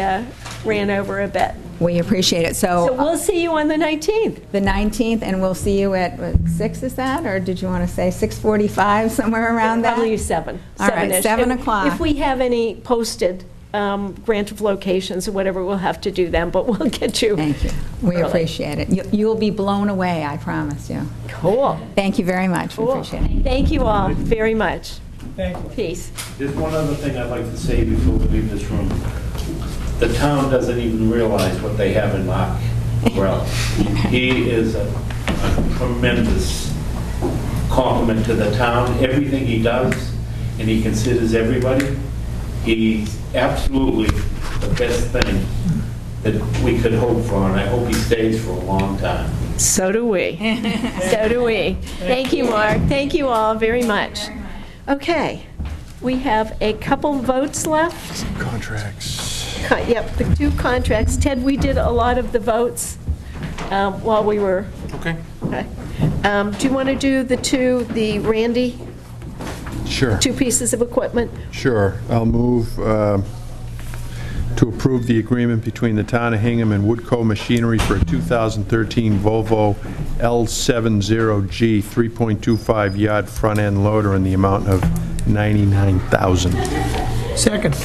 ran over a bit. We appreciate it. So we'll see you on the 19th. The 19th, and we'll see you at, what, 6, is that? Or did you want to say 6:45, somewhere around that? Probably 7. All right, 7-ish. 7 o'clock. If we have any posted grant of locations or whatever, we'll have to do them, but we'll get you. Thank you. We early. appreciate it. You'll be blown away, I promise you. Cool. Thank you very much. We appreciate it. Thank you all very much. Thank you. Peace. There's one other thing I'd like to say before we leave this room. The town doesn't even realize what they have in Mark Well. He is a tremendous compliment to the town. Everything he does, and he considers everybody. He's absolutely the best thing that we could hope for, and I hope he stays for a long time. So do we. So do we. Thank you, Mark. Thank you all very much. Okay, we have a couple votes left. Contracts. Yep, the 2 contracts. Ted, we did a lot of the votes while we were... Okay. Okay. Do you want to do the Randy? Sure. 2 pieces of equipment? Sure. I'll move to approve the agreement between the Town of Hingham and Woodco Machinery for a 2013 Volvo L70G 3.25 yard front-end loader in the amount of $99,000. Second.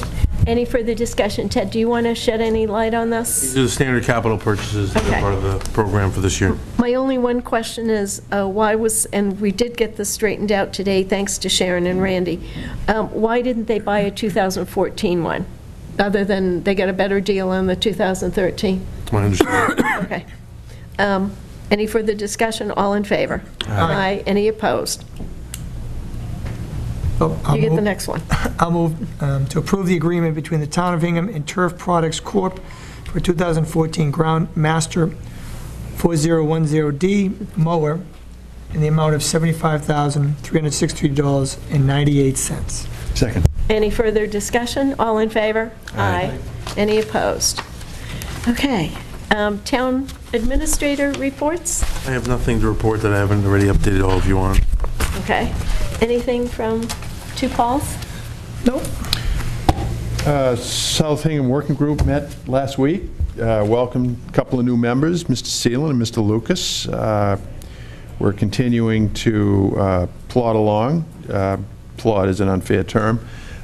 Any further discussion? Ted, do you want to shed any light on this? These are the standard capital purchases that Okay. are part of the program for this year. My only one question is, why was, and we did get this straightened out today, thanks to Sharon and Randy, why didn't they buy a 2014 one, other than they got a better deal on the 2013? That's my understanding. Okay. Any further discussion? All in favor? Aye. Any opposed? You get the next one. I'll move to approve the agreement between the Town of Hingham and Turf Products Corp. for 2014 Ground Master 4010D mower in the amount of $75,363.98. Second. Any further discussion? All in favor? Aye. Any opposed? Okay. Town administrator reports? I have nothing to report that I haven't already updated all of you on. Okay. Anything from 2 Pauls? Nope. South Hingham Working Group met last week. Welcomed a couple of new members, Mr. Seelan and Mr. Lucas. We're continuing to plod along. Plod is an unfair term.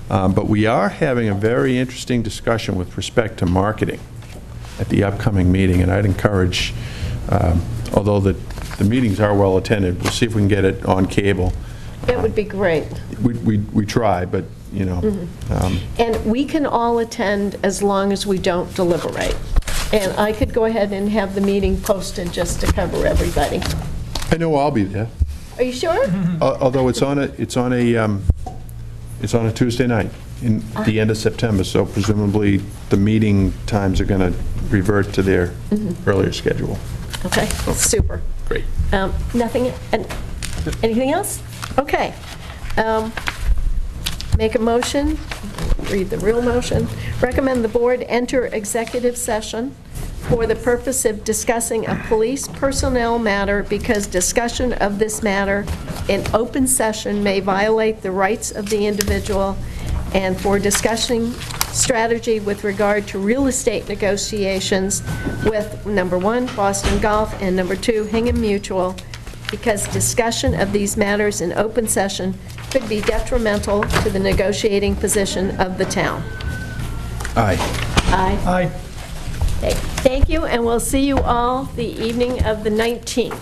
But we are having a very interesting discussion with respect to marketing at the upcoming meeting, and I'd encourage, although the meetings are well attended, we'll see if we can get it on cable. That would be great. We try, but, you know. And we can all attend as long as we don't deliberate. And I could go ahead and have the meeting posted just to cover everybody. I know I'll be there. Are you sure? Although it's on a Tuesday night in the end of September, so presumably the meeting times are going to revert to their earlier schedule. Okay, super. Great. Nothing, anything else? Okay. Make a motion, read the real motion. Recommend the board enter executive session for the purpose of discussing a police personnel matter because discussion of this matter in open session may violate the rights of the individual, and for discussing strategy with regard to real estate negotiations with, number 1, Boston Golf, and number 2, Hingham Mutual, because discussion of these matters in open session could be detrimental to the negotiating position of the town. Aye. Aye. Aye. Okay. Thank you, and we'll see you all the evening of the 19th.